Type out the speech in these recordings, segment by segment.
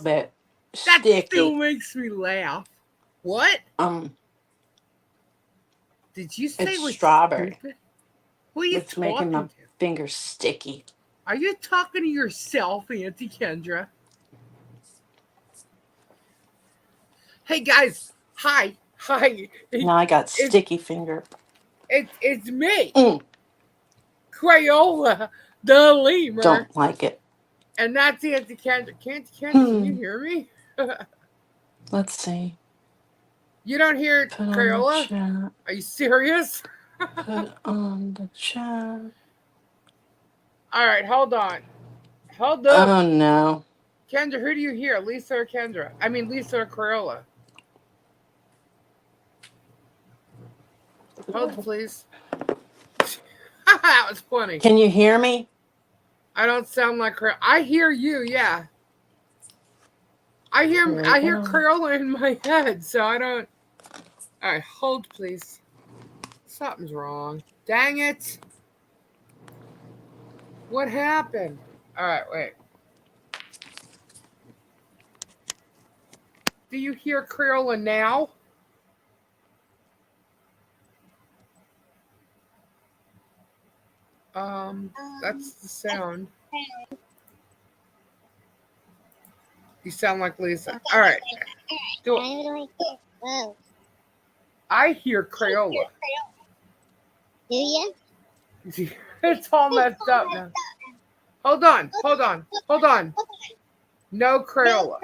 bit That sticky. still makes me laugh. What? Did you say It's was strawberry. stupid? Who are you It's making talking my to? fingers sticky. Are you talking to yourself, Auntie Kendra? Hey guys, hi. Now I got sticky finger. It's me, Crayola, the lemur. Don't like it. And that's Auntie Kendra. Auntie Kendra, can you hear me? Let's see. You don't hear Put on the Crayola? chat. Are you serious? Put on the chat. All right, hold on. Hold Oh up. no. Kendra, who do you hear? Lisa or Kendra? I mean, Lisa or Crayola? Hold, please. That was funny. Can you hear me? I don't sound like Crayola. I hear you, yeah. I hear Crayola in my head, so I don't. All right, hold, please. Something's wrong. Dang it. What happened? All right, wait. Do you hear Crayola now? That's the sound. You sound like Lisa. All right. Do it. I hear Crayola. Do you? It's all messed up now. Hold on. No Crayola.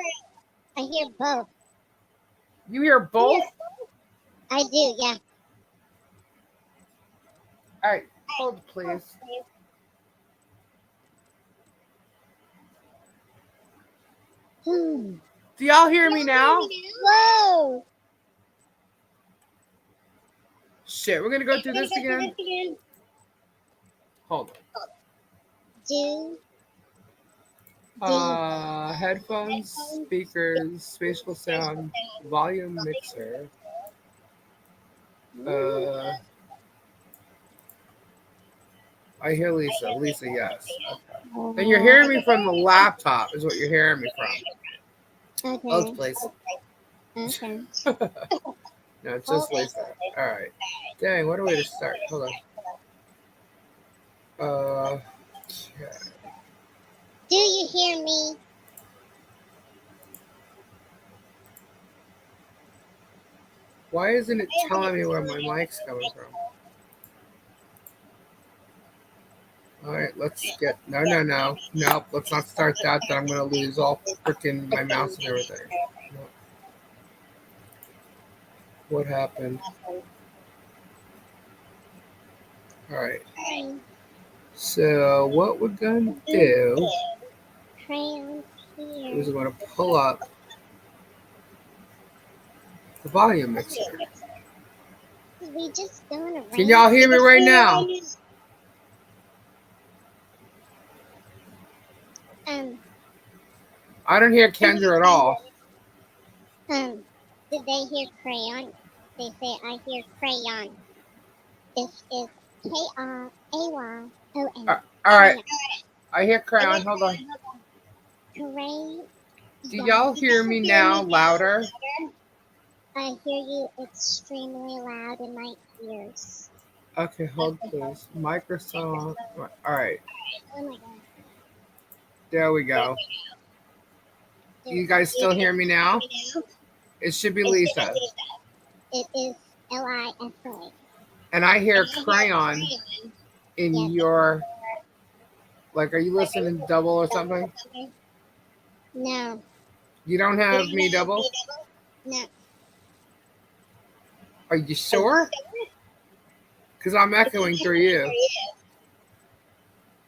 I hear both. You hear both? I do, yeah. All right, hold please. Do y'all hear me now? Whoa! Shit, we're gonna go through this again. Hold on. Headphones, speakers, spatial sound, volume mixer. I hear Lisa. Lisa, yes. Okay. Then you're hearing me from the laptop, is what you're hearing me from. Okay. Hold, please. Okay. No, it's just Lisa. All right. Dang, what a way to start. Hold on. Okay. Do you hear me? Why isn't it telling me where my mic's coming from? All right, let's get. No. Nope, let's not start that. Then I'm going to lose all freaking my mouse and everything. No. What happened? All right. So what we're going to do is we're going to pull up the volume mixer. Can y'all hear me right now? I don't hear Kendra at all. Did they hear crayon? They say I hear crayon. This is K-R-A-Y-O-N. All right. I hear crayon. Hold on. Do y'all hear me now louder? I hear you extremely loud in my ears. Okay, hold please. Microsoft. All right. Oh my god. There we go. You guys still hear me now? It should be Lisa. It is Lisa. And I hear crayon in your. Like, are you listening double or something? No. You don't have me double? No. Are you sure? Because I'm echoing through you.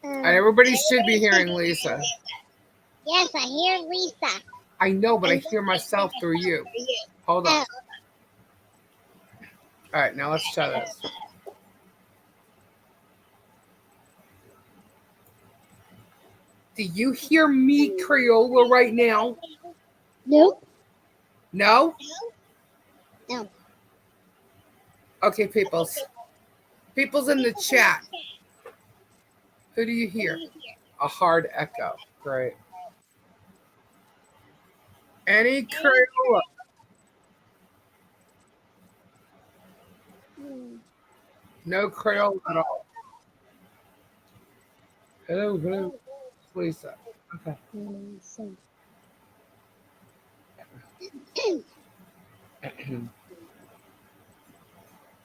Everybody should be hearing Lisa. Yes, I hear Lisa. I know, but I hear myself through you. Hold on. All right, now let's try this. Do you hear me, Crayola, right now? Nope. No? No. Okay, peoples. People's in the chat. Who do you hear? A hard echo. Great. Any Crayola? No Crayola at all. Hello, Lisa. Okay. So,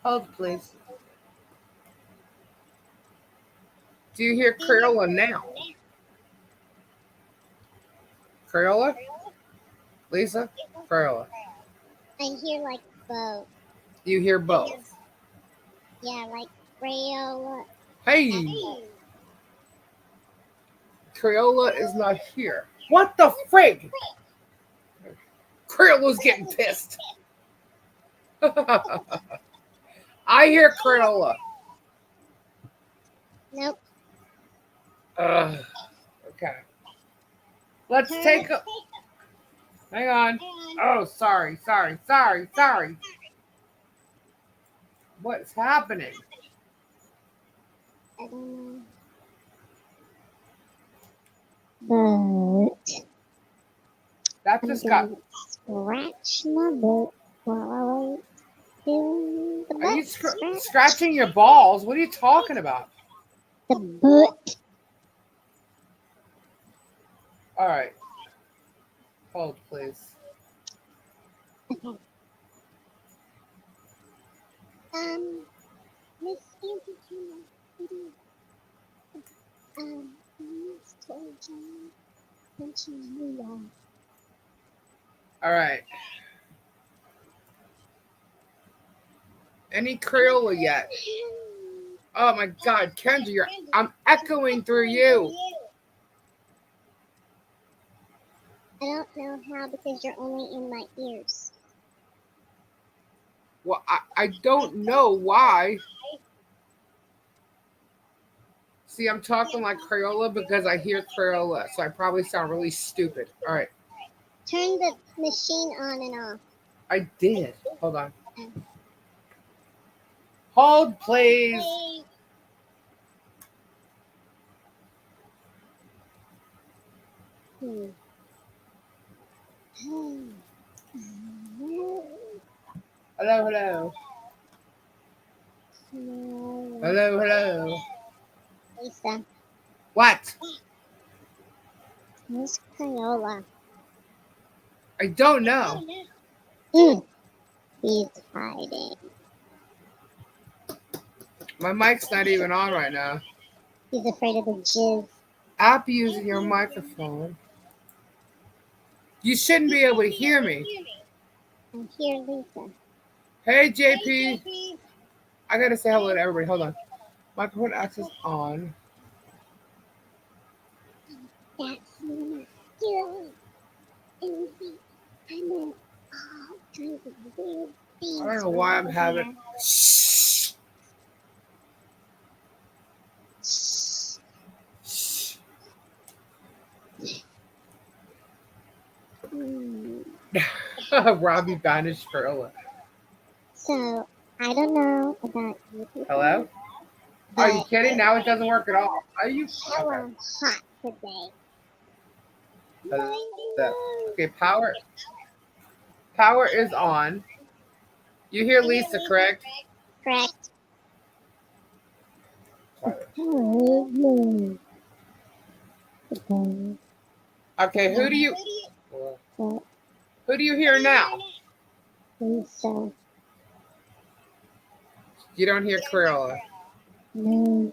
Hold, please. Do you hear Crayola now? Crayola? Lisa? Crayola. I hear like both. You hear both. Yeah, like Crayola. Hey! Crayola is not here. What the frig? Crayola's getting pissed. I hear Crayola. Nope. Okay. Let's take a... Hang on. Oh, sorry. What's happening? I don't know. But That I'm just got... gonna scratch my butt while I wait till the Are you butt scratch. scratching your balls? What are you talking about? The butt. All right. Hold, please. Okay. Miss Angelina, Miss Torjan, mentioned you. All right. Any Crayola yet? Oh my God, Kendra, I'm echoing through you. I don't know how because you're only in my ears. Well, I don't know why. See, I'm talking like Crayola because I hear Crayola, so I probably sound really stupid. All right. Turn the machine on and off. I did. Hold on. Hold, please. Hello. Hello. Lisa, What? where's Crayola? I don't know. He's hiding. My mic's not even on right now. He's afraid of the jizz. I'll be using your microphone. You shouldn't be able to hear me. I hear Lisa. Hey, JP. I gotta say hello to everybody. Hold on. Microphone access on. That's not good. And I know all kinds of weird things. I don't know why I'm having. Shh. Robbie banished Crayola. So, I don't know about you people. Hello? Are you kidding? Now it doesn't work at all. Are you? Hella hot today. Okay, power is on. You hear Lisa, correct? Correct. Okay, who do you hear now? Lisa. You don't hear Crayola. No.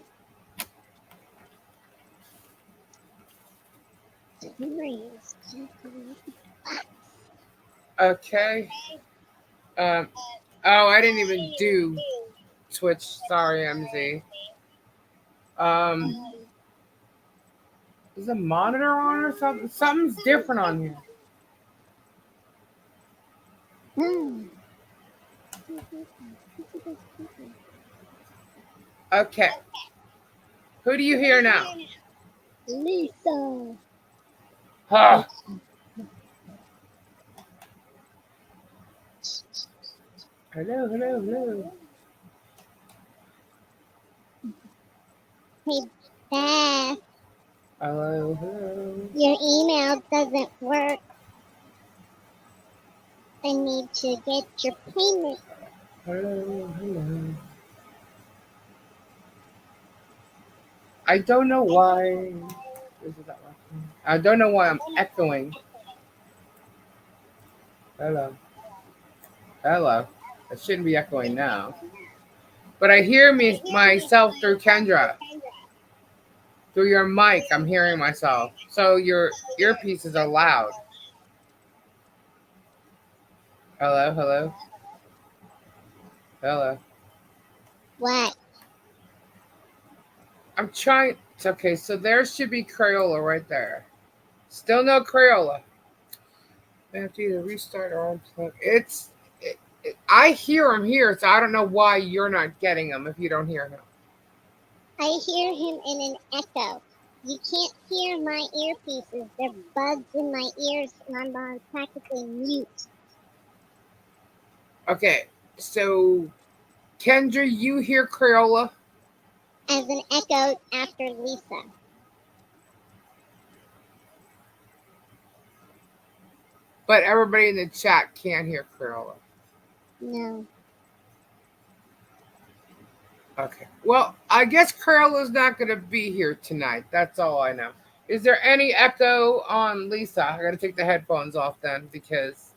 Okay. Oh, I didn't even do Twitch. Sorry, MZ. Is the monitor on or something? Something's different on here. Okay. Who do you hear now? Lisa. Huh. Hello. Hey, Beth. Hello. Your email doesn't work. I need to get your payment. Hello, hello. I don't know why. Is it that one? I don't know why I'm echoing. Hello. Hello. I shouldn't be echoing now. But I hear myself through Kendra. Through your mic, I'm hearing myself. So your earpieces are loud. Hello, hello. Hello. What? I'm trying. Okay, so there should be Crayola right there. Still no Crayola. I have to either restart or unplug. I hear him here, so I don't know why you're not getting him if you don't hear him. I hear him in an echo. You can't hear my earpieces. They're buds in my ears, and I'm on practically mute. Okay, so Kendra, you hear Crayola? As an echo after Lisa. But everybody in the chat can't hear Crayola. No. Okay. Well, I guess Crayola's not going to be here tonight. That's all I know. Is there any echo on Lisa? I got to take the headphones off then because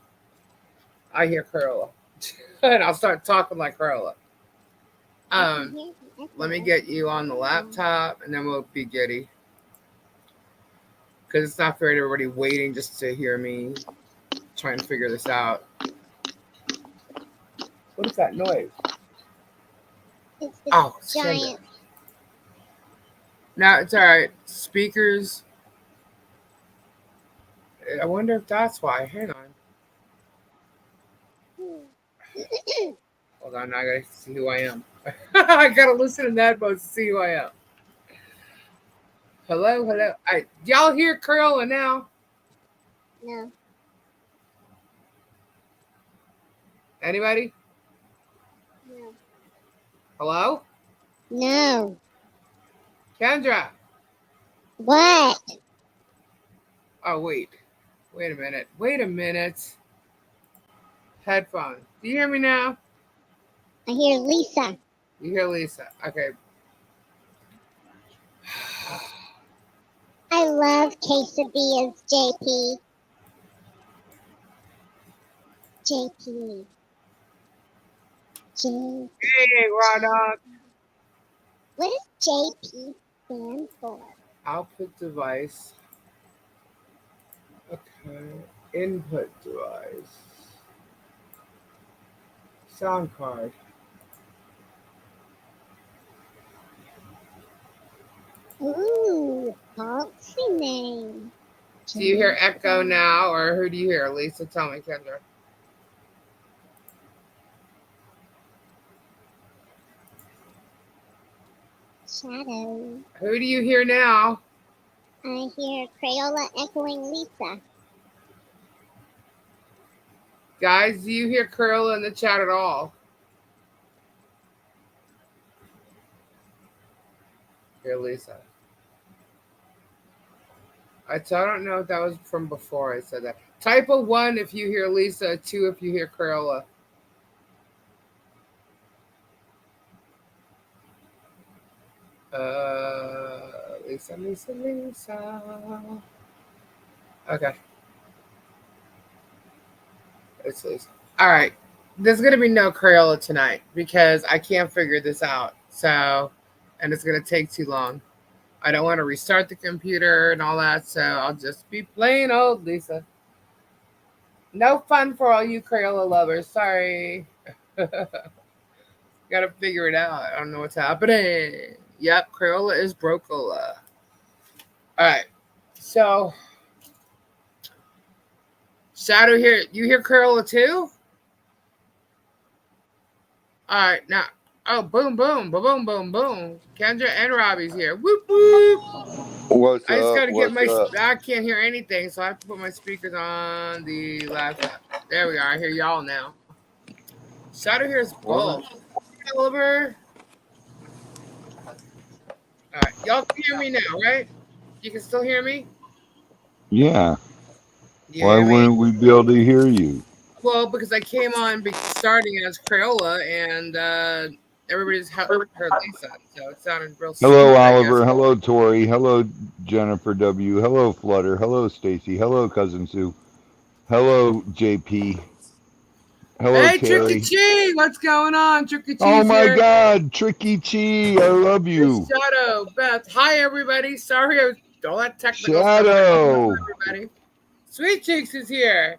I hear Crayola. And I'll start talking like Crayola. Let me get you on the laptop and then we'll be giddy. Because it's not fair to everybody waiting just to hear me trying to figure this out. What is that noise? It's this giant. Kendra. No, it's all right. Speakers. I wonder if that's why. Hang on. Hold on, I gotta see who I am. I gotta listen to that mode to see who I am. Hello, hello. Y'all hear Crayola now? No. Anybody? No. Hello? No. Kendra. What? Oh, wait. Wait a minute. Headphone. Do you hear me now? I hear Lisa. You hear Lisa. Okay. I love quesadillas, JP. JP. JP. Hey, Rodon. What does JP stand for? Output device. Okay. Input device. Sound card. Ooh, fancy name. Do you hear echo now, or who do you hear? Lisa, tell me, Kendra. Shadow. Who do you hear now? I hear Crayola echoing Lisa. Guys, do you hear Crayola in the chat at all? Hear Lisa. I don't know if that was from before I said that. Type a 1 if you hear Lisa, a 2 if you hear Crayola. Lisa. Okay. It's Lisa. All right. There's going to be no Crayola tonight because I can't figure this out. So, and it's going to take too long. I don't want to restart the computer and all that. So I'll just be plain old Lisa. No fun for all you Crayola lovers. Sorry. Gotta figure it out. I don't know what's happening. Yep, Crayola is Brocola. Alright. So Shadow here. You hear Crayola too? Alright, now. Oh, boom, boom, boom, boom, boom. Kendra and Robbie's here. Whoop whoop. What's I just up? gotta get What's up? I can't hear anything, so I have to put my speakers on the laptop. There we are. I hear y'all now. Shadow hears both. Oliver. Alright, y'all can hear me now, right? You can still hear me? Yeah. You Why hear me? wouldn't we be able to hear you? Well, because I came on starting as Crayola, and everybody's heard Lisa, so it sounded real Hello, stupid, I guess. Oliver. Hello, Tori. Hello, Jennifer W. Hello, Flutter. Hello, Stacy. Hello, Cousin Sue. Hello, JP. Hello, Hey, Tricky Terry. Chi, what's going on? Tricky Oh Chi's my here. God, Tricky Chi, I love Miss you. Shadow, Beth. Hi, everybody. Sorry, all that technical stuff. Hello, Shadow. everybody. Sweet Cheeks is here.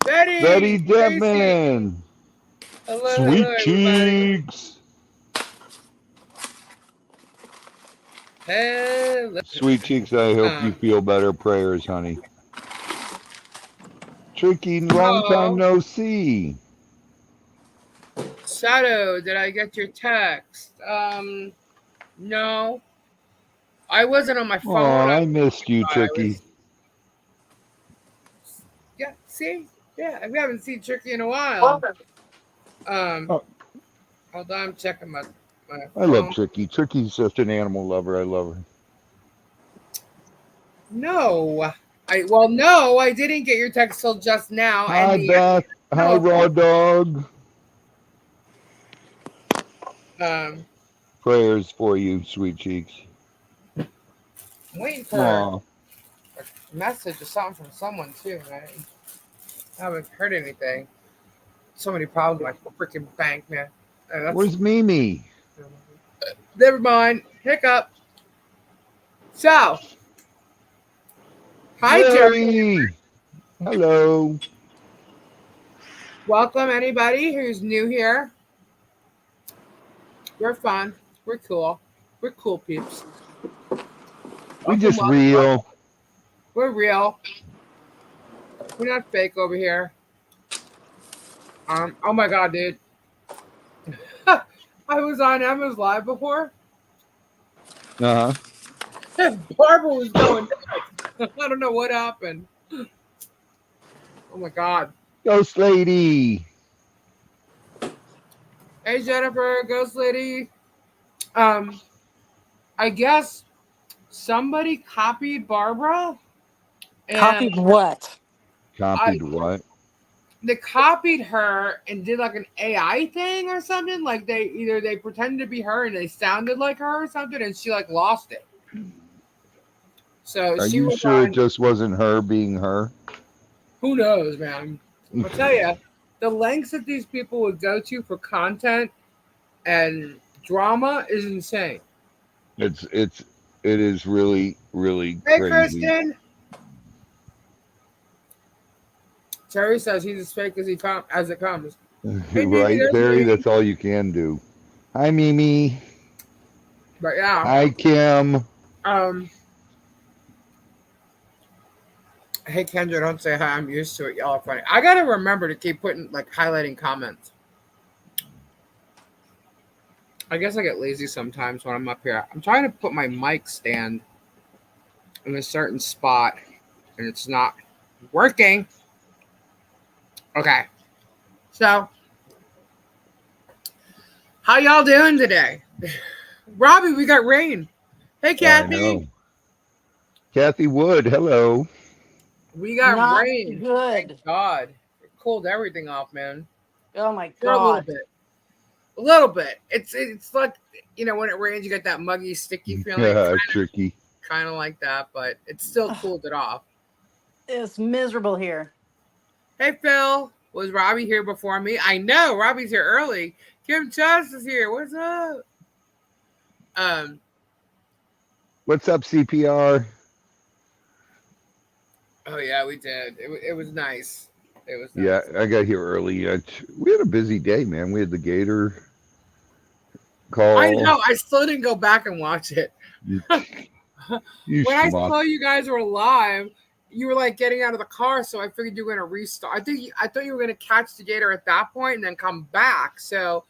Betty, Betty Stacy. Devman. Hello, Sweet everybody. Cheeks. Hello. Sweet Cheeks, I hope you Um, feel better. Prayers, honey. Tricky, long time oh, no see. Shadow, did I get your text? No. I wasn't on my phone. Oh, I missed you, I Tricky. was, yeah, see? Yeah, we haven't seen Tricky in a while. Um, Oh, hold on, I'm checking my I love phone. Tricky. Tricky's just an animal lover. I love her. No. No, I didn't get your text till just now, and Hi, the Beth. Hi, no, Raw Dog. um, Prayers for you, Sweet Cheeks. I'm waiting for Aw. a message or something from someone too. And I haven't heard anything. So many problems with my freaking bank, man. That's Where's Mimi? never mind. Hiccup. So, hi Terry. Terry. Hello. Welcome anybody who's new here. We're fun. We're cool. We're cool peeps. We Welcome, just welcome, welcome. real. We're real. We're not fake over here. Oh my god, dude. I was on Emma's live before. Uh-huh. Barbara was going nuts. I don't know what happened. Oh my god. Ghost Lady. Hey Jennifer, Ghost Lady. I guess somebody copied Barbara and Copied what? I Copied what? they copied her and did like an AI thing or something. Like they pretended to be her and they sounded like her or something, and she like lost it. So Are she you was sure it on. just wasn't her being her? Who knows, man? I'll tell you, the lengths that these people would go to for content and drama is insane. It is really, really Hey, crazy. Kristen. Terry says he's as fake as it comes. Hey, Mimi, Right, there's Terry? Mimi. That's all you can do. Hi, Mimi. But yeah, Hi, Kim. um, hey Kendra, don't say hi. I'm used to it. Y'all are funny. I gotta remember to keep putting like highlighting comments. I guess I get lazy sometimes when I'm up here. I'm trying to put my mic stand in a certain spot, and it's not working. Okay, so how y'all doing today? Robbie, we got rain. Hey, I Kathy. know. Kathy Wood, hello. We got Not rain. Thank good. God. It cooled everything off, man. Oh my For a little God. bit. A little bit. It's like when it rains, you get that muggy, sticky feeling. Yeah, tricky. Kind of like that, but it still Ugh, cooled it off. it's miserable here. Hey, Phil. Was Robbie here before me? I know. Robbie's here early. Kim Chess is here. What's up? Um. What's up, CPR? Oh yeah, we did. It was nice. It was Yeah, nice. I got here early. We had a busy day, man. We had the Gator I call. know. I still didn't go back and watch it. You, you When I schmuck. saw you guys were live, you were like getting out of the car, so I figured you were gonna restart. I thought you were gonna catch the Gator at that point and then come back. So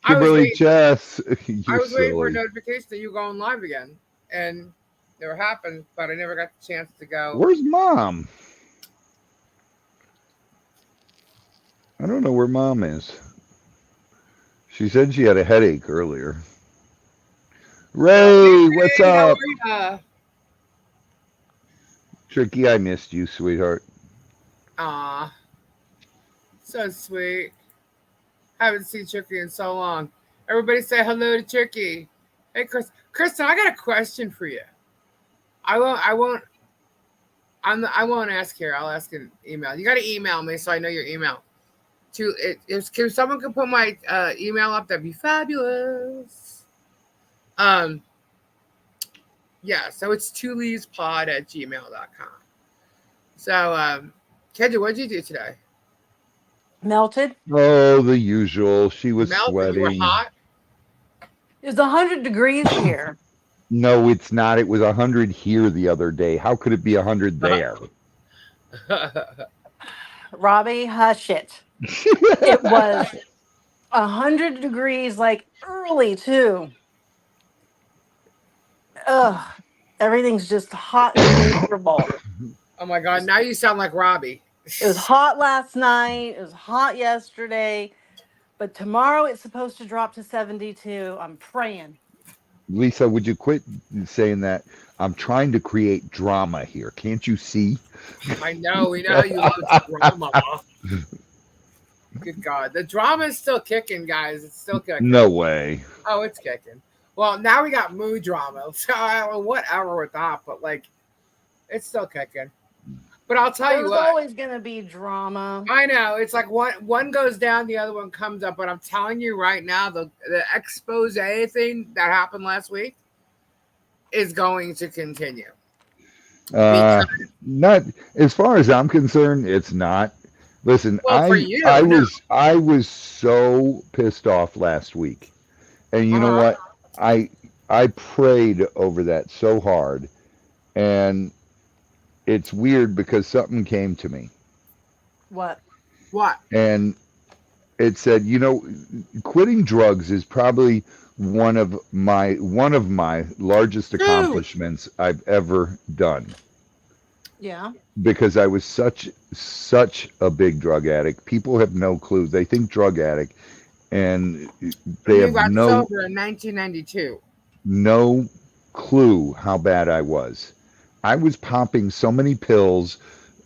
I was Kimberly waiting. Chess, I you're was waiting for a silly. notification that you were going live again, and never happened. But I never got the chance to go. Where's Mom? I don't know where Mom is. She said she had a headache earlier. Ray, what's Hey, how up? are you? Tricky, I missed you, sweetheart. Aw. So sweet. Haven't seen Turkey in so long. Everybody say hello to Turkey. Hey, Kristen, I got a question for you. I won't. I won't. I won't ask here. I'll ask an email. You got to email me so I know your email. If someone could put my email up, that'd be fabulous. Um, yeah. So it's tuleaspod@gmail.com. So, Kendra, what did you do today? Melted. Oh, the usual. She was Melted. You were sweating. hot. It was 100 degrees here. No, it's not. It was 100 here the other day. How could it be 100 there? Robbie, hush it. It was 100 degrees, like early too. Ugh. Everything's just hot and miserable. Oh my God! Now you sound like Robbie. It was hot last night. It was hot yesterday. But tomorrow it's supposed to drop to 72. I'm praying. Lisa, would you quit saying that? I'm trying to create drama here. Can't you see? I know. We know how you love drama. Good God, the drama is still kicking, guys. It's still kicking. No way. Oh, it's kicking. Well, now we got mood drama. So I don't know whatever with that, but like, it's still kicking. But I'll tell you There's what. always going to be drama. I know it's like one goes down, the other one comes up. But I'm telling you right now, the expose thing that happened last week is going to continue. Not as far as I'm concerned, it's not. Listen, Well, for you, I was so pissed off last week. And you know what? I prayed over that so hard. And it's weird because something came to me. What? And it said, quitting drugs is probably one of my largest accomplishments I've ever done. Yeah. Because I was such a big drug addict. People have no clue. They think drug addict, and they have got sober in 1992. No clue how bad I was. I was popping so many pills.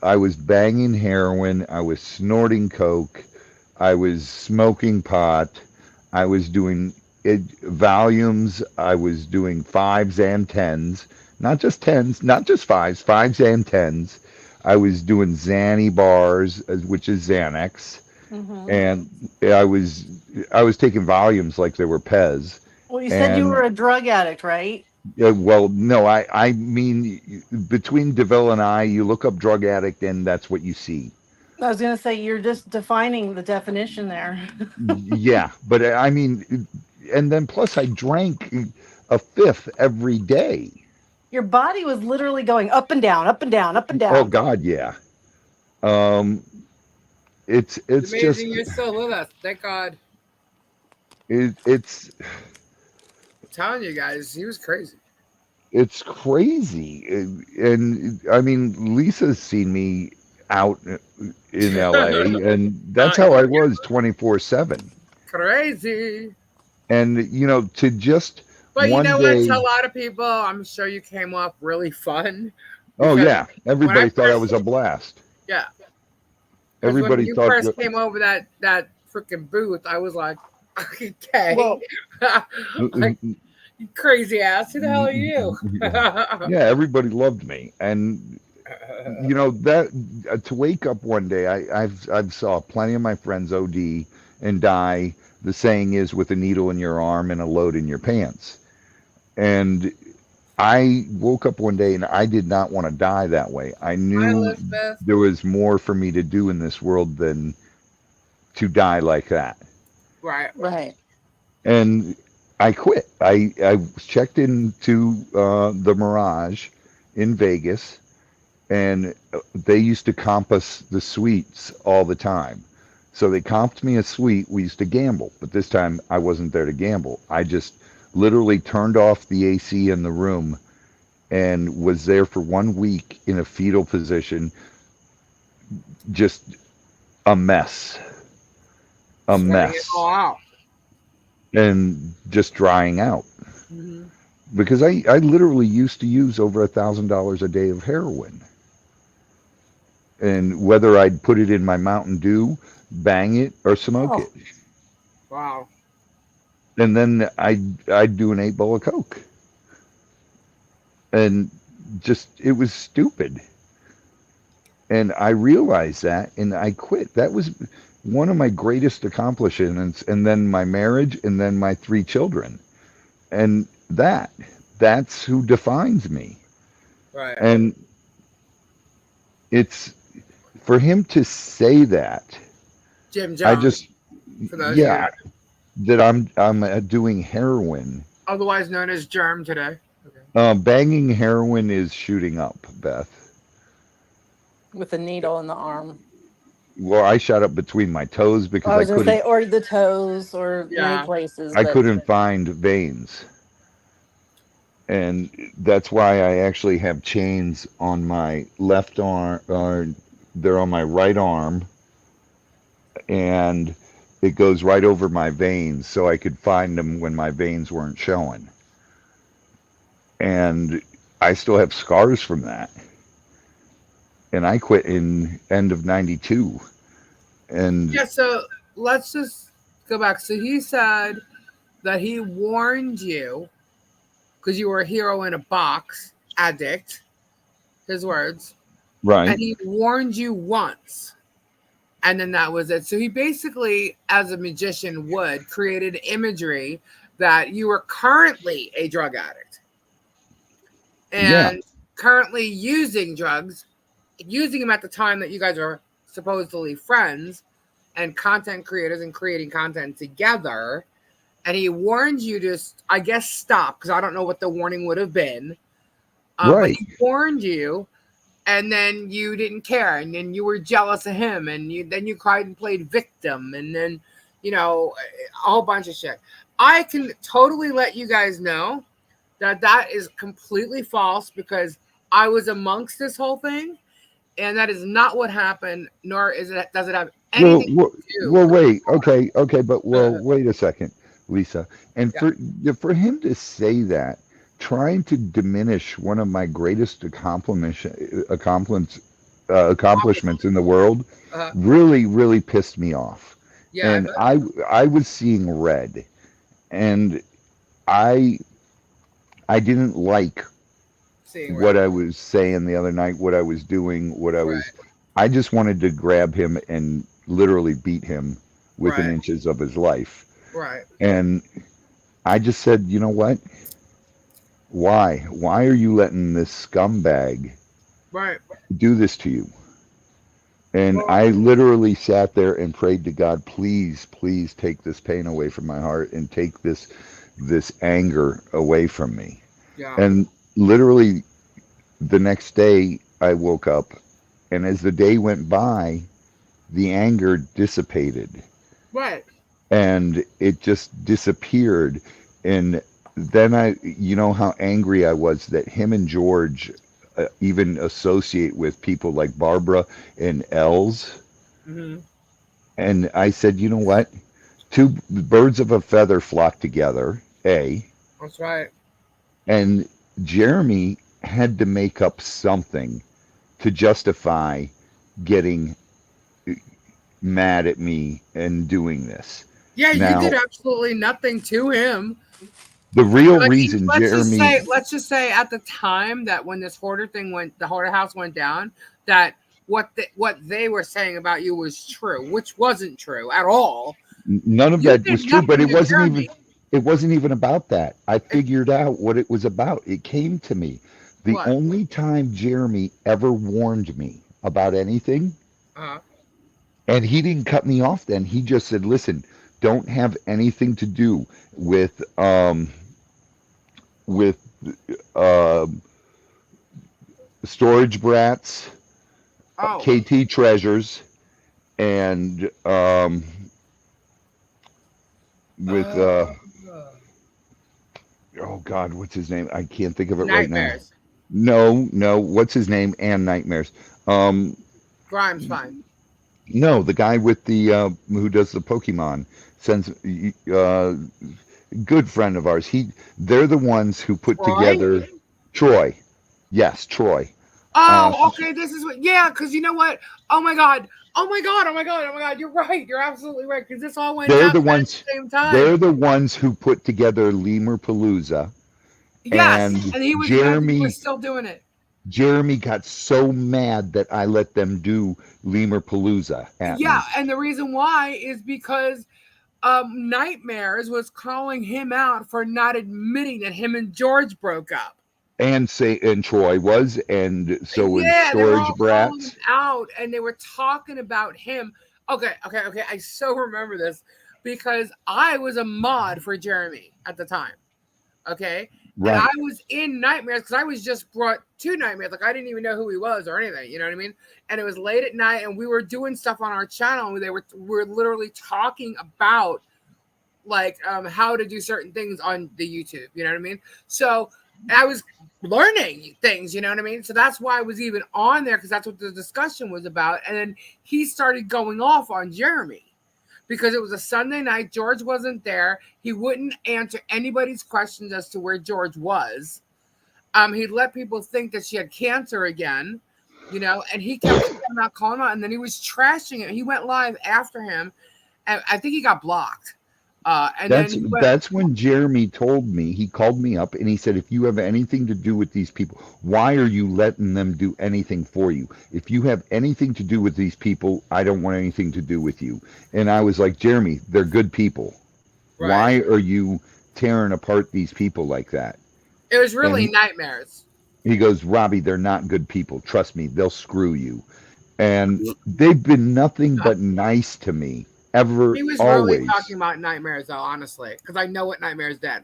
I was banging heroin. I was snorting coke. I was smoking pot. I was doing Valiums. I was doing 5s and 10s. Not just 10s, not just 5s and 10s. I was doing Xanny bars, which is Xanax. Mm-hmm. And I was taking Valiums like they were Pez. Well, you said you were a drug addict, right? Well, no, I mean, between DeVille and I, you look up drug addict and that's what you see. I was going to say, you're just defining the definition there. Yeah, but I mean, and then plus I drank a fifth every day. Your body was literally going up and down, up and down, up and down. Oh God, yeah. It's amazing just you're still with us. Thank God. It's I'm telling you guys, he was crazy. It's crazy, and I mean, Lisa's seen me out in LA, and that's how I was 24/7. Crazy. And to just. But you know what? Day, To a lot of people, I'm sure you came off really fun. Oh yeah, everybody thought I was a blast. Yeah. Everybody when thought. You first came over that freaking booth. I was like, okay, well, like, you crazy ass. Who the hell are you? Yeah, everybody loved me, and that to wake up one day, I've saw plenty of my friends OD and die. The saying is, with a needle in your arm and a load in your pants. And I woke up one day and I did not want to die that way. I knew there was more for me to do in this world than to die like that. Right. And I quit. I checked into the Mirage in Vegas, and they used to comp us the suites all the time. So they comped me a suite. We used to gamble, but this time I wasn't there to gamble. I just literally turned off the AC in the room and was there for 1 week in a fetal position, just a mess. It all out. And just drying out. Mm-hmm. Because I literally used to use over $1,000 a day of heroin. and whether I'd put it in my Mountain Dew, bang it, or smoke Oh, it. Wow. And then I'd do an 8 bowl of Coke. And just, it was stupid. And I realized that, and I quit. That was one of my greatest accomplishments. And then my marriage, and then my 3 children. And that's who defines me. Right. And it's for him to say that, Jim I Jones, just, for those yeah, who that I'm doing heroin. otherwise known as Germ today. Okay. Banging heroin is shooting up, Beth. with a needle in the arm. Well, I shot up between my toes because I was gonna say, or the toes, or many Yeah. places, I but couldn't find veins. And that's why I actually have chains on my left arm, or they're on my right arm, and it goes right over my veins so I could find them when my veins weren't showing. And I still have scars from that. And I quit in end of 92. And Yeah, so let's just go back. So he said that he warned you because you were a hero in a box addict, his words, right, and he warned you once, and then that was it. So he basically, as a magician would, created imagery that you were currently a drug addict yeah, and currently using drugs, using them at the time that you guys are supposedly friends and content creators and creating content together. And he warned you to, I guess, stop, because I don't know what the warning would have been. But right, he warned you, and then you didn't care, and then you were jealous of him, and then you cried and played victim, and then, a whole bunch of shit. I can totally let you guys know that is completely false, because I was amongst this whole thing, and that is not what happened, nor does it have well, anything well, to do well, with wait, okay, but uh, wait a second, Lisa. And yeah. for him to say that, trying to diminish one of my greatest accomplishments in the world, Uh, really, really pissed me off. yeah, I And bet. I was seeing red, and I I didn't like Seeing what red. I was saying the other night, what I was doing, Right, I just wanted to grab him and literally beat him within right, inches of his life. right, And I just said, you know what? Why? Why are you letting this scumbag right. do this to you? And Well, I literally sat there and prayed to God, please, please take this pain away from my heart and take this anger away from me. yeah, And literally the next day I woke up, and as the day went by, the anger dissipated right. and it just disappeared. And then you know how angry I was that him and George even associate with people like Barbara and Els. Hmm. And I said, you know what? Two birds of a feather flock together, A. That's right. And Jeremy had to make up something to justify getting mad at me and doing this. Yeah, you did Now, absolutely nothing to him. the real Like, reason Jeremy, let's just say at the time that when this hoarder thing the hoarder house went down, that what they were saying about you was true, which wasn't true at all. none of You that did was true, but nothing to Jeremy. it wasn't even about that. I figured out what it was about. It came to me. The What? only time Jeremy ever warned me about anything, Uh, and he didn't cut me off then. He just said, "Listen, don't have anything to do with um storage brats, oh, KT treasures, and with uh, oh God, what's his name? I can't think of it right now. nightmares. No, what's his name? And nightmares. Um, Grimes, fine. no, the guy with the who does the Pokemon sends good friend of ours. They're the ones who put Troy? together Troy. Yes, Troy. Oh, okay. This is what. Yeah, because you know what? Oh my god. Oh my god. Oh my god. Oh my god. You're right. You're absolutely right. Because this all went They're down the at ones. the same time. They're the ones who put together Lemur Palooza, Yes, and and he was mad that you were Jeremy. still doing it. Jeremy got so mad that I let them do Lemur Palooza at Yeah, me. and the reason why is because Nightmares was calling him out for not admitting that him and George broke up. And Troy was, and so was Yeah, they were Storage all calling him Brats. out, and they were talking about him. Okay. I so remember this because I was a mod for Jeremy at the time. Okay. And I Right. was in Nightmares because I was just brought to Nightmares. Like, I didn't even know who he was or anything. You know what I mean? And it was late at night, and we were doing stuff on our channel. And we were literally talking about like how to do certain things on the YouTube. You know what I mean? So I was learning things. You know what I mean? So that's why I was even on there, because that's what the discussion was about. And then he started going off on Jeremy, because it was a Sunday night. George wasn't there. He wouldn't answer anybody's questions as to where George was. He'd let people think that she had cancer again, you know, and he kept calling out, and then he was trashing it. He went live after him, and I think he got blocked. And then That's he went, that's when Jeremy told me. He called me up and he said, "If you have anything to do with these people, why are you letting them do anything for you? If you have anything to do with these people, I don't want anything to do with you." And I was like, "Jeremy, they're good people. right. Why are you tearing apart these people like that?" It was And really Nightmares. he goes, "Robbie, they're not good people. Trust me, they'll screw you." And they've been nothing but nice to me ever, He was really always. talking about Nightmares, though, honestly, because I know what Nightmares did.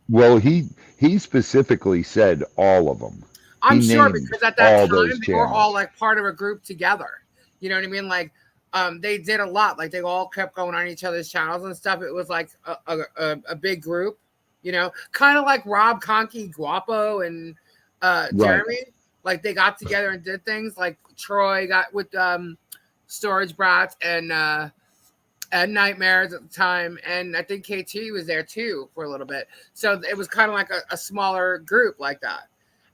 Well, he specifically said all of them. I'm He sure, named because at that all time those they were all channels. like part of a group together. You know what I mean? Like, they did a lot. Like, they all kept going on each other's channels and stuff. It was like a big group. You know, kind of like Rob, Conky, Guapo, and Right. Jeremy. Like, they got together and did things. Like Troy got with Storage Brats and Nightmares at the time, and I think KT was there too for a little bit. So it was kind of like a smaller group like that.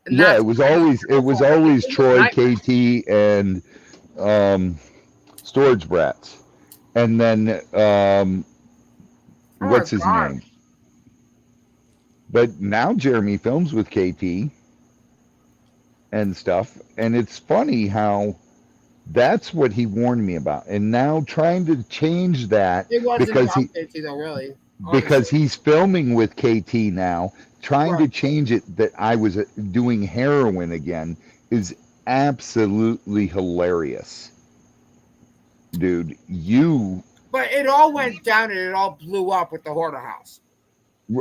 And Yeah, that's it was always Troy, Nightmares. KT, and Storage Brats, and then Oh my what's his god. name? But now Jeremy films with KT and stuff, and it's funny how that's what he warned me about, and now trying to change that It wasn't because about KT though, really. because Honestly. he's filming with KT now, trying Right. to change it that I was doing heroin again is absolutely hilarious. Dude, But it all went down and it all blew up with the Hoarder House.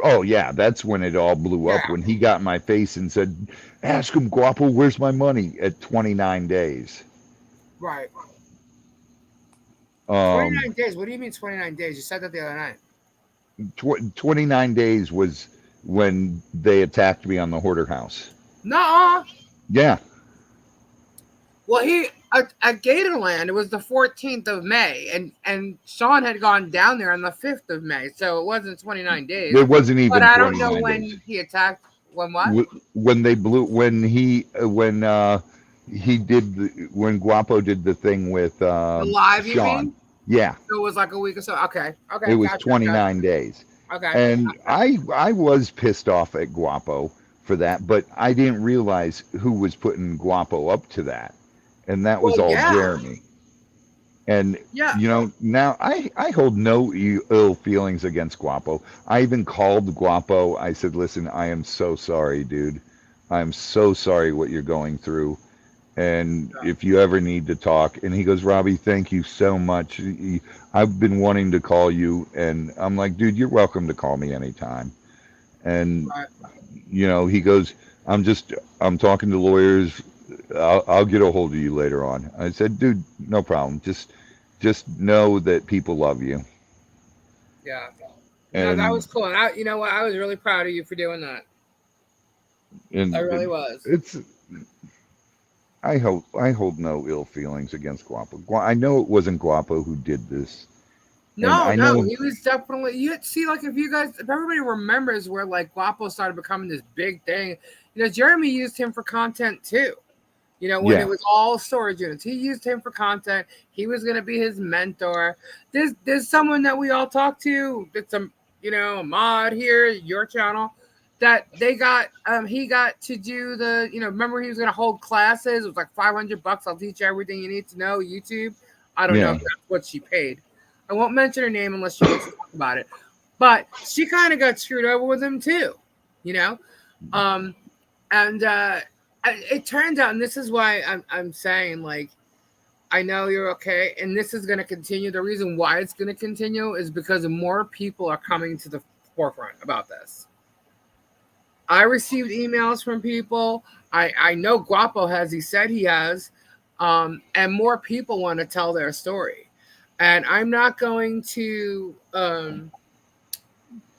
oh yeah, that's when it all blew up, Yeah. when he got in my face and said, "Ask him, Guapo, where's my money?" at 29 days. Right. Um, 29 days. What do you mean 29 days? You said that the other night. 29 days was when they attacked me on the Hoarder House. No. Yeah. Well, he at Gatorland, it was the 14th of May, and Sean had gone down there on the 5th of May, so it wasn't 29 days. It wasn't But even I don't know 29 when days. he attacked. When what? When they blew he did when Guapo did the thing with The live, you Sean. mean? Yeah, So it was like a week or so. Okay. it was Gotcha. 29 days. Okay. And I was pissed off at Guapo for that, but I didn't realize who was putting Guapo up to that. And that was Well, all yeah. Jeremy. And Yeah. now I hold no ill feelings against Guapo. I even called Guapo. I said, "Listen, I am so sorry, dude. I'm so sorry what you're going through. And if you ever need to talk," and he goes, "Robbie, thank you so much. I've been wanting to call you." And I'm like, "Dude, you're welcome to call me anytime." And Right. he goes, I'm talking to lawyers. I'll get a hold of you later on." I said, "Dude, no problem. Just know that people love you." Yeah. No, that And was cool. And you know what? I was really proud of you for doing that. I really was. it's I hold no ill feelings against Guapo. I know it wasn't Guapo who did this, and No, I no, know. he was definitely. You see, like if everybody remembers where like Guapo started becoming this big thing, Jeremy used him for content too. You know, when Yeah. it was all storage units, he used him for content. He was going to be his mentor. There's someone that we all talk to. That's a a mod here, your channel, that he got to do the remember he was going to hold classes. It was like $500. I'll teach you everything you need to know. YouTube. I don't know Yeah. if that's what she paid. I won't mention her name unless she wants to talk about it. But she kind of got screwed over with him too, you know. And it turns out, and this is why I'm saying, like, I know you're okay, and this is going to continue. The reason why it's going to continue is because more people are coming to the forefront about this. I received emails from people. I know Guapo has, he said he has, and more people want to tell their story. And I'm not going to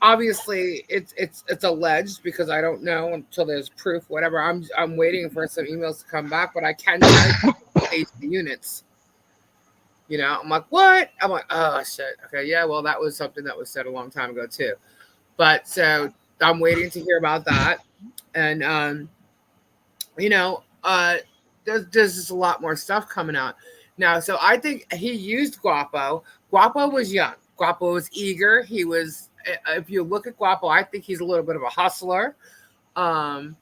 obviously it's alleged because I don't know until there's proof, whatever. I'm waiting for some emails to come back, but I can tell you the units. You know, I'm like, what? I'm like, oh shit. Okay, yeah, well, that was something that was said a long time ago too. But so I'm waiting to hear about that. And there's just a lot more stuff coming out. Now, so I think he used Guapo. Guapo was young. Guapo was eager. He was, if you look at Guapo, I think he's a little bit of a hustler. And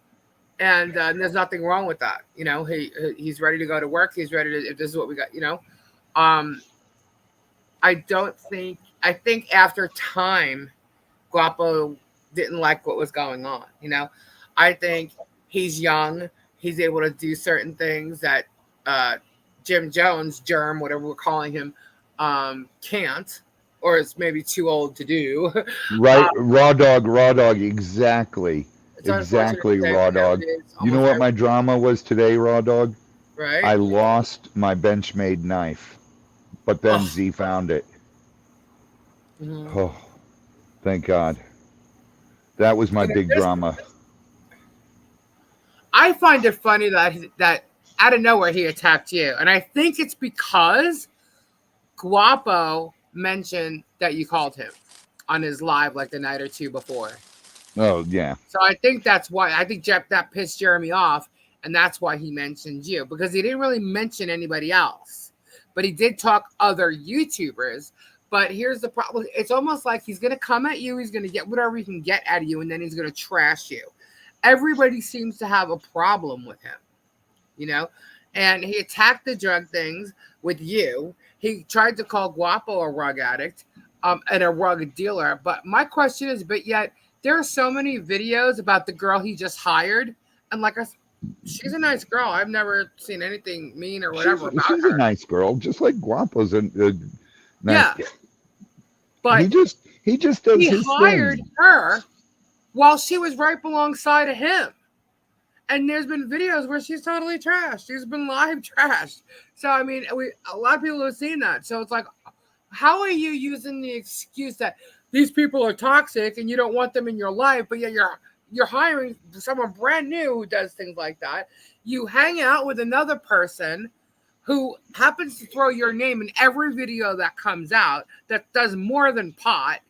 there's nothing wrong with that. You know, he's ready to go to work. He's ready to, if this is what we got, I think after time, Guapo didn't like what was going on. You know, I think he's young. He's able to do certain things that Jim Jones, Germ, whatever we're calling him, can't, or is maybe too old to do. Right, raw dog, exactly. It's unfortunate Exactly, to say, raw but dog. nowadays, You know almost what my drama was today, raw dog? right? I lost my Benchmade knife, but then Oh. Z found it. Mhm. Oh, thank God. That was my big drama. I find it funny that out of nowhere he attacked you, and I think it's because Guapo mentioned that you called him on his live like the night or two before. Oh, yeah. So I think that's why. I think that pissed Jeremy off, and that's why he mentioned you, because he didn't really mention anybody else, but he did talk other YouTubers. But here's the problem: it's almost like he's gonna come at you. He's gonna get whatever he can get out of you, and then he's gonna trash you. Everybody seems to have a problem with him, you know. And he attacked the drug things with you. He tried to call Guapo a rug addict, and a rug dealer. But my question is, but yet there are so many videos about the girl he just hired, and like she's a nice girl. I've never seen anything mean or whatever about she's her. a nice girl, just like Guapo's a nice. Yeah, but he just does his hired thing. her while she was right alongside of him. And there's been videos where she's totally trashed. She's been live trashed. So, I mean, a lot of people have seen that. So it's like, how are you using the excuse that these people are toxic and you don't want them in your life, but yet you're hiring someone brand new who does things like that. You hang out with another person who happens to throw your name in every video that comes out that does more than pot.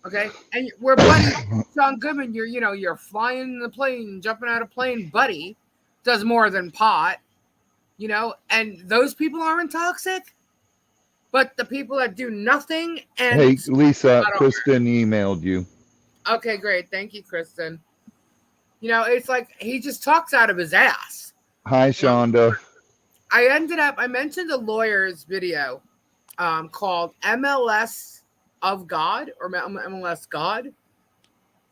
Okay, and we're buddies. John Goodman, you're flying the plane, jumping out of plane. Buddy does more than pot, and those people aren't toxic. But the people that do nothing and Hey, Lisa, Kristen emailed you. Okay, great, thank you, Kristen. It's like he just talks out of his ass. Hi, Shonda. I mentioned a lawyer's video called MLS of God or MLS God,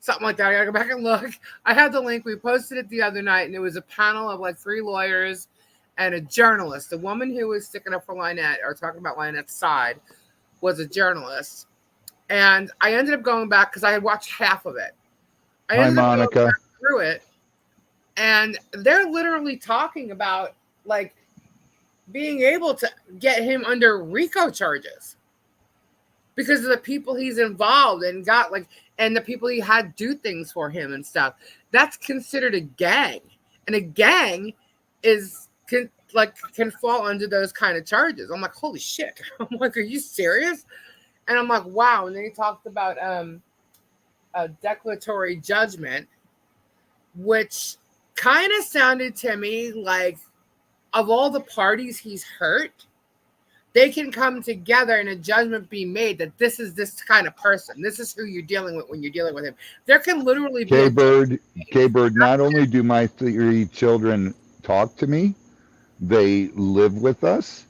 something like that. I gotta go back and look. I had the link. We posted it the other night, and it was a panel of like 3 lawyers and a journalist. The woman who was sticking up for Lynette or talking about Lynette's side was a journalist, and I ended up going back because I had watched half of it. Hi, Monica. Going back through it, and they're literally talking about like being able to get him under RICO charges because of the people he's involved and got and the people he had do things for him and stuff. That's considered a gang, and a gang can fall under those kind of charges. I'm like, holy shit! I'm like, are you serious? And I'm like, wow. And then he talked about a declaratory judgment, which kind of sounded to me like of all the parties he's hurt, they can come together and a judgment be made that this is this kind of person. This is who you're dealing with when you're dealing with him. There can literally be K-Bird, not only do my 3 children talk to me, they live with us,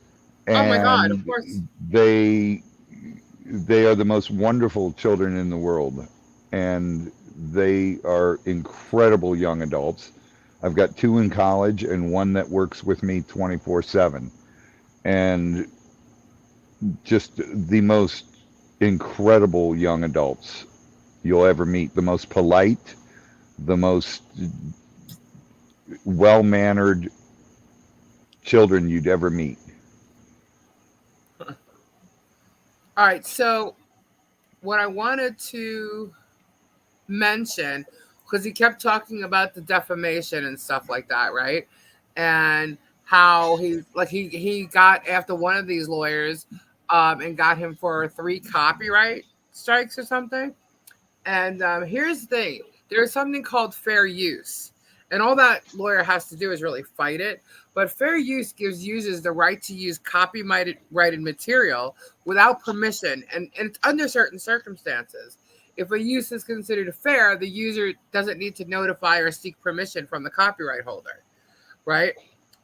oh my God, of and course. they are the most wonderful children in the world, and they are incredible young adults. I've got 2 in college and 1 that works with me 24/7, and just the most incredible young adults you'll ever meet. The most polite, the most well-mannered children you'd ever meet. All right, so what I wanted to mention, because he kept talking about the defamation and stuff like that, right? And how he got after one of these lawyers and got him for 3 copyright strikes or something. And here's the thing. There's something called fair use. And all that lawyer has to do is really fight it. But fair use gives users the right to use copyrighted material without permission, and it's under certain circumstances. If a use is considered fair, the user doesn't need to notify or seek permission from the copyright holder, right?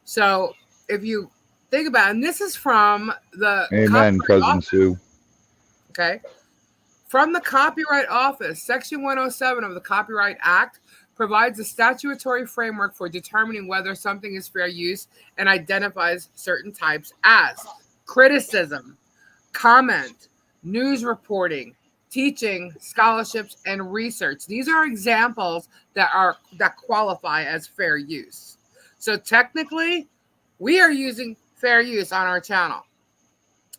So if you think about it, and this is from the Amen, Cousin Office, Sue. okay? From the Copyright Office, Section 107 of the Copyright Act provides a statutory framework for determining whether something is fair use and identifies certain types as criticism, comment, news reporting, teaching, scholarships, and research. These are examples that qualify as fair use. So technically, we are using fair use on our channel.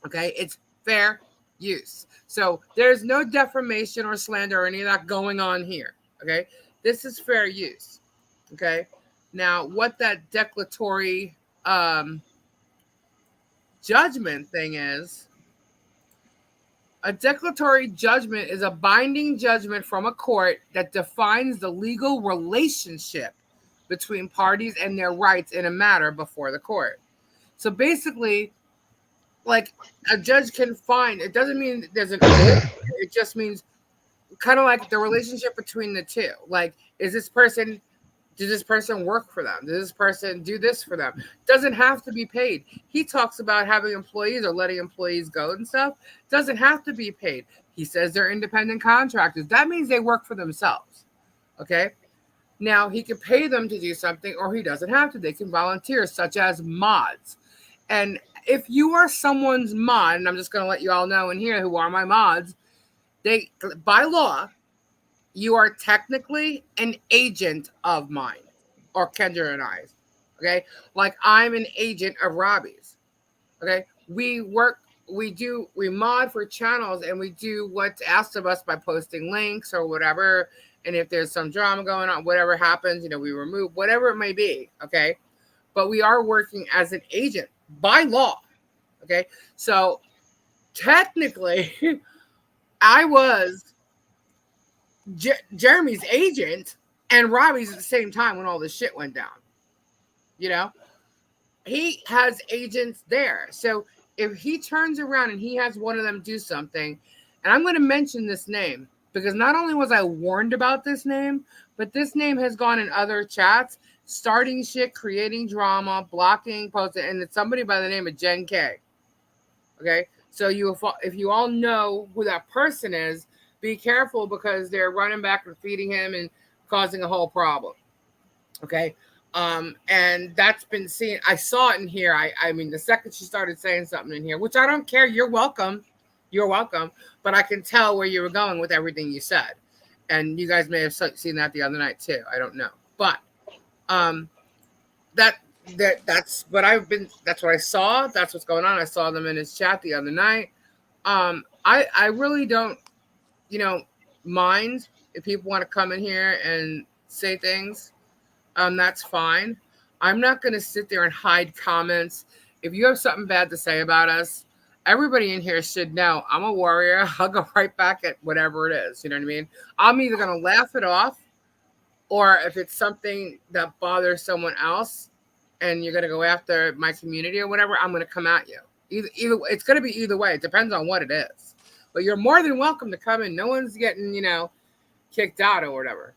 Okay, it's fair use. So there's no defamation or slander or any of that going on here. Okay, this is fair use. Okay, now what that declaratory judgment thing is, a declaratory judgment is a binding judgment from a court that defines the legal relationship between parties and their rights in a matter before the court. So basically, like, a judge can find, it doesn't mean there's an order, it just means kind of like the relationship between the two. Like, does this person work for them? Does this person do this for them? Doesn't have to be paid. He talks about having employees or letting employees go and stuff. Doesn't have to be paid. He says they're independent contractors. That means they work for themselves. Okay? Now, he can pay them to do something, or he doesn't have to. They can volunteer, such as mods. And if you are someone's mod, and I'm just going to let you all know in here who are my mods, they, by law, you are technically an agent of mine, or Kendra and I's. Okay, like I'm an agent of Robbie's. Okay, we mod for channels, and we do what's asked of us by posting links or whatever. And if there's some drama going on, whatever happens, we remove whatever it may be. Okay, but we are working as an agent by law. Okay, so technically, I was Jeremy's agent and Robbie's at the same time when all this shit went down. He has agents there. So if he turns around and he has one of them do something, and I'm going to mention this name because not only was I warned about this name, but this name has gone in other chats, starting shit, creating drama, blocking, posting, and it's somebody by the name of Jen K. Okay, so if you all know who that person is, be careful because they're running back and feeding him and causing a whole problem. Okay, and that's been seen. I saw it in here. I mean, the second she started saying something in here, which I don't care. You're welcome. But I can tell where you were going with everything you said, and you guys may have seen that the other night too. I don't know, but that's what that's what I saw. That's what's going on. I saw them in his chat the other night. I really don't, mind if people want to come in here and say things. That's fine. I'm not going to sit there and hide comments. If you have something bad to say about us, everybody in here should know I'm a warrior. I'll go right back at whatever it is. You know what I mean? I'm either going to laugh it off, or if it's something that bothers someone else and you're gonna go after my community or whatever, I'm gonna come at you. Either it's gonna be either way. It depends on what it is. But you're more than welcome to come in. No one's getting, kicked out or whatever.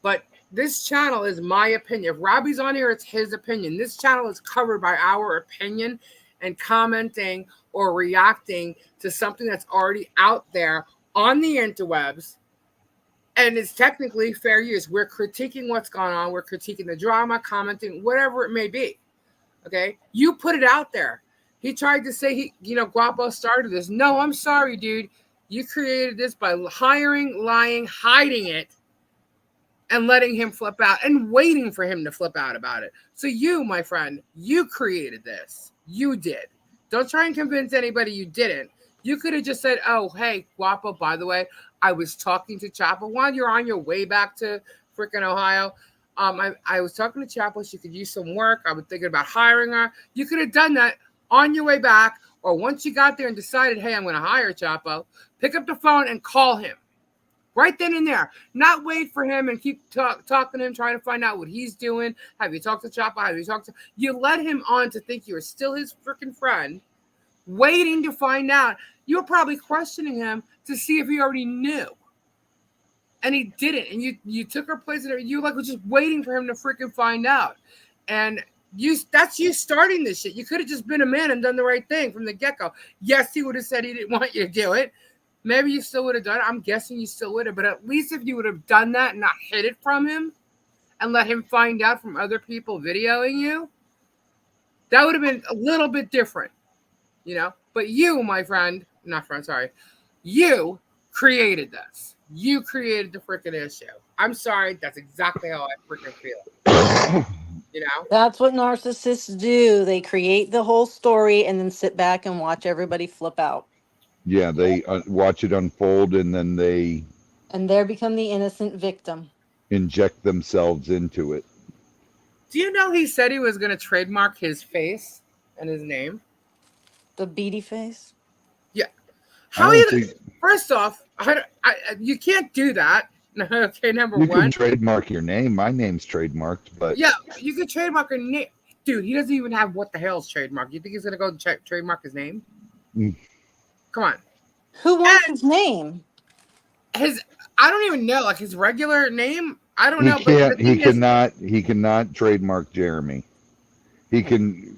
But this channel is my opinion. If Robbie's on here, it's his opinion. This channel is covered by our opinion and commenting or reacting to something that's already out there on the interwebs. And it's technically fair use. We're critiquing what's going on. We're critiquing the drama, commenting, whatever it may be. Okay? You put it out there. He tried to say Guapo started this. No, I'm sorry, dude. You created this by hiring, lying, hiding it, and letting him flip out and waiting for him to flip out about it. So you, my friend, you created this. You did. Don't try and convince anybody you didn't. You could have just said, oh, hey, Guapo, by the way, I was talking to Chapo while you're on your way back to freaking Ohio. I was talking to Chapo. She could use some work. I was thinking about hiring her. You could have done that on your way back, or once you got there and decided, hey, I'm going to hire Chapo, pick up the phone and call him right then and there. Not wait for him and keep talking to him, trying to find out what he's doing. Have you talked to Chapo? Have you talked to... You led him on to think you were still his freaking friend, waiting to find out. You were probably questioning him to see if he already knew. And he didn't. And you took her place and you were just waiting for him to freaking find out. And that's you starting this shit. You could have just been a man and done the right thing from the get-go. Yes, he would have said he didn't want you to do it. Maybe you still would have done it. I'm guessing you still would have. But at least if you would have done that and not hid it from him and let him find out from other people videoing you, that would have been a little bit different. But you, my friend, you created this. You created the freaking issue. I'm sorry. That's exactly how I freaking feel. That's what narcissists do. They create the whole story and then sit back and watch everybody flip out. Yeah, they watch it unfold and then they... And they become the innocent victim. Inject themselves into it. Do you know he said he was going to trademark his face and his name? The beady face? Yeah. First off, you can't do that. Okay, number one. You can trademark your name. My name's trademarked, but... Yeah, you could trademark your name. Dude, he doesn't even have what the hell's trademark. You think he's going to go trademark his name? Come on. Who wants his name? I don't even know, his regular name. I don't know. He cannot trademark Jeremy. He can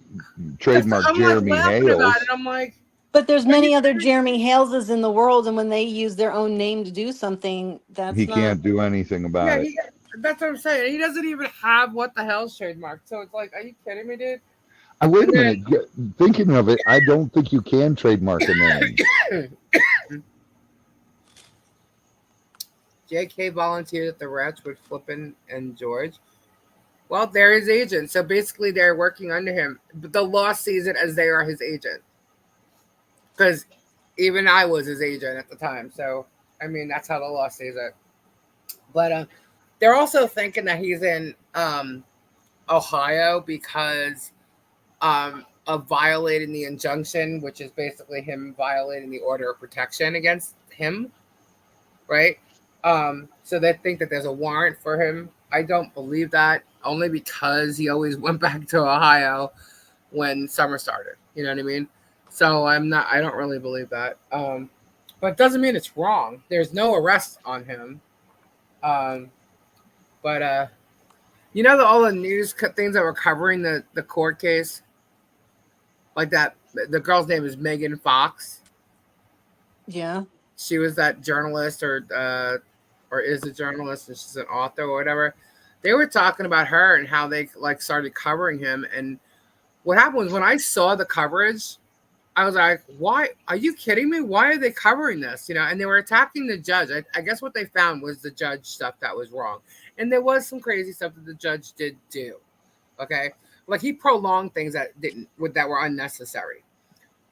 trademark Jeremy Hales. I'm like, but there's many other Jeremy Haleses in the world, and when they use their own name to do something, he can't do anything about it. That's what I'm saying. He doesn't even have what the hell's trademarked. So it's like, are you kidding me, dude? Wait a minute. Thinking of it, I don't think you can trademark a name. JK volunteered at the Rats with Flippin and George. Well, they're his agent. So basically they're working under him. But the law sees it as they are his agent. Because even I was his agent at the time. So, that's how the law sees it. But they're also thinking that he's in Ohio because of violating the injunction, which is basically him violating the order of protection against him. Right? So they think that there's a warrant for him. I don't believe that, only because he always went back to Ohio when summer started. You know what I mean? So I don't really believe that. But it doesn't mean it's wrong. There's no arrest on him. But all the news things that were covering the court case, like that, the girl's name is Megan Fox. Yeah. She was that journalist or is a journalist, and she's an author or whatever. They were talking about her and how they started covering him. And what happened was, when I saw the coverage, I was like, why? Are you kidding me? Why are they covering this? And they were attacking the judge. I guess what they found was the judge stuff that was wrong. And there was some crazy stuff that the judge did do. Okay. He prolonged things that were unnecessary.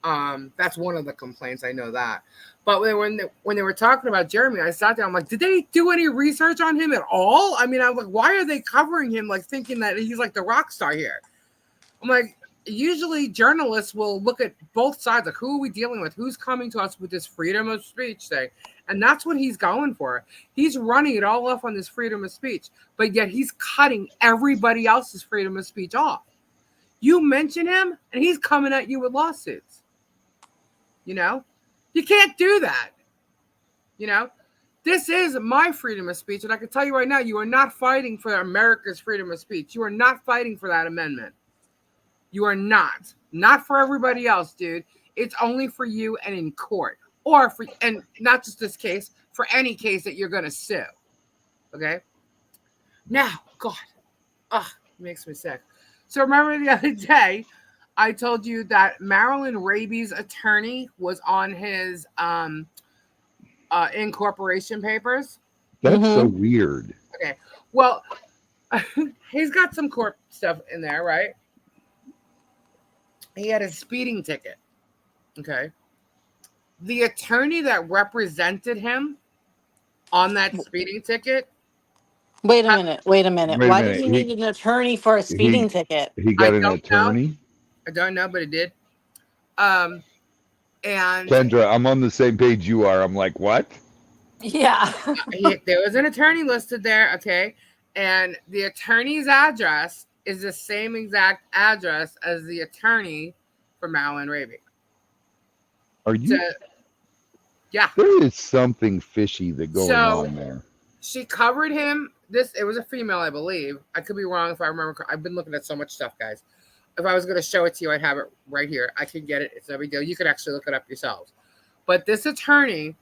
That's one of the complaints. I know that. But when they were talking about Jeremy, I sat there. I'm like, did they do any research on him at all? I'm like, why are they covering him? Thinking that he's the rock star here. I'm like, usually journalists will look at both sides, like who are we dealing with? Who's coming to us with this freedom of speech thing? And that's what he's going for. He's running it all off on this freedom of speech, but yet he's cutting everybody else's freedom of speech off. You mention him, and he's coming at you with lawsuits. You know, you can't do that. You know, this is my freedom of speech, and I can tell you right now, you are not fighting for America's freedom of speech. You are not fighting for that amendment. You are not. Not for everybody else, dude. It's only for you and in court. Or for, and not just this case, for any case that you're going to sue. Okay? Now, God. Ugh, it makes me sick. So remember the other day, I told you that Marilyn Raby's attorney was on his incorporation papers? That's so weird. Okay. Well, he's got some court stuff in there, right? He had a speeding ticket. Okay. The attorney that represented him on that speeding ticket. Wait a minute. Why did he need an attorney for a speeding ticket? He got an attorney? I don't know, but he did. And Kendra, I'm on the same page you are. I'm like, what? Yeah. There was an attorney listed there, okay? And the attorney's address is the same exact address as the attorney for Marilyn Raby. Are you? Yeah. There is something fishy that going on there. She covered him. It was a female, I believe. I could be wrong if I remember. I've been looking at so much stuff, guys. If I was going to show it to you, I'd have it right here. I could get it. It's no big deal. You could actually look it up yourselves. But this attorney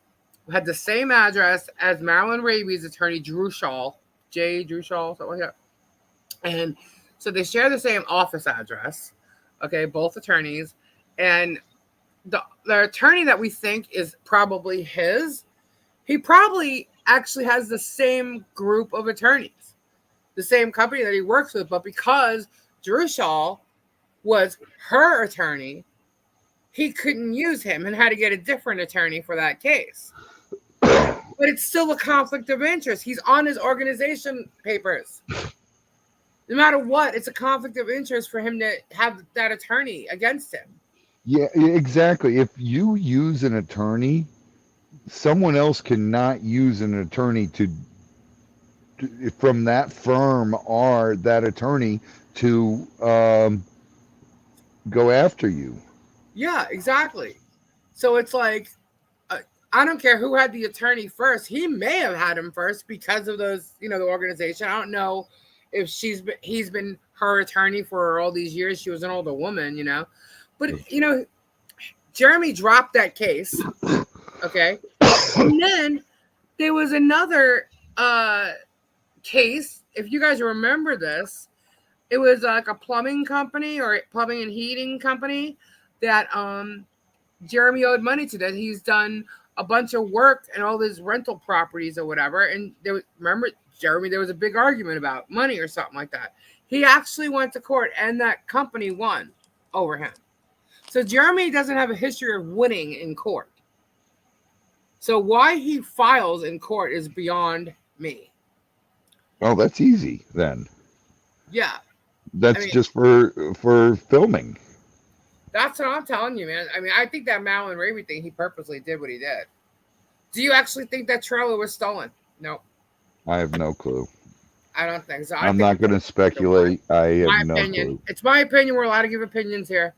had the same address as Marilyn Raby's attorney, Drew Shaw, something like that. And so they share the same office address. Okay, both attorneys. And the attorney that we think is probably his, he probably actually has the same group of attorneys, the same company that he works with. But because Drew Shaw was her attorney, he couldn't use him and had to get a different attorney for that case. But it's still a conflict of interest. He's on his organization papers. No matter what, it's a conflict of interest for him to have that attorney against him. Yeah, exactly. If you use an attorney, someone else cannot use an attorney from that firm or that attorney to go after you. Yeah, exactly. So it's like, I don't care who had the attorney first. He may have had him first because of those, the organization. I don't know if he's been her attorney for all these years. She was an older woman, But, Jeremy dropped that case. Okay. And then there was another case. If you guys remember this, it was like a plumbing company or plumbing and heating company that Jeremy owed money to, that he's done a bunch of work and all his rental properties or whatever. And remember, Jeremy, there was a big argument about money or something like that. He actually went to court and that company won over him. So Jeremy doesn't have a history of winning in court. So why he files in court is beyond me. Oh, that's easy then. Yeah. That's just for filming. That's what I'm telling you, man. I think that Marilyn Raby thing, he purposely did what he did. Do you actually think that trailer was stolen? No. I have no clue. I don't think so. I'm not going to speculate. I have no clue. It's my opinion. We're allowed to give opinions here.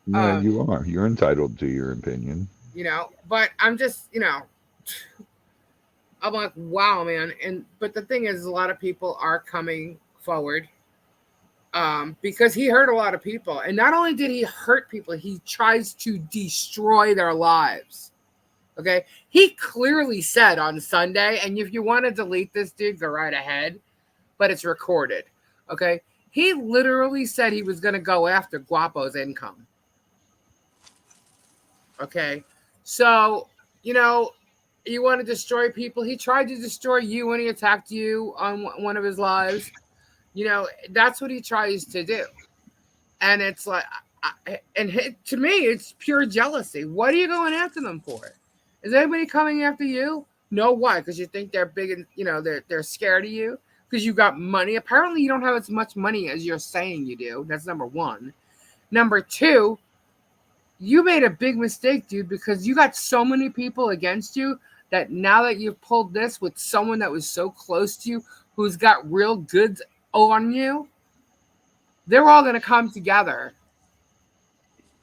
No, you are. You're entitled to your opinion. But I'm just, I'm like, wow, man. But the thing is, a lot of people are coming forward because he hurt a lot of people. And not only did he hurt people, he tries to destroy their lives. Okay. He clearly said on Sunday, and if you want to delete this, dude, go right ahead, but it's recorded. Okay. He literally said he was going to go after Guapo's income. Okay. So, you want to destroy people. He tried to destroy you when he attacked you on one of his lives. That's what he tries to do. And it's like, to me, it's pure jealousy. What are you going after them for? Is anybody coming after you? No, why? Because you think they're big and, they're scared of you? Because you got money? Apparently, you don't have as much money as you're saying you do. That's number one. Number two, you made a big mistake, dude, because you got so many people against you that now that you've pulled this with someone that was so close to you, who's got real goods on you, they're all going to come together,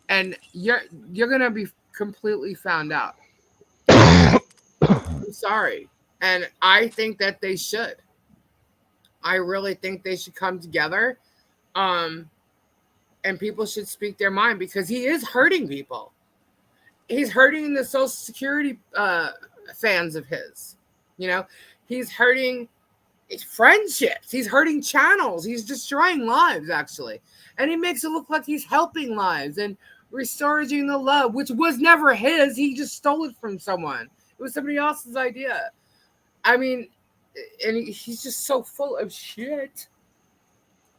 and you're going to be completely found out. I'm sorry. And I think that they should. I really think they should come together. And people should speak their mind, because he is hurting people. He's hurting the Social Security fans of his. He's hurting friendships. He's hurting channels. He's destroying lives, actually. And he makes it look like he's helping lives and restoring the love, which was never his. He just stole it from someone. It was somebody else's idea. I mean, and he's just so full of shit.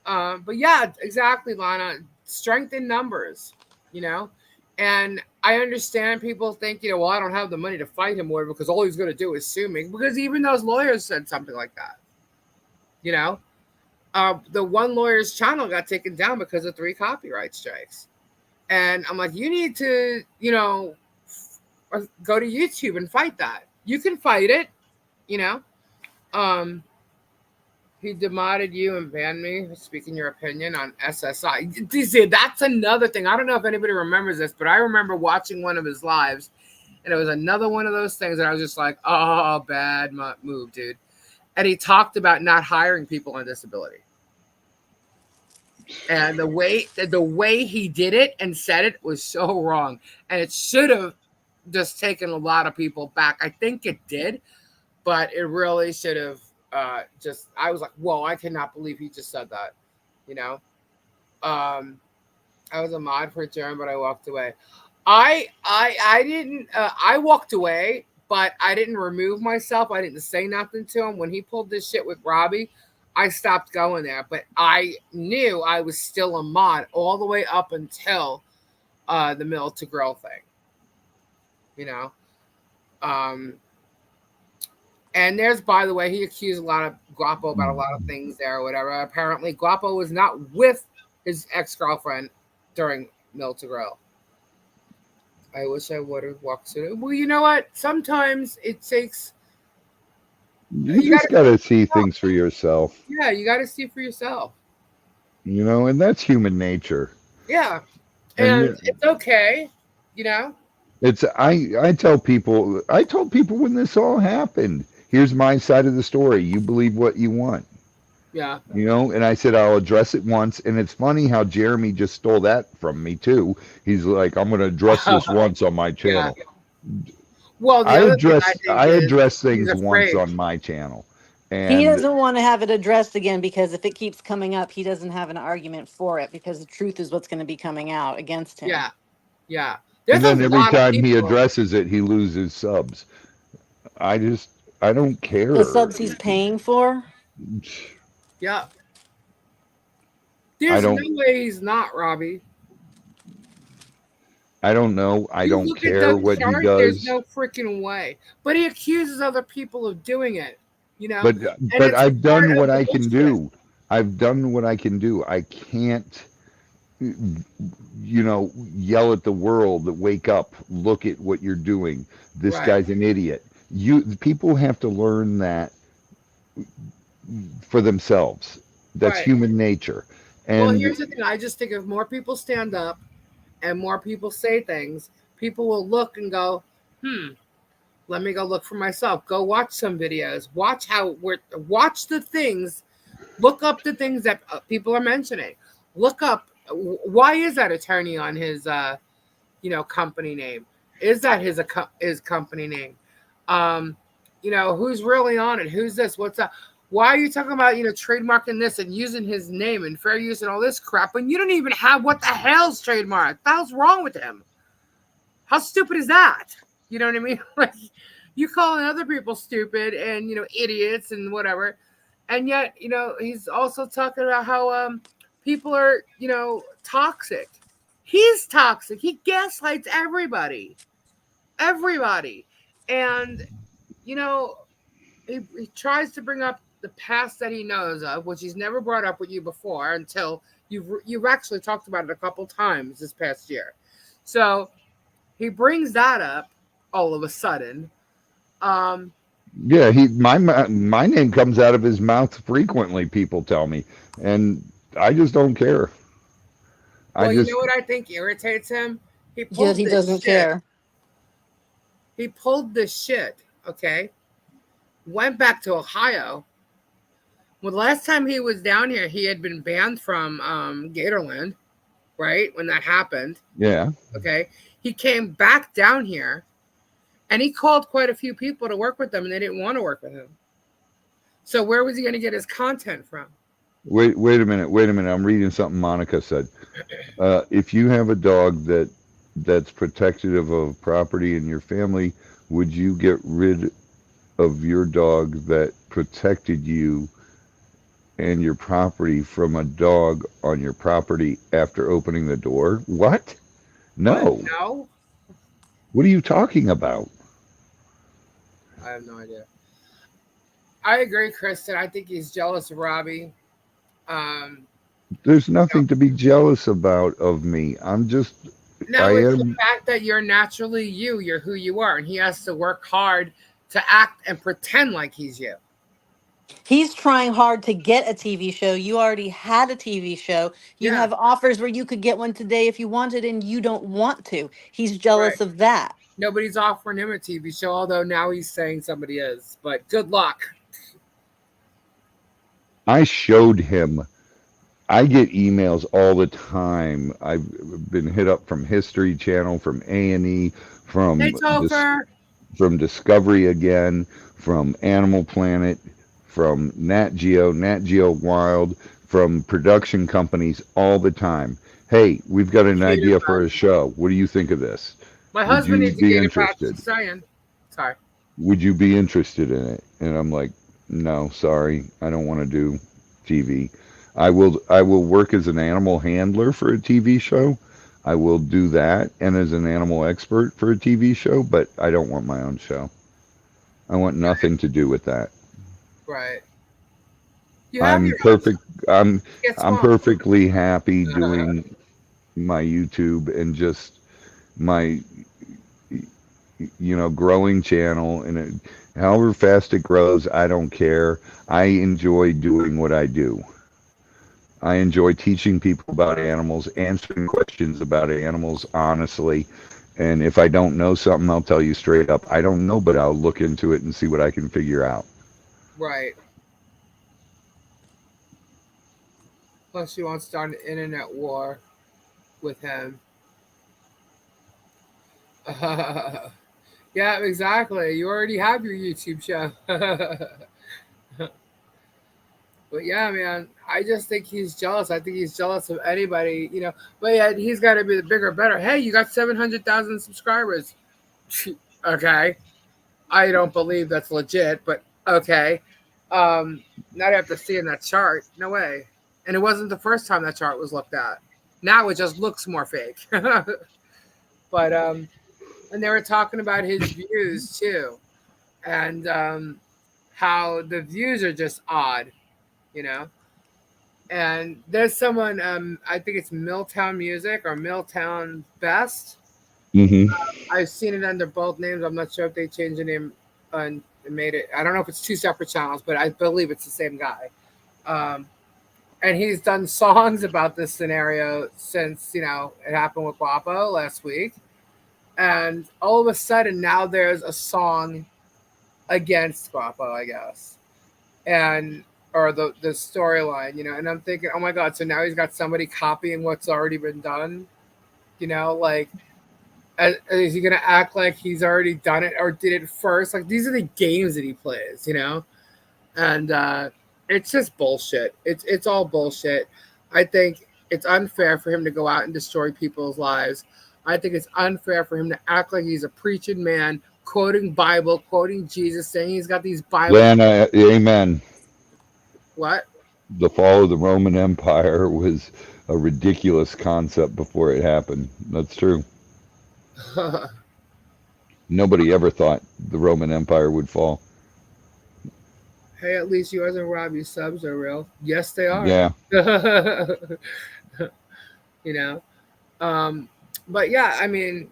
But yeah, exactly, Lana. Strength in numbers, And I understand people think, well, I don't have the money to fight him more because all he's going to do is sue me. Because even those lawyers said something like that. The one lawyer's channel got taken down because of 3 copyright strikes. And I'm like, you need to, go to YouTube and fight that. You can fight it, He demoted you and banned me for speaking your opinion on SSI. See, that's another thing. I don't know if anybody remembers this, but I remember watching one of his lives, and it was another one of those things that I was just like, oh, bad move, dude. And he talked about not hiring people on disability. And the way he did it and said it was so wrong. And it should have just taken a lot of people back. I think it did, but it really should have I was like, whoa, I cannot believe he just said that. I was a mod for Jerem, but I walked away. I didn't I walked away, but I didn't remove myself. I didn't say nothing to him. When he pulled this shit with Robbie, I stopped going there. But I knew I was still a mod all the way up until the Mill to Grill thing. And there's, by the way, he accused a lot of Guapo about a lot of things there or whatever. Apparently, Guapo was not with his ex-girlfriend during Mill to Grill. I wish I would have walked through. Well, you know what? Sometimes it takes... You just got to see things for yourself. Yeah, you got to see for yourself. And that's human nature. Yeah. And it's okay, It's I told people when this all happened, here's my side of the story. You believe what you want. Yeah. And I said I'll address it once. And it's funny how Jeremy just stole that from me too. He's like, I'm going to address this once on my channel. Yeah. Well, I address things once on my channel. And he doesn't want to have it addressed again, because if it keeps coming up, he doesn't have an argument for it, because the truth is what's going to be coming out against him. Yeah. Yeah. And then every time he addresses it, he loses subs. I don't care. The subs he's paying for? Yeah. There's no way he's not, Robbie. I don't know. I don't care what he does. There's no freaking way. But he accuses other people of doing it, But I've done what I can do. I've done what I can do. I can't yell at the world that wake up, look at what you're doing. This guy's an idiot. People have to learn that for themselves. That's human nature. And well, here's the thing. I just think if more people stand up and more people say things, people will look and go, let me go look for myself. Go watch some videos. Watch the things. Look up the things that people are mentioning. Look up, why is that attorney on his, company name? Is that his company name? Who's really on it? Who's this? What's that? Why are you talking about, trademarking this and using his name and fair use and all this crap when you don't even have what the hell's trademark? What the hell's wrong with him? How stupid is that? You know what I mean? Like, you calling other people stupid and, idiots and whatever. And yet, he's also talking about how people are, toxic. He's toxic. He gaslights everybody. Everybody. And, he tries to bring up the past that he knows of, which he's never brought up with you before until you've actually talked about it a couple times this past year. So he brings that up all of a sudden. Um, Yeah, my name comes out of his mouth frequently, people tell me, and I just don't care. I well, you know just what I think irritates him? He Yet pulled he this doesn't shit. care. He pulled this shit. Okay, went back to Ohio. Well, the last time he was down here, he had been banned from Gatorland, right? When that happened. yeah. Okay. He came back down here and he called quite a few people to work with them and they didn't want to work with him. So where was he going to get his content from? Wait a minute. Wait a minute. I'm reading something Monica said. If you have a dog that's protective of property in your family, would you get rid of your dog that protected you and your property from a dog on your property after opening the door? What? What? No. No? What are you talking about? I have no idea. I agree, Kristen. I think he's jealous of Robbie. There's nothing to be jealous about of me. I No, it's the am. fact that you're naturally you. You're who you are. And he has to work hard to act and pretend like he's you. He's trying hard to get a TV show. You already had a TV show. You Yeah, have offers where you could get one today if you wanted, and you don't want to. He's right. jealous of that. Nobody's offering him a TV show, although now he's saying somebody is. But good luck. I showed him. I get emails all the time. I've been hit up from History Channel, from A&E, Hey, from Topher. from Discovery again, from Animal Planet, from Nat Geo Wild, from production companies all the time. Hey, we've got an Gator idea for a Patch. show. What do you think of this? My Would husband you needs a be gator patch. interested? Just saying. Sorry. Would you be interested in it? And I'm like, no, sorry, I don't want to do TV. I will work as an animal handler for a TV show. I will do that and as an animal expert for a TV show, but I don't want my own show. I want nothing to do with that. Right. You have I'm your own. perfect. I'm Get I'm small. perfectly happy doing my YouTube and just my growing channel, and however fast it grows, I don't care. I enjoy doing what I do. I enjoy teaching people about animals, answering questions about animals honestly. And if I don't know something, I'll tell you straight up. I don't know, but I'll look into it and see what I can figure out. Right. Plus, you want to start an internet war with him. Yeah, exactly. You already have your YouTube show. But yeah, man, I just think he's jealous. I think he's jealous of anybody. But yeah, he's got to be the bigger, better. Hey, you got 700,000 subscribers. Okay. I don't believe that's legit, but okay. Not after seeing that chart. No way. And it wasn't the first time that chart was looked at. Now it just looks more fake. But and they were talking about his views too, and how the views are just odd, you know. And there's someone, I think it's Milltown Music or Milltown Best. Hmm. I've seen it under both names. I'm not sure if they changed the name and made it. I don't know if it's two separate channels, but I believe it's the same guy. And he's done songs about this scenario since it happened with Guapo last week. And all of a sudden now there's a song against Guapo, I guess, and or the storyline, and I'm thinking, oh my god, so now he's got somebody copying what's already been done, like, is he gonna act like he's already done it or did it first? Like, these are the games that he plays, and it's just bullshit. It's all bullshit. I think it's unfair for him to go out and destroy people's lives. I think it's unfair for him to act like he's a preaching man, quoting Bible, quoting Jesus, saying he's got these Bible. Lana, amen. What? The fall of the Roman Empire was a ridiculous concept before it happened. That's true. Nobody ever thought the Roman Empire would fall. Hey, at least yours and Robbie's subs are real. Yes, they are. Yeah. You know. But yeah, I mean,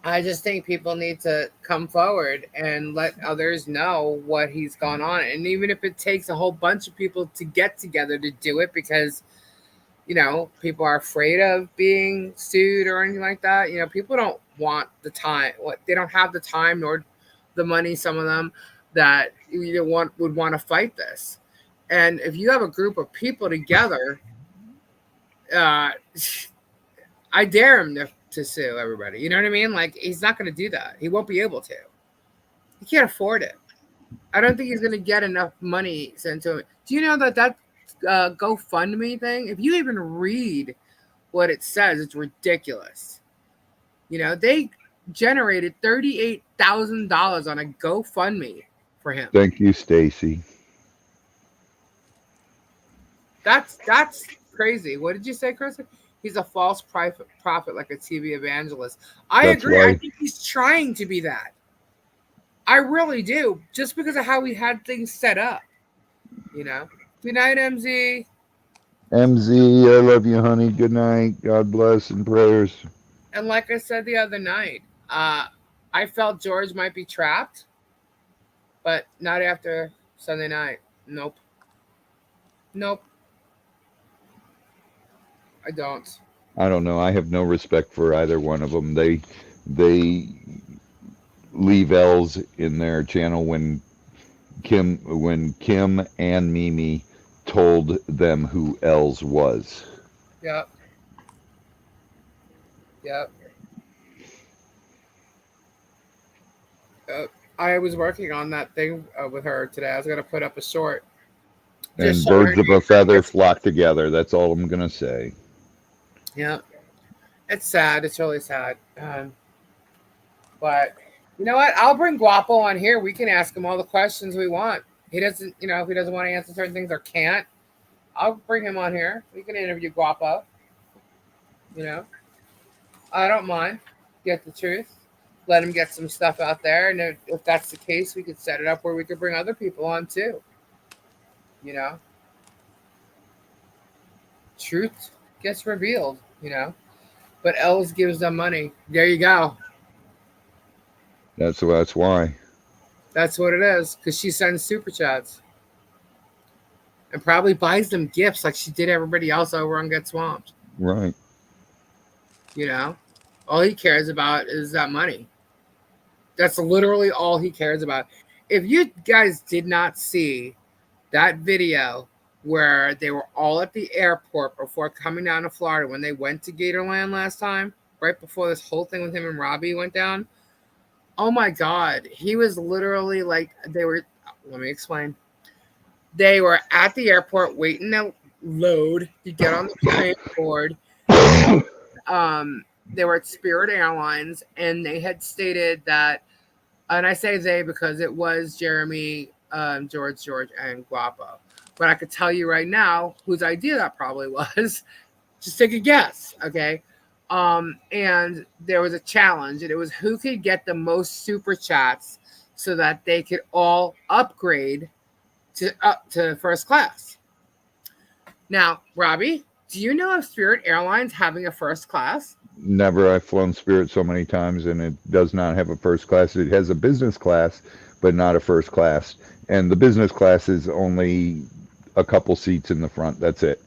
I just think people need to come forward and let others know what he's gone on. And even if it takes a whole bunch of people to get together to do it because, people are afraid of being sued or anything like that. People don't want the time. They don't have the time nor the money, some of them, that would want to fight this. And if you have a group of people together, uh, I dare him to sue everybody. You know what I mean? Like, he's not going to do that. He won't be able to. He can't afford it. I don't think he's going to get enough money sent to him. Do you know that GoFundMe thing, if you even read what it says, it's ridiculous. They generated $38,000 on a GoFundMe for him. Thank you, Stacy. That's crazy. What did you say, Chris? He's a false prophet, like a TV evangelist. I agree. Right. I think he's trying to be that. I really do, just because of how we had things set up. Good night, MZ. MZ, I love you, honey. Good night. God bless and prayers. And like I said the other night, I felt George might be trapped, but not after Sunday night. Nope. I don't. I don't know. I have no respect for either one of them. They leave L's in their channel when Kim and Mimi told them who L's was. Yep. I was working on that thing with her today. I was going to put up a short. And birds of a feather flock together. That's all I'm going to say. Yeah. It's sad. It's really sad. But you know what? I'll bring Guapo on here. We can ask him all the questions we want. He doesn't, if he doesn't want to answer certain things or can't, I'll bring him on here. We can interview Guapo. I don't mind. Get the truth. Let him get some stuff out there. And if that's the case, we could set it up where we could bring other people on too. Truth gets revealed, but Els gives them money. There you go. That's why. That's what it is, because she sends super chats and probably buys them gifts like she did everybody else over on Get Swamped. Right. All he cares about is that money. That's literally all he cares about. If you guys did not see that video where they were all at the airport before coming down to Florida when they went to Gatorland last time, right before this whole thing with him and Robbie went down, oh my God, he was literally like, let me explain. They were at the airport waiting to load to get on the plane board. They were at Spirit Airlines, and they had stated that, and I say they because it was Jeremy, George, and Guapo. But I could tell you right now whose idea that probably was. Just take a guess, okay? And there was a challenge, and it was who could get the most super chats so that they could all upgrade to first class. Now, Robbie, do you know of Spirit Airlines having a first class? Never. I've flown Spirit so many times, and it does not have a first class. It has a business class, but not a first class. And the business class is only a couple seats in the front. That's it.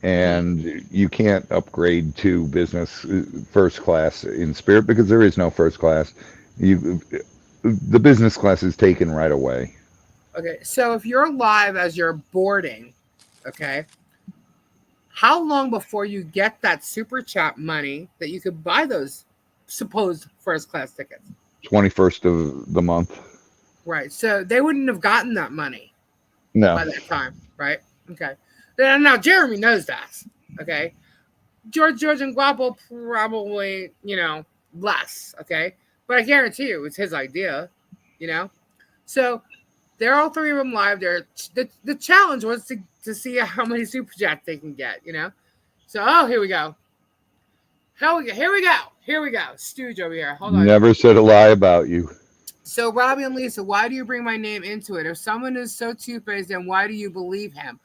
And you can't upgrade to business first class in Spirit because there is no first class. The business class is taken right away. Okay, so if you're live as you're boarding, okay, how long before you get that super chat money that you could buy those supposed first class tickets? 21st of the month. Right, so they wouldn't have gotten that money by that time, right? Okay. Now Jeremy knows that, okay? George, and Guapo probably, less, okay? But I guarantee you it's his idea, So they're all three of them live there. The challenge was to see how many super chats they can get, So, here we go. Here we go. Stooge over here. Hold on. Never said a lie about you. So, Robbie and Lisa, why do you bring my name into it? If someone is so two-faced, then why do you believe him?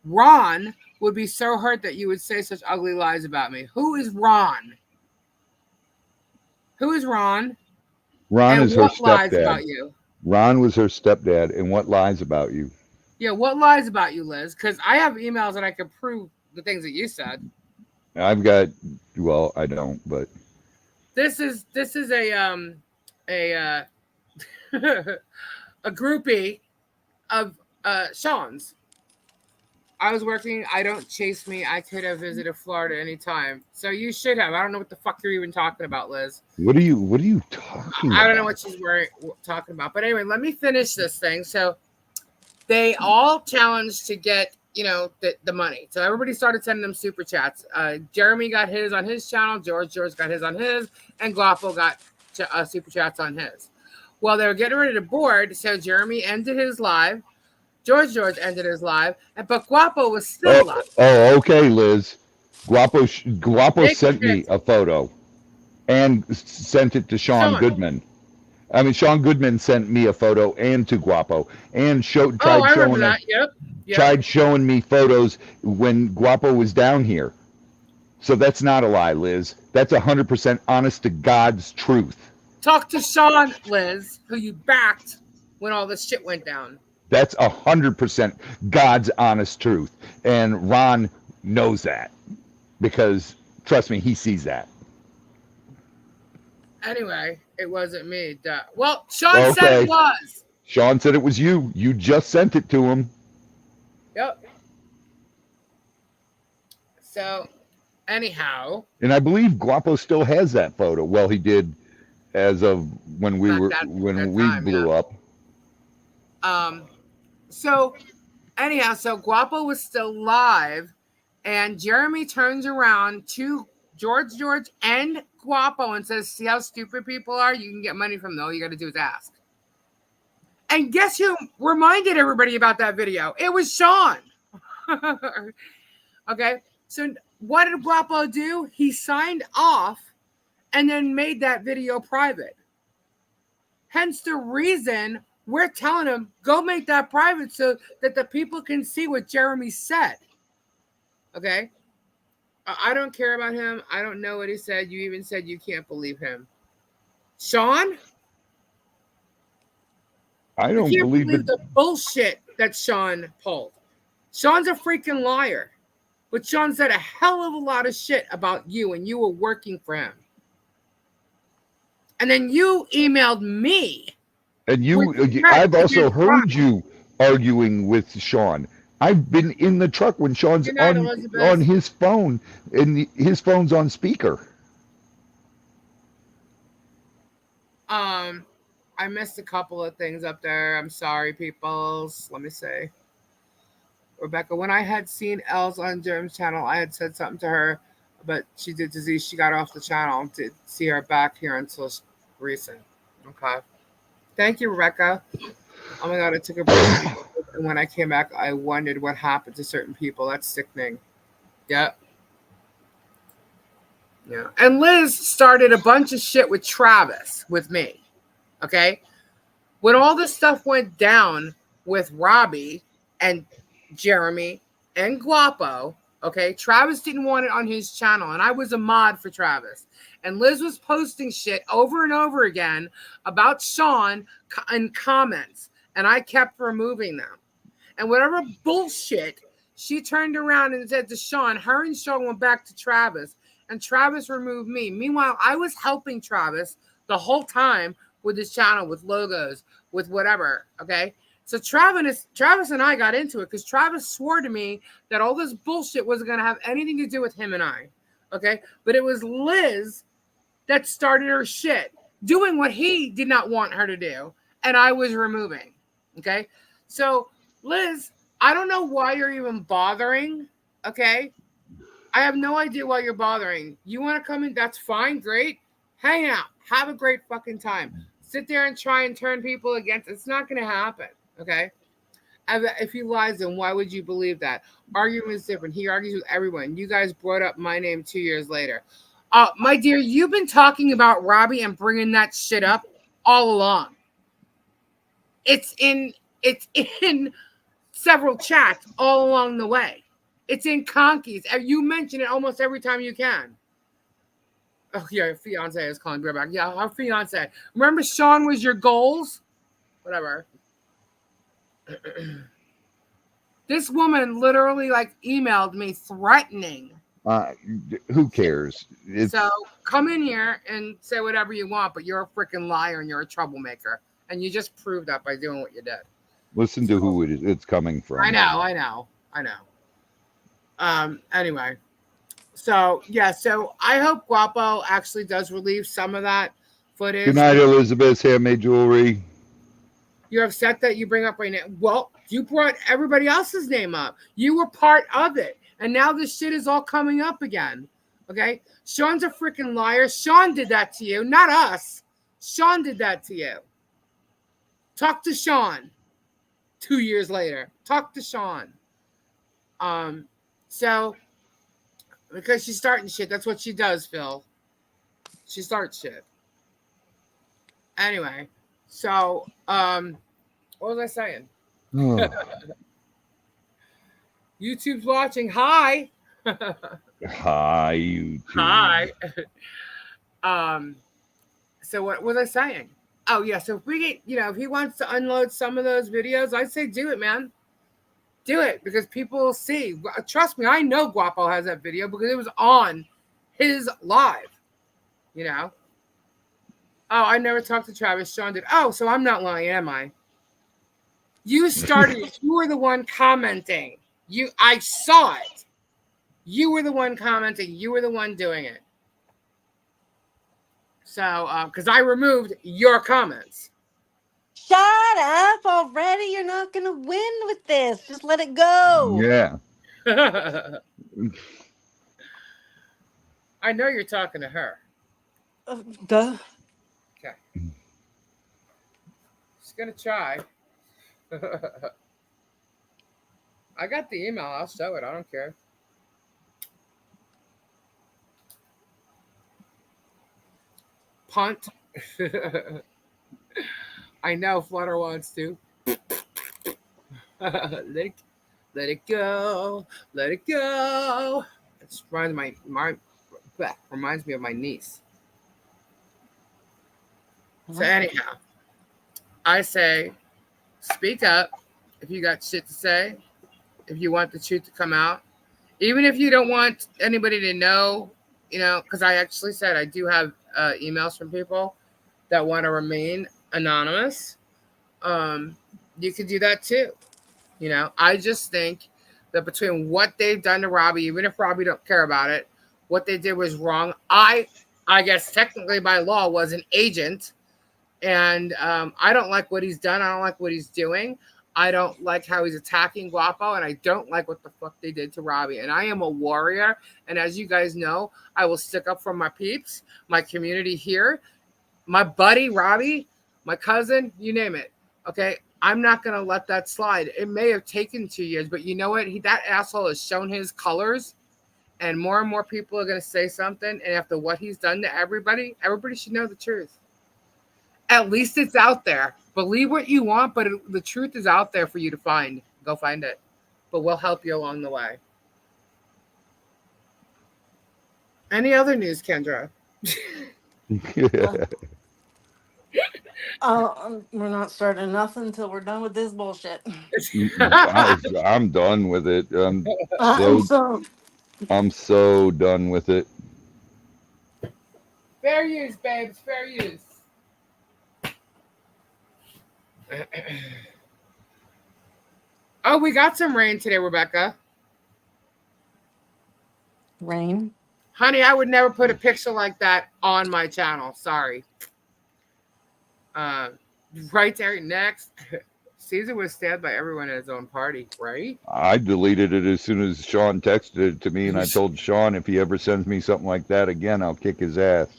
Ron would be so hurt that you would say such ugly lies about me. Who is Ron? Who is Ron? Ron And is her what lies stepdad. about you? Ron was her stepdad. And what lies about you? Yeah, what lies about you, Liz? Because I have emails that I can prove the things that you said. I've got, well, I don't, but This is a a groupie of Sean's. I was working. I don't chase me. I could have visited Florida anytime. So you should have. I don't know what the fuck you're even talking about, Liz. what are you talking about? I don't know what she's talking about. But anyway, let me finish this thing. So they all challenged to get, the money. So everybody started sending them super chats. Jeremy got his on his channel. George got his on his. And Guapo got super chats on his. Well, they were getting ready to board. So Jeremy ended his live. George ended his live, but Guapo was still live. Oh, okay, Liz. Guapo sent me a photo and sent it to Sean Goodman. I mean, Sean Goodman sent me a photo and to Guapo and tried showing me photos when Guapo was down here. So that's not a lie, Liz. That's 100% honest to God's truth. Talk to Sean, Liz, who you backed when all this shit went down. That's 100% God's honest truth. And Ron knows that because, trust me, he sees that. Anyway, it wasn't me. Duh. Well, Sean said it was. Sean said it was you. You just sent it to him. Yep. So, anyhow. And I believe Guapo still has that photo. Well, he did as of when we blew up. So Guapo was still live, and Jeremy turns around to George and Guapo and says, "See how stupid people are? You can get money from them. All you got to do is ask." And guess who reminded everybody about that video? It was Sean. Okay, so what did Guapo do? He signed off and then made that video private. Hence the reason we're telling him, go make that private so that the people can see what Jeremy said. Okay? I don't care about him. I don't know what he said. You even said you can't believe him. Sean? I don't believe the bullshit that Sean pulled. Sean's a freaking liar. But Sean said a hell of a lot of shit about you, and you were working for him. And then you emailed me. And I've also heard you arguing with Sean. I've been in the truck when Sean's on his phone, and his phone's on speaker. I missed a couple of things up there. I'm sorry, peoples. Let me see. Rebecca, when I had seen Els on Germ's channel, I had said something to her, but she did disease. She got off the channel. Didn't see her back here until recent. Okay. Thank you, Rebecca. Oh my God, I took a break. And when I came back, I wondered what happened to certain people. That's sickening. Yep. Yeah. And Liz started a bunch of shit with Travis, with me. Okay. When all this stuff went down with Robbie and Jeremy and Guapo, okay, Travis didn't want it on his channel, and I was a mod for Travis. And Liz was posting shit over and over again about Sean in comments, and I kept removing them. And whatever bullshit, she turned around and said to Sean, her and Sean went back to Travis, and Travis removed me. Meanwhile, I was helping Travis the whole time with his channel, with logos, with whatever, okay? So Travis and I got into it because Travis swore to me that all this bullshit wasn't going to have anything to do with him and I, okay? But it was Liz that started her shit, doing what he did not want her to do, and I was removing, okay? So, Liz, I don't know why you're even bothering, okay? I have no idea why you're bothering. You want to come in? That's fine, great. Hang out. Have a great fucking time. Sit there and try and turn people against. It's not going to happen. Okay, if he lies, then why would you believe that? Argument is different. He argues with everyone. You guys brought up my name 2 years later. My dear, you've been talking about Robbie and bringing that shit up all along. It's in several chats all along the way. It's in Conkies. You mention it almost every time you can. Oh, yeah, your fiance is calling her back. Yeah, our fiance. Remember Sean was your goals? Whatever. This woman literally like emailed me threatening. Who cares? So come in here and say whatever you want, but you're a freaking liar and you're a troublemaker. And you just proved that by doing what you did. Listen to who it's coming from. I know. Anyway. So yeah, so I hope Guapo actually does relieve some of that footage. Good night, Elizabeth. Handmade jewelry. You're upset that you bring up my name. Well, you brought everybody else's name up. You were part of it. And now this shit is all coming up again. Okay? Sean's a freaking liar. Sean did that to you, not us. Sean did that to you. Talk to Sean 2 years later. Talk to Sean. So, because she's starting shit. That's what she does, Phil. She starts shit. Anyway, so, what was I saying? Oh. YouTube's watching. Hi. Hi, YouTube. Hi. So what was I saying? Oh yeah. So if we get, if he wants to unload some of those videos, I'd say do it, man. Do it because people will see. Trust me, I know Guapo has that video because it was on his live. Oh, I never talked to Travis. Sean did. Oh, so I'm not lying, am I? You started. You were the one commenting. I saw it. You were the one commenting. You were the one doing it. So, because I removed your comments. Shut up already. You're not going to win with this. Just let it go. Yeah. I know you're talking to her. Duh. Okay. She's going to try. I got the email. I'll show it. I don't care. Punt. I know Flutter wants to. Let it go. Let it go. It reminds me of my niece. So anyhow, I say, speak up if you got shit to say. If you want the truth to come out, even if you don't want anybody to know, because I actually said I do have emails from people that want to remain anonymous. You could do that too. I just think that between what they've done to Robbie, even if Robbie don't care about it, what they did was wrong. I guess technically by law was an agent, and I don't like what he's done. I don't like what he's doing. I don't like how he's attacking Guapo, and I don't like what the fuck they did to Robbie. And I am a warrior, and as you guys know, I will stick up for my peeps, my community here, my buddy Robbie, my cousin, you name it. Okay, I'm not gonna let that slide. It may have taken 2 years, but you know what? That asshole has shown his colors, and more people are gonna say something. And after what he's done to everybody should know the truth. At least it's out there. Believe what you want, but the truth is out there for you to find. Go find it. But we'll help you along the way. Any other news, Kendra? We're not starting nothing until we're done with this bullshit. I'm done with it. I'm so done with it. Fair use, babes. Fair use. Oh, we got some rain today, Rebecca. Rain? Honey, I would never put a picture like that on my channel. Sorry. Right there next. Caesar was stabbed by everyone at his own party, right? I deleted it as soon as Sean texted it to me, and I told Sean if he ever sends me something like that again, I'll kick his ass.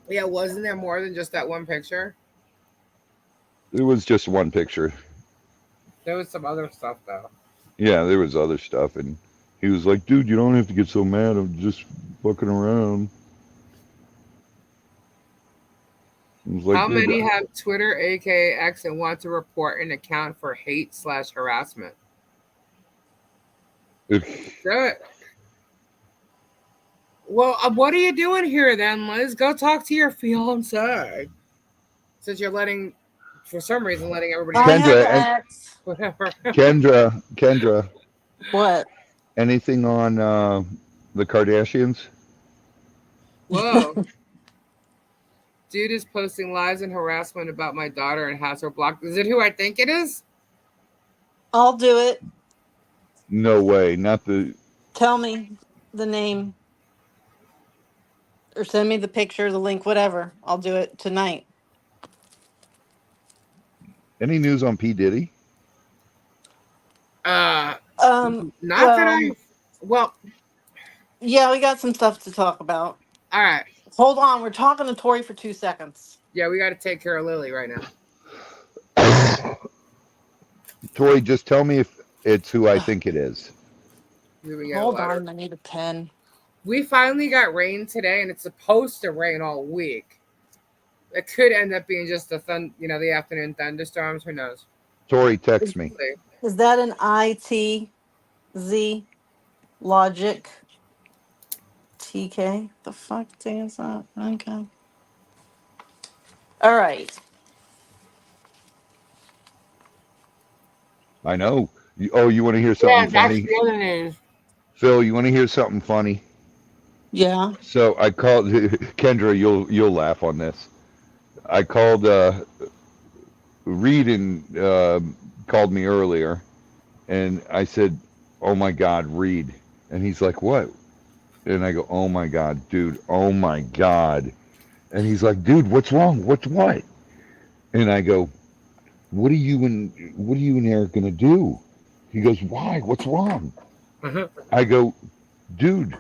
Yeah, wasn't there more than just that one picture? It was just one picture. There was some other stuff, though. Yeah, there was other stuff, and he was like, dude, you don't have to get so mad. I'm just fucking around. was like, How dude, many have Twitter, aka X, and want to report an account for hate/harassment? Do it. Well, what are you doing here then, Liz? Go talk to your fiance. Since you're for some reason, letting everybody I else have Kendra and X. whatever. Kendra, What? anything on the Kardashians? Whoa. Dude is posting lies and harassment about my daughter and has her blocked. Is it who I think it is? I'll do it. No way, not the. Tell me the name or send me the picture, the link, whatever. I'll do it tonight. Any news on P Diddy? Uh, not that Well, I. Well, yeah, we got some stuff to talk about. all right. Hold on, we're talking to Tori for 2 seconds. Yeah, we got to take care of Lily right now. Tori, just tell me if it's who I think it is. We get a Hold letter. on, I need a pen. We finally got rain today, and it's supposed to rain all week. It could end up being just the afternoon thunderstorms. Who knows? Tori, text me. Is that an ITZ logic TK? The fuck is that? Okay. All right. I know. You want to hear something funny? the other news. Phil, you want to hear something funny? Yeah. So I called Kendra. You'll laugh on this. I called Reed and called me earlier, and I said, "Oh my God, Reed," and he's like, "What?" And I go, "Oh my God, dude. Oh my God," and he's like, "Dude, what's wrong? What's what?" And I go, what are you and Eric gonna do? He goes, why? What's wrong? I go, dude,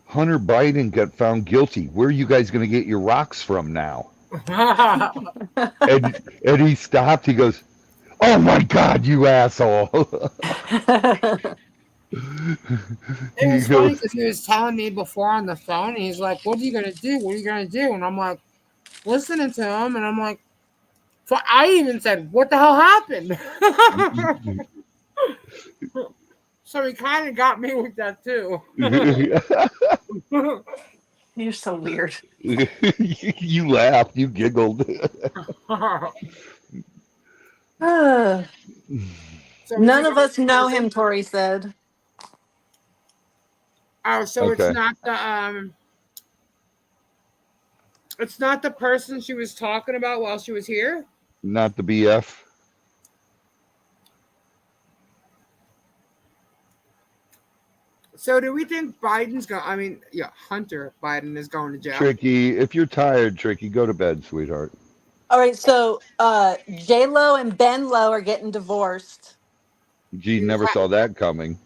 Hunter Biden got found guilty. Where are you guys gonna get your rocks from now? and he stopped. He goes, oh my God, you asshole. It was funny because he was telling me before on the phone, and he's like, what are you gonna do? What are you gonna do? And I'm like, listening to him, and I'm like, I even said, what the hell happened? So he kind of got me with that too. You're so weird. You laughed, you giggled. So None of us know him, Tori said. Oh, so Okay. it's not the person she was talking about while she was here? Not the BF. So do we think Hunter Biden is going to jail? Tricky, if you're tired, Tricky, go to bed, sweetheart. All right, so J-Lo and Ben Lo are getting divorced. Gee, never saw that coming.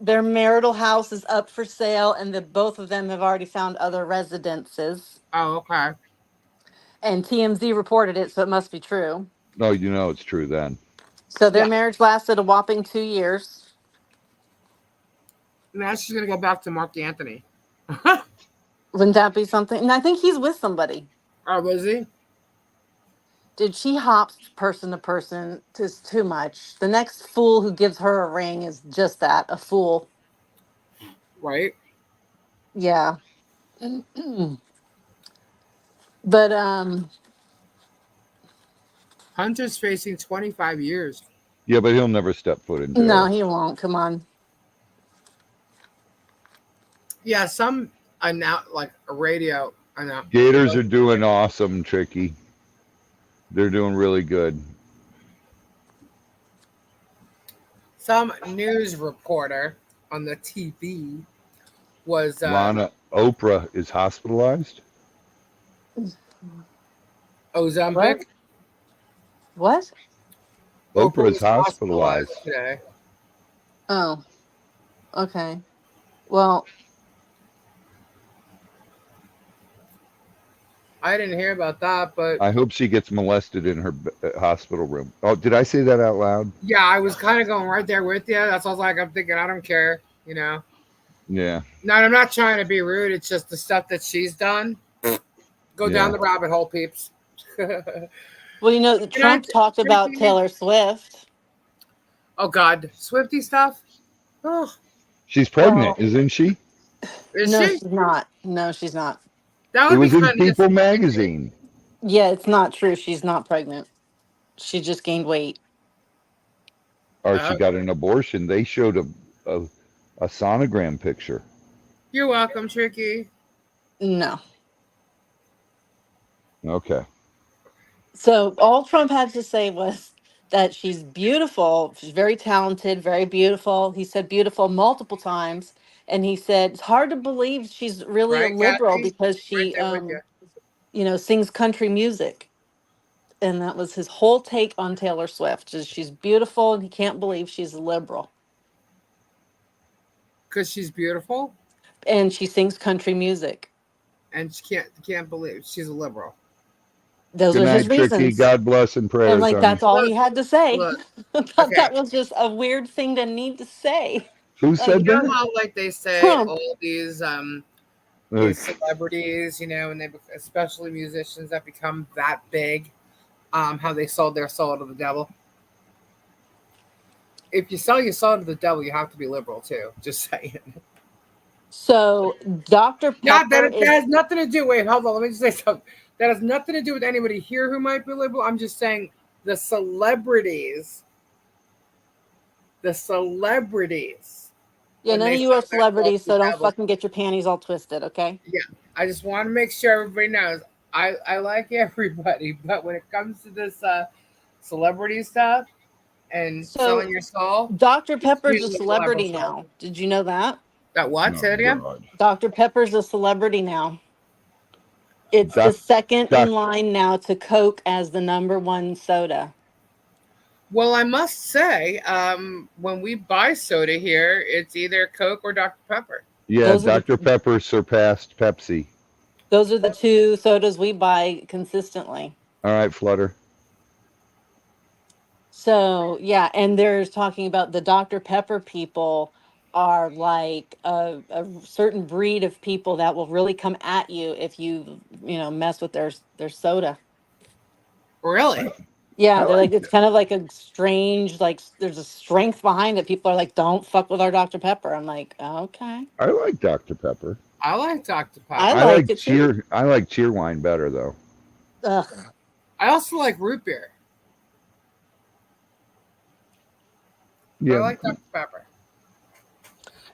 Their marital house is up for sale, and both of them have already found other residences. Oh, okay. And TMZ reported it, so it must be true. No, you know it's true then. So their marriage lasted a whopping 2 years. Now she's gonna go back to Mark Anthony. Wouldn't that be something? And I think he's with somebody. Oh, was he? Dude, she hops person to person. It's too much. The next fool who gives her a ring is just that, a fool. Right. Yeah. But Hunter's facing 25 years. Yeah, but he'll never step foot in jail. No, he won't. Come on. Yeah, some like a radio. I know. Gators are doing awesome, Tricky. They're doing really good. Some news reporter on the TV was Lana Oprah is hospitalized. Ozempic. What? Oprah is hospitalized today. Oh. Okay. Well, I didn't hear about that, but I hope she gets molested in her hospital room. Oh, did I say that out loud? yeah, I was kind of going right there with you. That's what I'm thinking. I don't care, Yeah. No, I'm not trying to be rude. It's just the stuff that she's done. Go down the rabbit hole, peeps. Well, you know, Can I Trump talked about drinking Taylor Swift. Oh God, Swifty stuff. Oh, She's pregnant, Well, isn't she? is no, she? she's not. No, she's not. That It would be was in kind of People disappointing. magazine. Yeah, it's not true. She's not pregnant. She just gained weight. Or she Oh, got an abortion. They showed a, a sonogram picture. you're welcome, Tricky. No. Okay. So all Trump had to say was that she's beautiful. She's very talented, very beautiful. He said beautiful multiple times. And he said it's hard to believe she's really a Right, liberal Kathy? because Right she, there with you. sings country music. And that was his whole take on Taylor Swift. Is she's beautiful and he can't believe she's a liberal. Because she's beautiful And she sings country music. and she can't believe she's a liberal. Those Good are his night, Tricky. reasons. God bless and And prayers, like honey. that's all Look, he had to say. look. I thought Okay. that was just a weird thing to need to say. Who Like said You know that? how like they say Trump. all these Ugh. celebrities, and they especially musicians that become that big, how they sold their soul to the devil. If you sell your soul to the devil, you have to be liberal too. Just saying. So Dr. Yeah, Pepper that is has nothing to do. Wait, hold on. Let me just say something. That has nothing to do with anybody here who might be liberal. I'm just saying the celebrities. The celebrities yeah, when none they of you are sell their soul to celebrities, the so don't devil. fucking get your panties all twisted, okay? Yeah, I just want to make sure everybody knows. I like everybody, but when it comes to this celebrity stuff and So selling your soul, Dr. be Pepper's a a little level celebrity side. now. Did you know that? That what? Oh Say it again. God. Dr. Pepper's a celebrity now. It's the Doc, second in doc, line now to Coke as the number one soda. Well, I must say, when we buy soda here, it's either Coke or Dr. Pepper. yeah, Those are the Dr. Pepper surpassed Pepsi. those are the two sodas we buy consistently. All right, Flutter. So yeah, and there's talking about the Dr. Pepper people are like a certain breed of people that will really come at you if you mess with their soda. Really? Yeah, I they're like like it's kind of like a strange there's a strength behind it. People are like, don't fuck with our Dr. Pepper. I'm like, okay, I like Dr. Pepper. I like Dr. I I Pepper. like like it too. cheer wine better though. Ugh. I also like root beer. But I Yeah. like Dr. Pepper.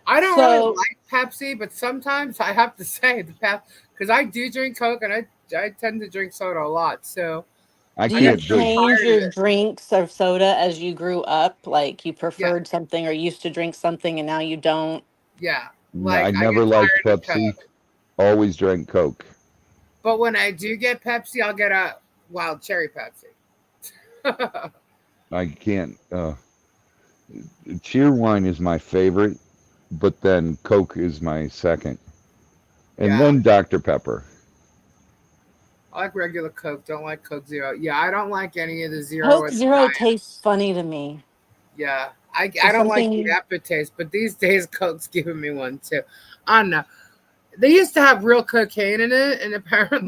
I don't really So like Pepsi, but sometimes I have to say the Pep because I do drink Coke and I tend to drink soda a lot. So I do I you get can't so drink. change tired of your it. drinks of soda as you grew up? Like you Yeah, preferred something or used to drink something and now you don't? yeah. I Like I never get liked tired of Pepsi. Coke. Always drank Coke. But when I do get Pepsi, I'll get a wild cherry Pepsi. I can't. Cheer wine is my favorite, but then Coke is my second, and Yeah. then Dr. Pepper. I like regular Coke. Don't like Coke Zero. Yeah, I don't like any of the zero Coke or the Zero diet. tastes funny to me. Yeah. I, There's I don't like the something aftertaste, but these days Coke's giving me one too. I don't know. They used to have real cocaine in it, and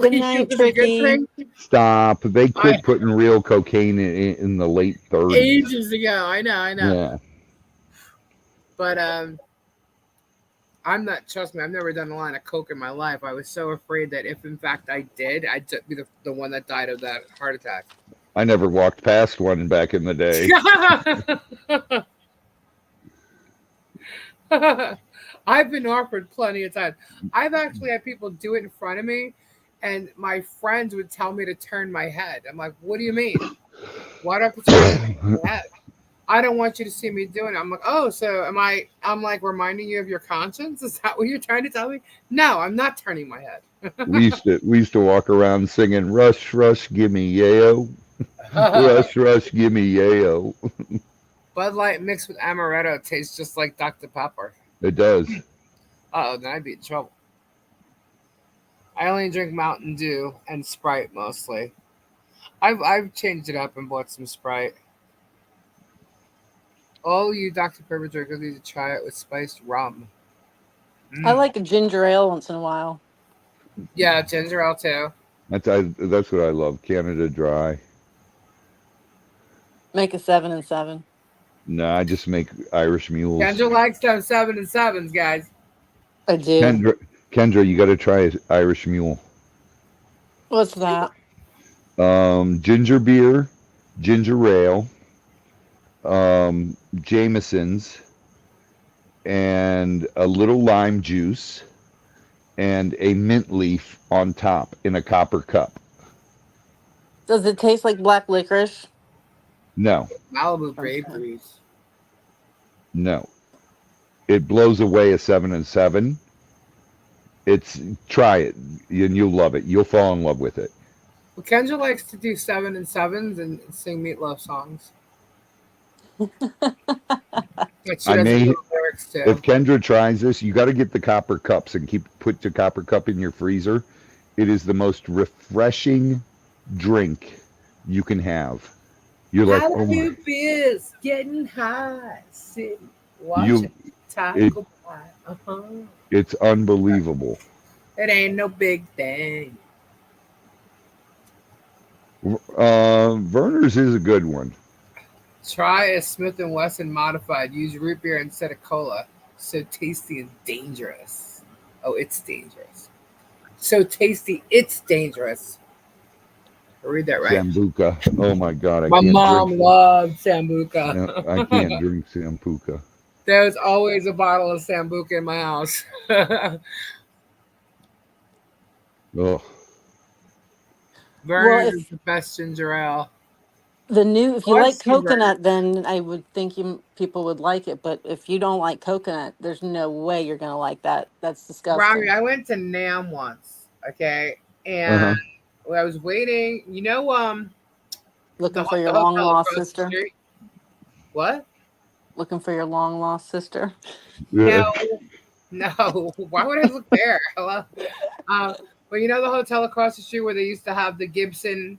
good apparently it night, was a good Tricky. thing. Stop. They I quit putting real cocaine in the late 30s. ages ago. I know. Yeah. But I'm not. Trust me, I've never done a line of coke in my life. I was so afraid that if in fact I did, I'd be the one that died of that heart attack. I never walked past one back in the day. I've been offered plenty of times. I've actually had people do it in front of me, and my friends would tell me to turn my head. I'm like, what do you mean? Why do I have to turn my head? I don't want you to see me doing it. I'm like, oh, so I'm like reminding you of your conscience? Is that what you're trying to tell me? No, I'm not turning my head. We used to walk around singing "Rush, Rush, Gimme Yayo, Rush, Rush, Gimme Yayo." Bud Light mixed with amaretto tastes just like Dr. Pepper. It does. Oh, then I'd be in trouble. I only drink Mountain Dew and Sprite mostly. I've changed it up and bought some Sprite. All you Dr. Pepper drinkers need to try it with spiced rum. I Mm. like a ginger ale once in a while. Yeah, ginger ale too. That's what I love. Canada Dry. Make a 7 and 7. No, I just make Irish mules. Kendra likes those 7 and 7s, guys. I do. Kendra, you got to try Irish mule. What's that? Ginger beer, ginger ale, Jameson's, and a little lime juice, and a mint leaf on top in a copper cup. Does it taste like black licorice? No, Malibu grape breeze. no. It blows away a 7 and 7. Try it and you'll love it. You'll fall in love with it. Well, Kendra likes to do 7 and 7s and sing Meatloaf songs. But she doesn't know lyrics too. If Kendra tries this, you got to get the copper cups and put the copper cup in your freezer. It is the most refreshing drink you can have. You're like, oh my. Beers, getting high, sitting, watching Taco Pie. It's unbelievable. It ain't no big thing. Verner's is a good one. Try a Smith & Wesson modified. Use root beer instead of cola. So tasty and dangerous. Oh, it's dangerous. So tasty, it's dangerous. I read that right. Sambuca. Oh my God. My mom loved Sambuca. No, I can't drink Sambuca. There's always a bottle of Sambuca in my house. Oh. Verner's is the best ginger ale. If you like coconut, then I would think people would like it. But if you don't like coconut, there's no way you're gonna like that. That's disgusting. Robbie, I went to Nam once, okay, and when I was waiting, looking for your long lost sister. What? Looking for your long lost sister? No. Why would I look there? Hello. Well, you know the hotel across the street where they used to have the Gibson,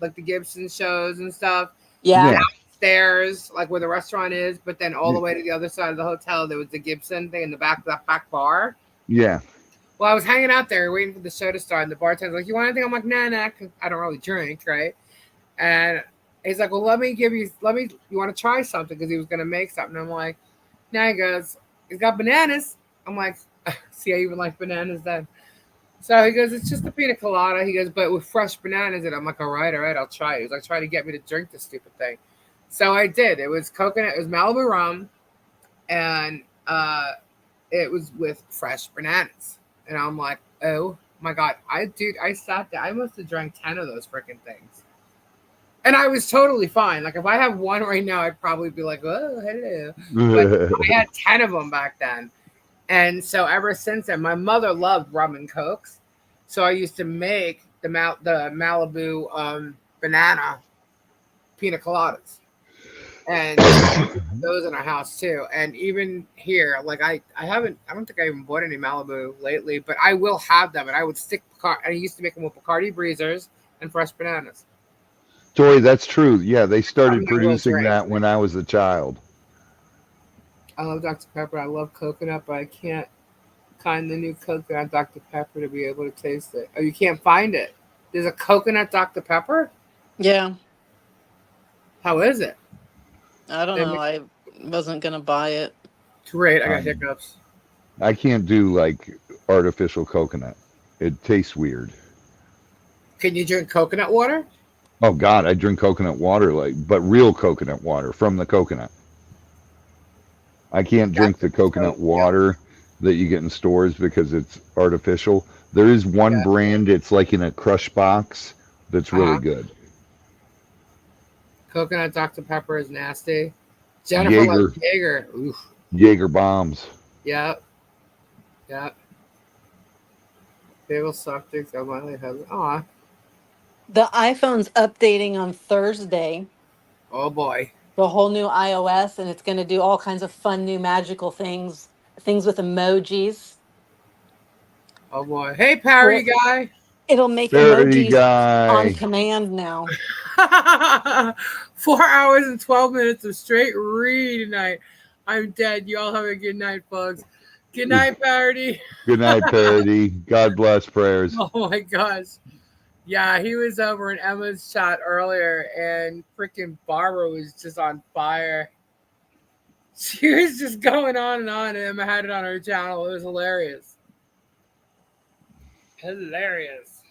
like the Gibson shows and stuff. Yeah. Downstairs, like where the restaurant is, but then all the way to the other side of the hotel, there was the Gibson thing in the back of that back bar. Yeah. Well, I was hanging out there waiting for the show to start, and the bartender's like, "You want anything?" I'm like, "Nah, because I don't really drink, right?" And he's like, "Well, you want to try something?" Because he was going to make something. I'm like, "Nah," he goes, "He's got bananas." I'm like, "See, I even like bananas then." So he goes, "It's just a pina colada." He goes, "But with fresh bananas in it." I'm like, all right, I'll try it. He was like trying to get me to drink this stupid thing. So I did. It was coconut, it was Malibu rum, and it was with fresh bananas. And I'm like, oh my God. I sat there. I must have drank 10 of those freaking things. And I was totally fine. Like if I have one right now, I'd probably be like, oh, hello. But I had 10 of them back then. And so ever since then, my mother loved rum and cokes. So I used to make the Malibu banana pina coladas. And those in our house too. And even here, like I don't think I even bought any Malibu lately, but I will have them. And I would I used to make them with Bacardi Breezers and fresh bananas. Tori, that's true. Yeah, they started producing that when I was a child. I love Dr. Pepper. I love coconut, but I can't find the new coconut Dr. Pepper to be able to taste it. Oh, you can't find it? There's a coconut Dr. Pepper? Yeah. How is it? I don't know. I wasn't going to buy it. Great. I got hiccups. I can't do like artificial coconut. It tastes weird. Can you drink coconut water? Oh God, I drink coconut water, but real coconut water from the coconut. I can't drink the coconut water that you get in stores because it's artificial. There is one brand, it's like in a crush box, that's really good. Coconut Dr. Pepper is nasty. Jennifer likes Jaeger. Oof. Jaeger bombs. Yep. They will suck dicks. I might have. Aw. The iPhone's updating on Thursday. Oh boy. The whole new iOS, and it's going to do all kinds of fun new magical things with emojis. Oh boy. Hey, parody guy. It'll make emojis on command now. 4 hours and 12 minutes of straight read tonight. I'm dead. You all have a good night, folks. Good night, Parody. Good night, Parody. God bless prayers. Oh my gosh. Yeah, he was over in Emma's chat earlier, and freaking Barbara was just on fire. She was just going on, and Emma had it on her channel. It was hilarious. Hilarious.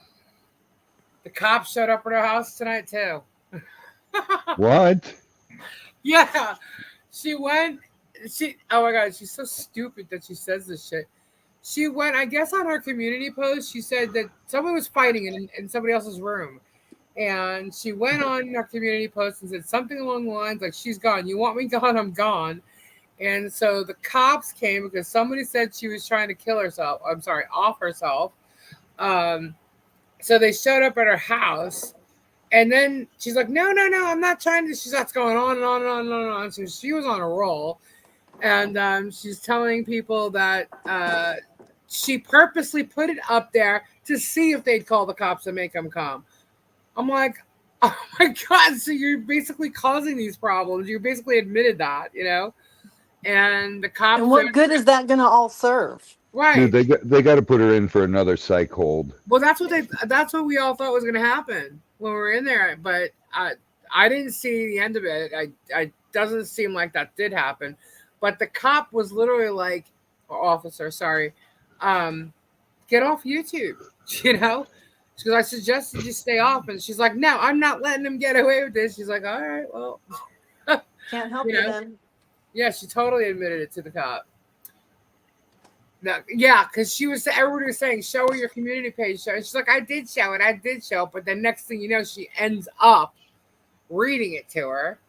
The cops showed up at her house tonight, too. What? Yeah. She went. Oh my God, she's so stupid that she says this shit. She went, I guess, on her community post. She said that someone was fighting in somebody else's room. And she went on her community post and said something along the lines like, she's gone. You want me gone? I'm gone. And so the cops came because somebody said she was trying to kill herself. I'm sorry, off herself. So they showed up at her house. And then she's like, no, I'm not trying to. She starts going on and on and on and on and on. So she was on a roll. And she's telling people that she purposely put it up there to see if they'd call the cops and make them come. I'm like, oh my God, so you're basically causing these problems. You basically admitted that, you know? And the cops. And what good is that going to all serve? Right. Dude, they got to put her in for another psych hold. Well, that's what we all thought was going to happen when we were in there. But I didn't see the end of it. I doesn't seem like that did happen. But the cop was literally like, or officer, sorry, get off YouTube, you know? Because I suggested you stay off. And she's like, no, I'm not letting them get away with this. She's like, all right, well. Can't help you then. Yeah, she totally admitted it to the cop. No, yeah, because everybody was saying, show her your community page. And she's like, I did show it. But the next thing you know, she ends up reading it to her.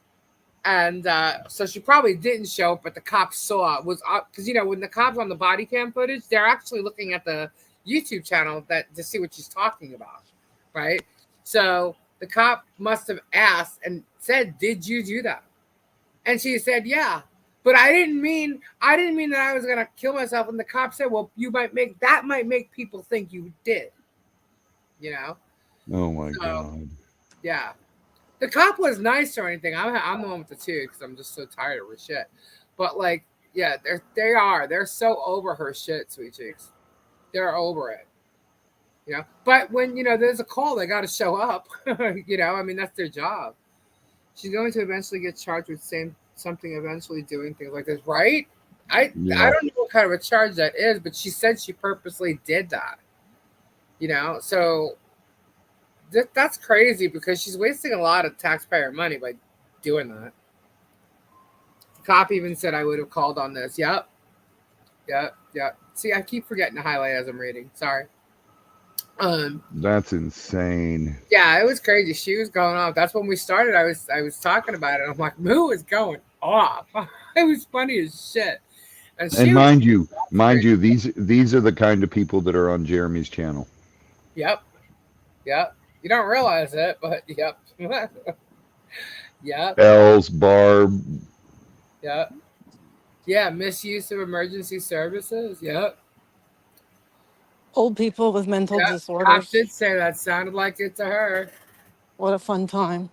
And so she probably didn't show it, but the cops saw it. Because, you know, when the cops on the body cam footage, they're actually looking at the YouTube channel to see what she's talking about, right? So the cop must have asked and said, did you do that? And she said, yeah. But I didn't mean that I was going to kill myself. And the cop said, well, that might make people think you did, you know? Oh my God. Yeah. The cop was nice or anything. I'm the one with the Tude because I'm just so tired of her shit. But like, yeah, they're so over her shit, sweet cheeks. They're over it, you know. But when there's a call, they got to show up. You know, I mean that's their job. She's going to eventually get charged with something eventually doing things like this, right? I don't know what kind of a charge that is, but she said she purposely did that. You know, so. That's crazy because she's wasting a lot of taxpayer money by doing that. The cop even said I would have called on this. Yep. See, I keep forgetting to highlight as I'm reading. Sorry. That's insane. Yeah, it was crazy. She was going off. That's when we started. I was talking about it. I'm like, Moo is going off. It was funny as shit. And mind you, these are the kind of people that are on Jeremy's channel. Yep. You don't realize it, but yep. Yep. Els, Barb. Yep. Yeah, misuse of emergency services. Yep. Old people with mental I disorders. did say that. Sounded like it to her. What a fun time.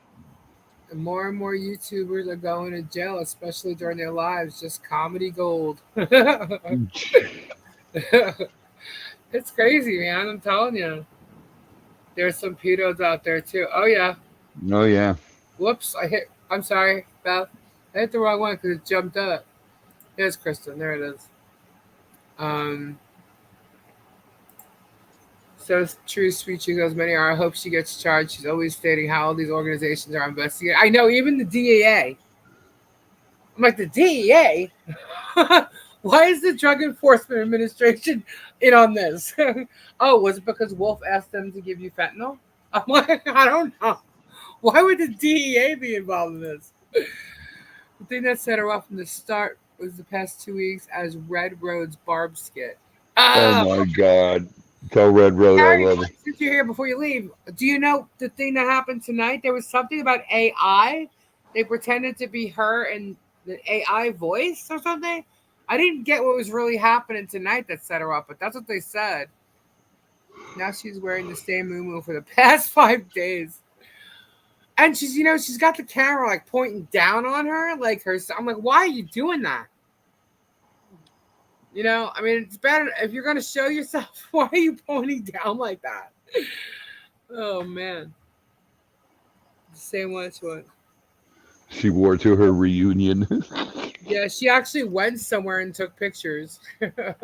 And more YouTubers are going to jail, especially during their lives. Just comedy gold. It's crazy, man. I'm telling you. There's some pedos out there too. Oh yeah. Whoops! I'm sorry, Beth. I hit the wrong one because it jumped up. There's Kristen. There it is. So true, sweet. She goes, many are. I hope she gets charged. She's always stating how all these organizations are investigating. I know, even the DEA. I'm like, the DEA? Why is the Drug Enforcement Administration in on this? Oh, was it because Wolf asked them to give you fentanyl? I'm like, I don't know. Why would the DEA be involved in this? The thing that set her off from the start was the past 2 weeks as Red Road's Barb skit. Oh my God. Tell Red Road I love it. Since you're here before you leave, do you know the thing that happened tonight? There was something about AI. They pretended to be her and the AI voice or something. I didn't get what was really happening tonight that set her up, but that's what they said. Now she's wearing the same muumuu for the past 5 days. And she's got the camera like pointing down on her, like her. I'm like, why are you doing that? You know, I mean, it's better if you're going to show yourself. Why are you pointing down like that? Oh, man. Same which one. She wore to her reunion. Yeah, she actually went somewhere and took pictures. But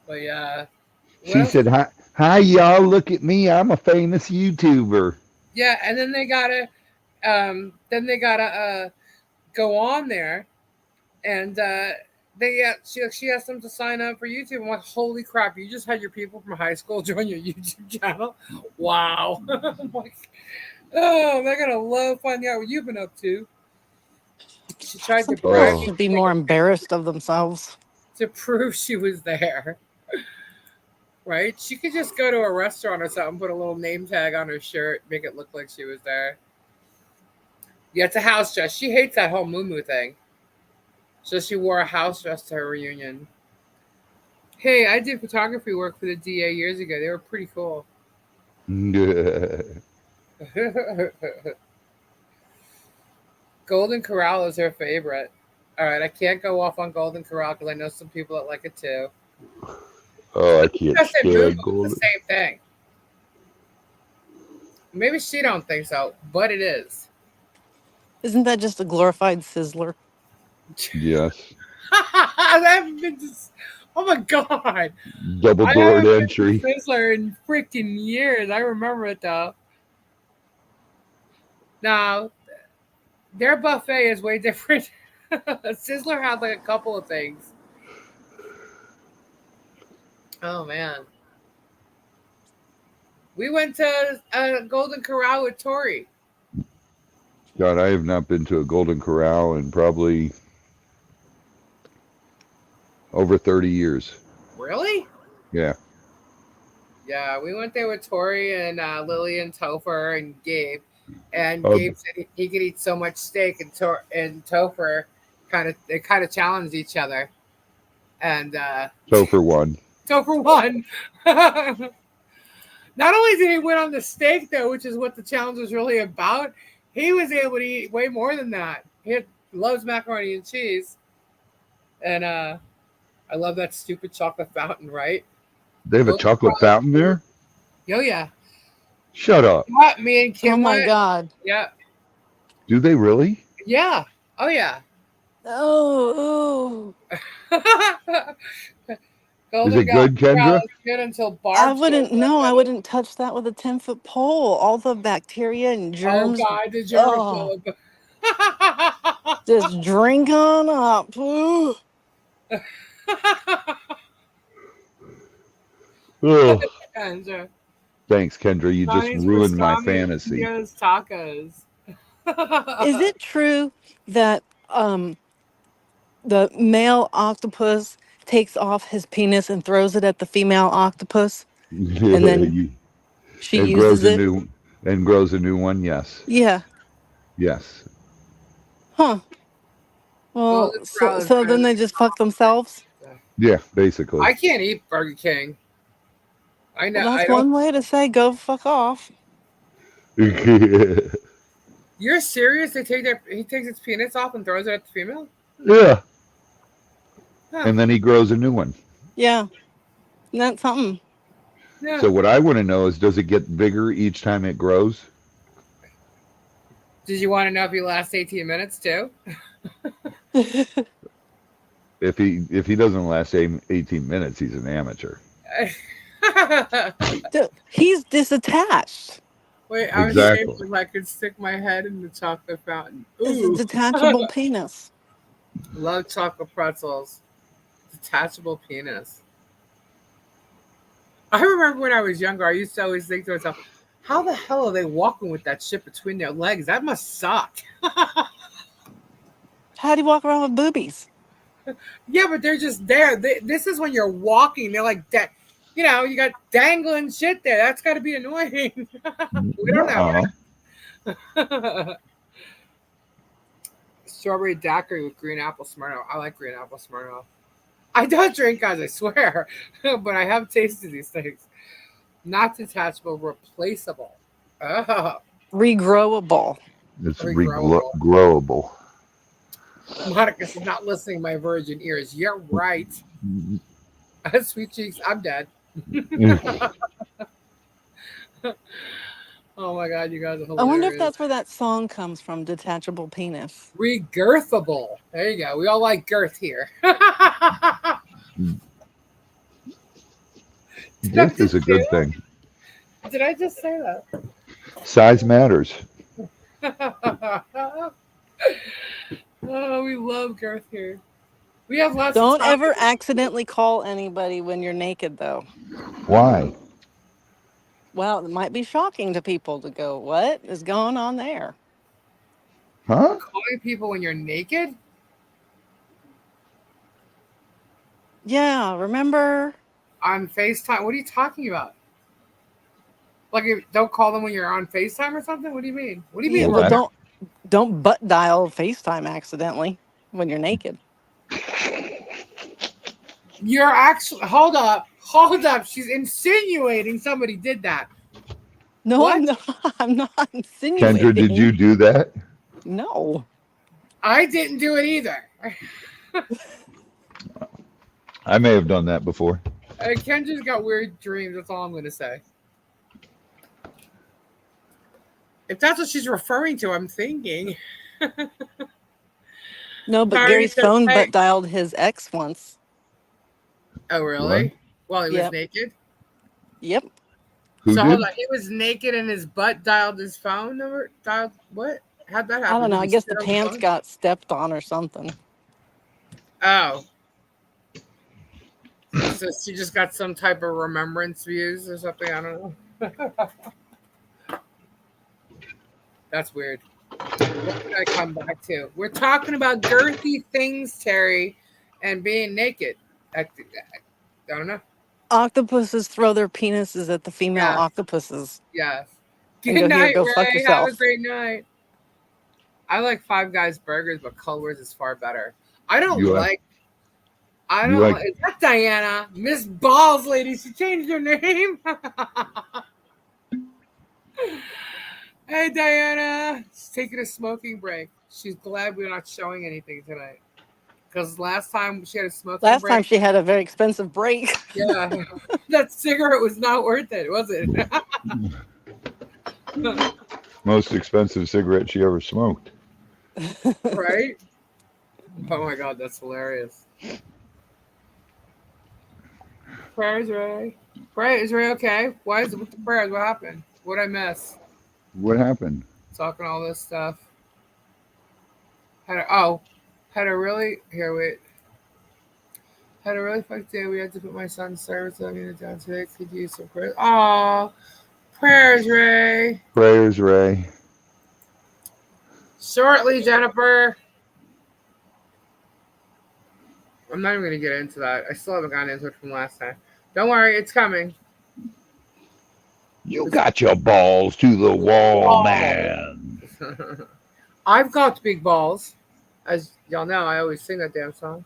yeah. What She else? said, hi, y'all, look at me. I'm a famous YouTuber. Yeah, and then they gotta go on there, and she asked them to sign up for YouTube. I'm like, holy crap! You just had your people from high school join your YouTube channel. Wow! I'm like, oh, they're gonna love finding out what you've been up to. She tried Some to people brag Oh. should be more embarrassed of themselves. to prove she was there. Right? She could just go to a restaurant or something, put a little name tag on her shirt, make it look like she was there. Yeah, it's a house dress. She hates that whole moo thing. So she wore a house dress to her reunion. Hey, I did photography work for the DA years ago. They were pretty cool. Golden Corral is her favorite. All right, I can't go off on Golden Corral because I know some people that like it too. Oh, I can't I said moo stand the golden. same thing. Maybe she don't think so, but it is. Isn't that just a glorified sizzler? Yes. I haven't been to. Oh my god! Double I doored haven't been to entry. Sizzler in freaking years. I remember it though. Now, their buffet is way different. Sizzler had like a couple of things. Oh man. We went to Golden Corral with Tori. God, I have not been to a Golden Corral in probably over 30 years. Really? Yeah. Yeah, we went there with Tori and Lily and Topher and Gabe. And Oh. Gabe said he could eat so much steak, and Topher they kind of challenged each other. And Topher won. Topher won. Not only did he win on the steak, though, which is what the challenge was really about, he was able to eat way more than that. He loves macaroni and cheese. And I love that stupid chocolate fountain, right? They have a chocolate fountain there? Oh, yeah. Shut up. What? Me and Kim Oh my went? God. Yeah. Do they really? Yeah. Oh, yeah. Oh, Is it good, Kendra? Good until Barb. I wouldn't. No, I wouldn't touch that with a 10-foot pole. All the bacteria and Oh germs. God, the Oh, germaphobe. just drink on up. Ooh. Ugh. Kendra. Thanks, Kendra. You just Johnny's ruined my pastrami fantasy. Tacos. Tacos. Is it true that the male octopus takes off his penis and throws it at the female octopus, and then she and uses grows a it? new one? Yes. Yeah. Yes. Huh. Well, Golden so Corral is so then better they than just fuck themselves. Yeah, basically. I can't eat Burger King. I know. Well, I that's don't. one way to say go fuck off. Yeah. You're serious? He takes his penis off and throws it at the female. Yeah. Huh. And then he grows a new one. Yeah. Isn't that something? Yeah. So what I want to know is, does it get bigger each time it grows? Did you want to know if he lasts 18 minutes too? If he doesn't last 18 minutes, he's an amateur. Dude, he's disattached. Wait, I was Exactly. saying if I could stick my head in the chocolate fountain. It's Ooh. a detachable penis. Love chocolate pretzels. Detachable penis. I remember when I was younger, I used to always think to myself, how the hell are they walking with that shit between their legs? That must suck. How do you walk around with boobies? Yeah, but they're just there. This is when you're walking. They're like that. You know, you got dangling shit there. That's got to be annoying. We don't know. Strawberry daiquiri with green apple Smirnoff. I like green apple Smirnoff. I don't drink, guys, I swear. But I have tasted these things. Not detachable, replaceable. Oh. Regrowable. It's Regrowable. regrowable. Monica's not listening to my virgin ears. You're right. Sweet cheeks, I'm dead. Oh my god, you guys are I wonder if hilarious. that's where that song comes from, Detachable Penis. Regirthable. There you go. We all like girth here. Girth is a good thing. Did I just say that? Size matters. Oh, we love girth here. We have lots Don't of ever topics. accidentally call anybody when you're naked, though. Why? Well, it might be shocking to people to go, what is going on there? Huh? Calling people when you're naked? Yeah, remember? On FaceTime? What are you talking about? Like, don't call them when you're on FaceTime or something? What do you mean? What do you Yeah, mean? well, What? don't butt dial FaceTime accidentally when you're naked. You're actually, hold up. She's insinuating somebody did that. No, What? I'm not. I'm not Kendra, insinuating. did you do that? No. I didn't do it either. I may have done that before. Kendra's got weird dreams. That's all I'm going to say. If that's what she's referring to, I'm thinking. No, but Sorry, Gary's so- phone hey. butt dialed his ex once. Oh, really? What? While he was Yep. naked? Yep. Who So did? hold on, he was naked and his butt dialed his phone number? Dialed what? How'd that happen? I don't know. Did I he guess sit the on pants phone? got stepped on or something. Oh. So she just got some type of remembrance views or something. I don't know. That's weird. What did I come back to? We're talking about girthy things, Terry, and being naked. I don't know. Octopuses throw their penises at the female Yeah. octopuses Yes. and Good go, here, night, go fuck Ray. Have a yourself. great night. I like Five Guys burgers, but Culver's is far better. I don't You like. I you don't. like- Is that Diana? Miss Balls lady. She changed her name. Hey, Diana. She's taking a smoking break. She's glad we're not showing anything tonight. Because last time she had a smoking Last break. time she had a very expensive break. Yeah. That cigarette was not worth it, was it? Most expensive cigarette she ever smoked. Right? Oh my God, that's hilarious. Prayers, Ray. Is Ray okay? Why is it with the prayers? What happened? What'd I miss? What happened? Talking all this stuff. Had a really fucked day. We had to put my son's service on me down today. Could you use some prayers? Aw, prayers, Ray. Prayers, Ray. Shortly, Jennifer. I'm not even going to get into that. I still haven't gotten into it from last time. Don't worry, it's coming. You got your balls to the wall, man. I've got big balls. As y'all know, I always sing that damn song.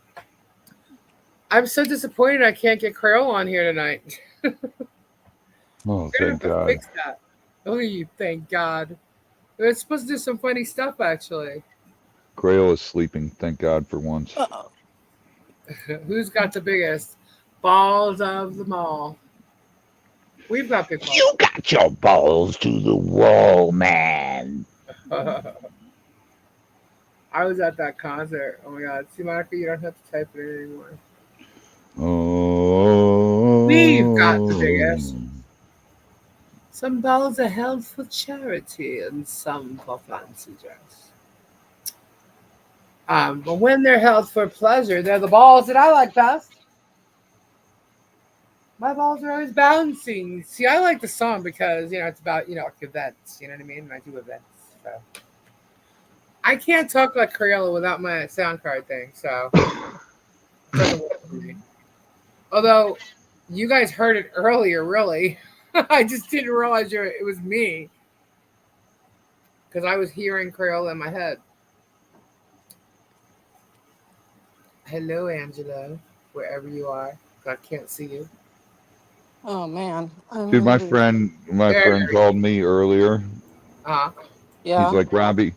I'm so disappointed I can't get Crayola on here tonight. Oh, We're gonna thank have to God. fix that. Oh, you thank God. We're supposed to do some funny stuff, actually. Crayola is sleeping. Thank God for once. Uh-oh. Who's got the biggest balls of them all? We've got big balls. You got your balls to the wall, man. I was at that concert. Oh my God. See, Monica, you don't have to type it in anymore. Oh. We've got the biggest. Some balls are held for charity and some for fancy dress. But when they're held for pleasure, they're the balls that I like best. My balls are always bouncing. See, I like the song because, it's about, like events. You know what I mean? And I do events. So I can't talk like Crayola without my sound card thing. So it doesn't work for me. Although you guys heard it earlier, really. I just didn't realize it was me. Because I was hearing Crayola in my head. Hello, Angela, wherever you are. I can't see you. Oh, man. Dude, my friend called me earlier. Uh-huh. Yeah. He's like, Robbie,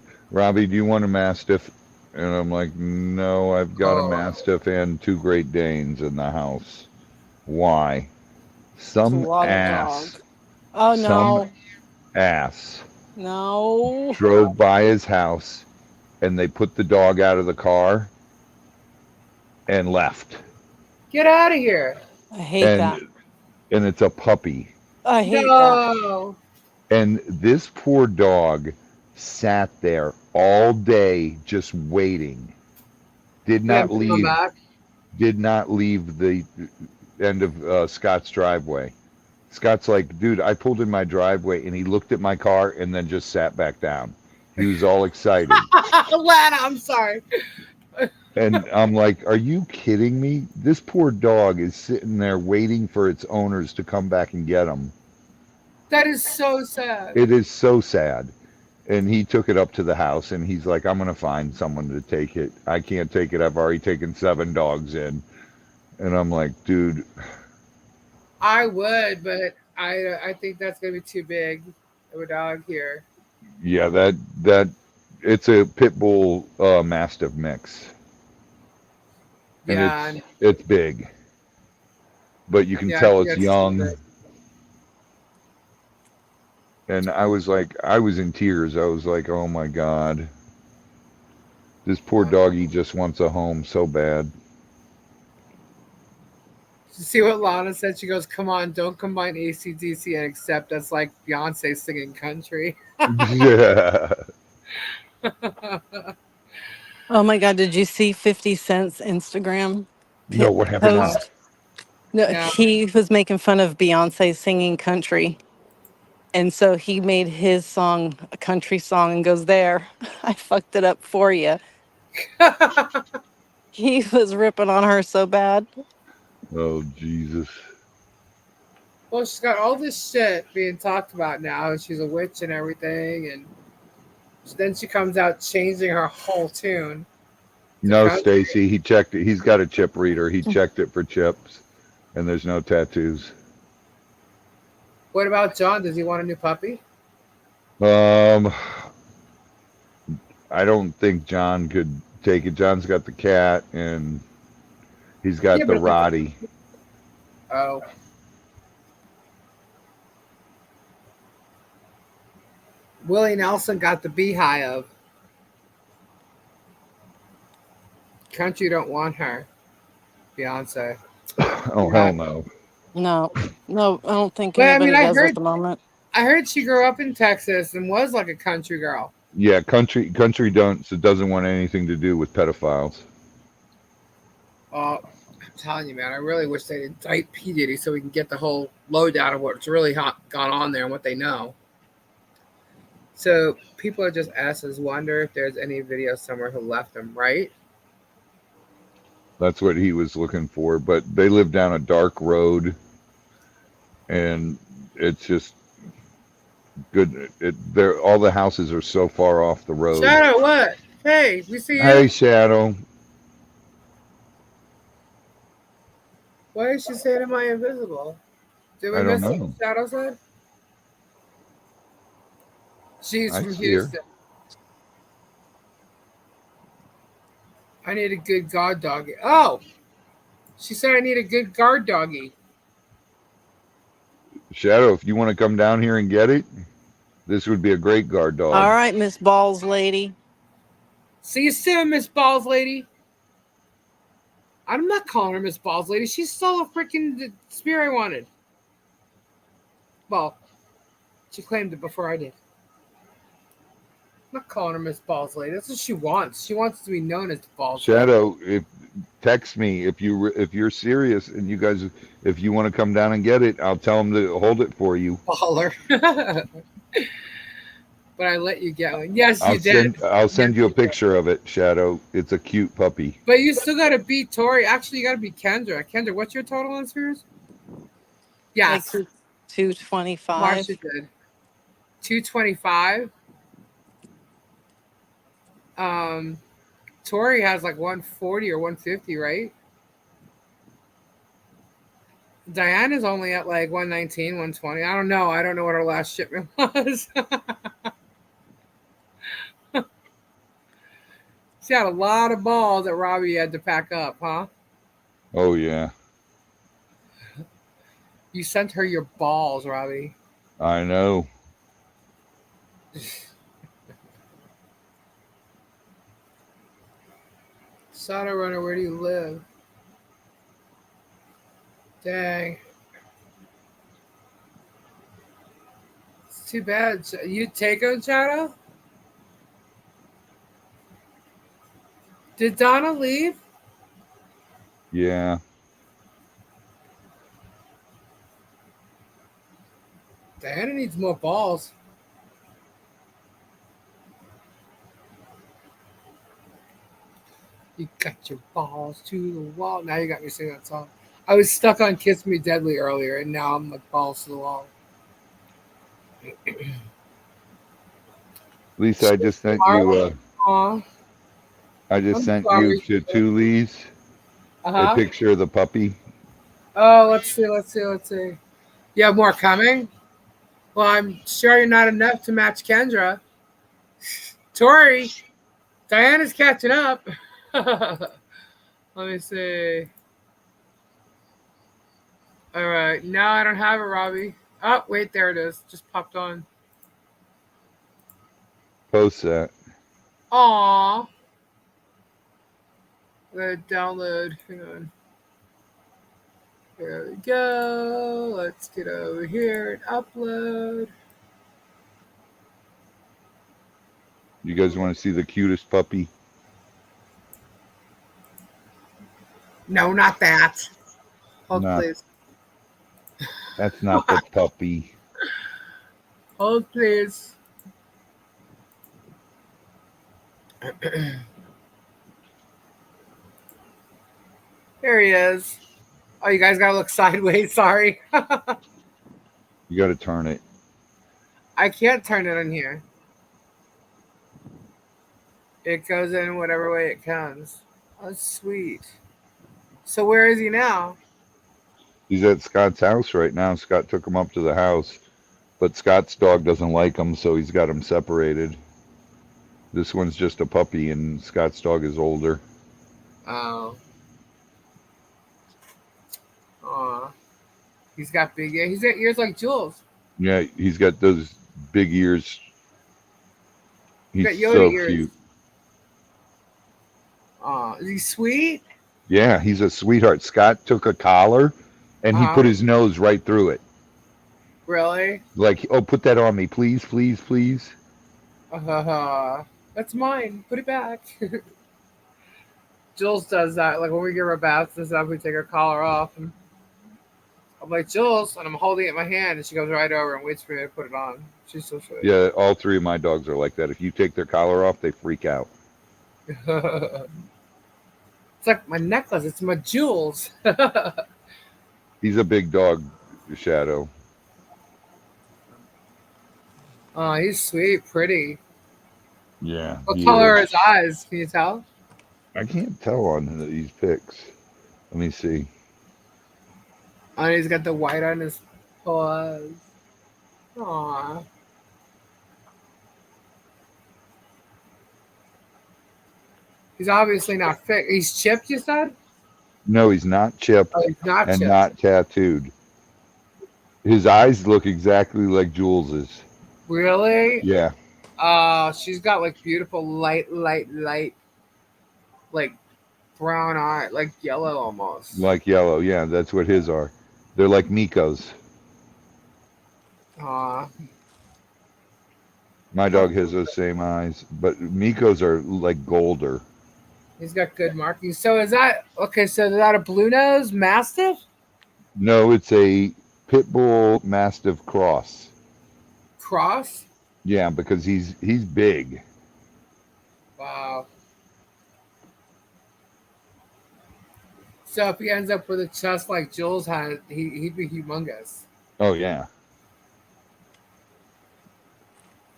do you want a Mastiff? And I'm like, no, I've got a Oh, Mastiff and 2 Great Danes in the house. Why? It's a Some lot of dog. ass, Oh some no. ass No. drove by his house and they put the dog out of the car and left. get out of here. I hate And that. it's a puppy. I hate that. No. And this poor dog sat there all day just waiting. Did Them not coming leave. back. Did not leave the end of Scott's driveway. Scott's like, dude, I pulled in my driveway, and he looked at my car and then just sat back down. He was all excited. Lana, I'm sorry. And I'm like, are you kidding me? This poor dog is sitting there waiting for its owners to come back and get him. That is so sad. It is so sad. And he took it up to the house, and he's like, I'm going to find someone to take it. I can't take it. I've already taken 7 dogs in. And I'm like, dude. I would, but I think that's gonna be too big of a dog here. Yeah, that it's a pit bull mastiff mix. And Yeah, it's big. But you can yeah, I tell think it's that's too young. big. And I was like, I was in tears. I was like, oh my God. This poor doggy just wants a home so bad. You see what Lana said? She goes, "Come on, don't combine AC/DC and accept that's like Beyonce singing country." Yeah. Oh my God, did you see 50 Cent's Instagram No, what happened now? post? No, No. he was making fun of Beyonce singing country. And so he made his song a country song and goes, there, I fucked it up for you. He was ripping on her so bad. Oh, Jesus. Well, she's got all this shit being talked about now. She's a witch and everything, and then she comes out changing her whole tune. No, Stacy, he checked it. He's got a chip reader. He checked it for chips, and there's no tattoos. What about John? Does he want a new puppy? I don't think John could take it. John's got the cat, and he's got Yeah, the but Roddy. Oh. Willie Nelson got the beehive. Country don't want her. Beyonce. Oh, hell no. No, I don't think Well, I anybody mean, does at the moment. I heard she grew up in Texas and was like a country girl. Yeah, country doesn't want anything to do with pedophiles. I'm telling you, man, I really wish they'd indict P. Diddy so we can get the whole lowdown of what's really gone on there and what they know. So people are just asking, wonder if there's any video somewhere who left them, right? That's what he was looking for. But they live down a dark road, and it's just good. All the houses are so far off the road. Shadow, what? Hey, we see you. Hey, Shadow. Why is she saying, am I invisible? Did we I don't miss know. what Shadow said? She's I from see her. Houston. I need a good guard doggy. Oh, she said I need a good guard doggy. Shadow, if you want to come down here and get it, this would be a great guard dog. All right, Miss Balls Lady. See you soon, Miss Balls Lady. I'm not calling her Miss Balls Lady. She stole a freaking spear I wanted. Well, she claimed it before I did. I'm not calling her Miss Balls Lady. That's what she wants. She wants to be known as the Balls Lady. Shadow, text me if you're serious and you guys, if you want to come down and get it, I'll tell them to hold it for you. Baller. But I let you get one. Yes, you did. I'll send you a picture of it, Shadow. It's a cute puppy. But you still got to beat Tori. Actually, you got to beat Kendra. Kendra, what's your total on spears? Yes. Like 225. Marcia did. 225. Tori has like 140 or 150, right? Diana's only at like 119, 120. I don't know. I don't know what our last shipment was. She had a lot of balls that Robbie had to pack up, huh? Oh yeah, You sent her your balls, Robbie. I know. Shadow Runner, where do you live? Dang. It's too bad. You take a Shadow? Did Donna leave? Yeah. Diana needs more balls. You got your balls to the wall. Now you got me singing that song. I was stuck on Kiss Me Deadly earlier, and now I'm like balls to the wall. Lisa, I just sent you. Aw, I just I'm sent you sorry. to Tule's a Uh-huh. picture of the puppy. Oh, let's see. You have more coming? Well, I'm sure you're not enough to match Kendra. Tori, Diana's catching up. Let me see. All right. No, I don't have it, Robbie. Oh, wait, there it is. Just popped on. Post that. Aw. Let it download. Hang on. There we go. Let's get over here and upload. You guys want to see the cutest puppy? No, not that. Hold, Not. please. That's not the puppy. Hold, please. There he is. Oh, you guys gotta look sideways. Sorry. You got to turn it. I can't turn it on here. It goes in whatever way it comes. Oh, sweet. So where is he now? He's at Scott's house right now. Scott took him up to the house, but Scott's dog doesn't like him, so he's got him separated. This one's just a puppy, and Scott's dog is older. Oh. Aw. He's got big ears. He's got ears like Jules. Yeah, he's got those big ears. He's got He's Yoda so ears. cute. Aw. Is he sweet? Yeah, he's a sweetheart. Scott took a collar, and he put his nose right through it. Really? Like, oh, put that on me, please, please, please. That's mine. Put it back. Jules does that. Like when we give her baths and stuff, we take her collar off. And I'm like, Jules, and I'm holding it in my hand, and she goes right over and waits for me to put it on. She's so sweet. Yeah, all three of my dogs are like that. If you take their collar off, they freak out. It's like my necklace. It's my jewels. He's a big dog, Shadow. Oh, he's sweet, pretty. Yeah. What he color are is. his eyes? Can you tell? I can't tell on these pics. Let me see. Oh, he's got the white on his paws. Aw. He's obviously not fit. He's chipped, you said? No, he's not chipped Oh, he's not and chipped. not tattooed. His eyes look exactly like Jules's. Really? Yeah. She's got like beautiful light, like brown eye, like yellow almost. Like yellow. Yeah, that's what his are. They're like Miko's. Aw. My dog has those same eyes, but Miko's are like golder. He's got good markings. So is that okay? So is that a blue nose mastiff? No, it's a pit bull mastiff cross. Cross? Yeah, because he's big. Wow. So if he ends up with a chest like Jules had, he'd be humongous. Oh yeah.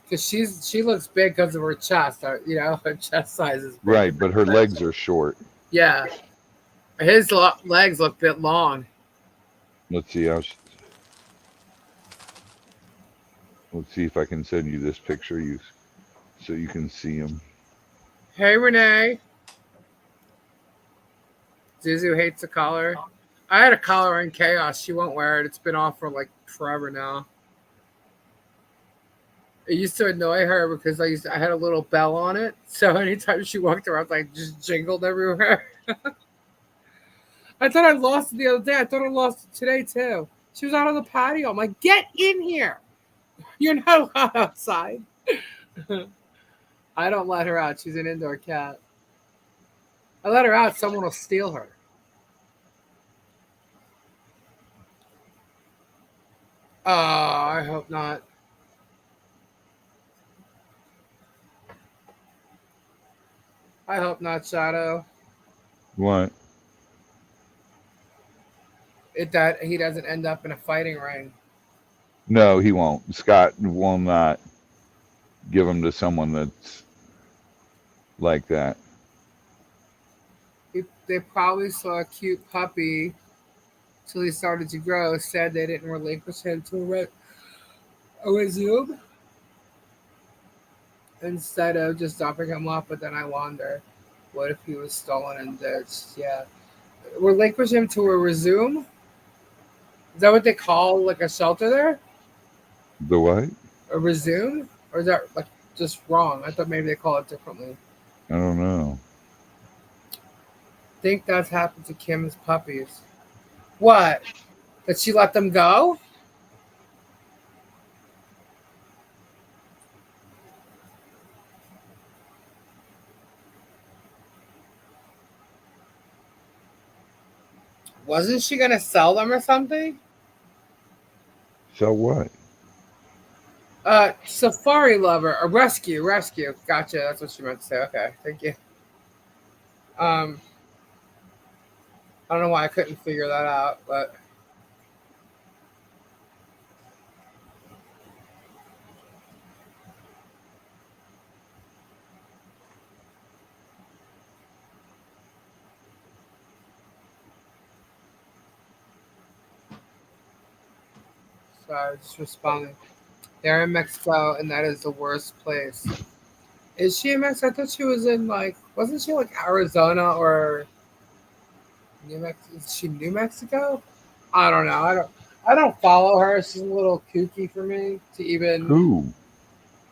Because she looks big because of her chest. You know, her chest size is big. Right, but her legs are short. Yeah. His legs look a bit long. Let's see let's see if I can send you this picture so you can see him. Hey, Renee. Zuzu hates the collar. I had a collar in Chaos. She won't wear it. It's been off for like forever now. It used to annoy her because I had a little bell on it. So anytime she walked around, like just jingled everywhere. I thought I lost it the other day. I thought I lost it today too. She was out on the patio. I'm like, get in here. You're not allowed outside. I don't let her out. She's an indoor cat. I let her out, someone will steal her. Oh, I hope not. I hope not, Shadow. What? That he doesn't end up in a fighting ring. No, he won't. Scott will not give him to someone that's like that. They probably saw a cute puppy till he started to grow. Said they didn't relinquish him to a resume instead of just dropping him off. But then I wonder, what if he was stolen and ditched? Yeah, relinquish him to a resume. Is that what they call like a shelter there? The what? A resume, or is that like just wrong? I thought maybe they call it differently. I don't know. I think that's happened to Kim's puppies. What? Did she let them go? Wasn't she gonna sell them or something? So what? Safari lover, a rescue. Gotcha. That's what she meant to say. Okay, thank you. Um, I don't know why I couldn't figure that out, but so I was just responding. They're in Mexico, and that is the worst place. Is she in Mexico? I thought she was in like, wasn't she like Arizona or New Mexico? Is she New Mexico? I don't know. I don't follow her. She's a little kooky for me to even. Who?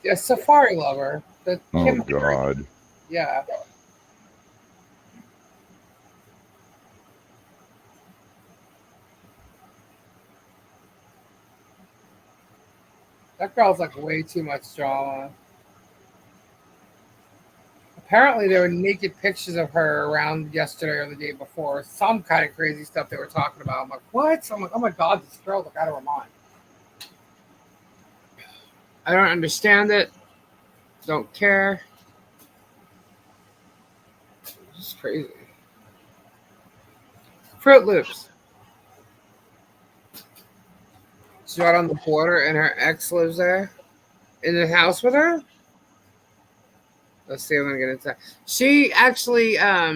A safari lover. The Oh Kim. God. Yeah. That girl's like way too much drama. Apparently, there were naked pictures of her around yesterday or the day before. Some kind of crazy stuff they were talking about. I'm like, what? I'm like, oh my God, this girl's like out of her mind. I don't understand it. Don't care. It's just crazy. Fruit Loops. She's right on the border, and her ex lives there in the house with her. Let's see. I'm gonna get into that. She actually, I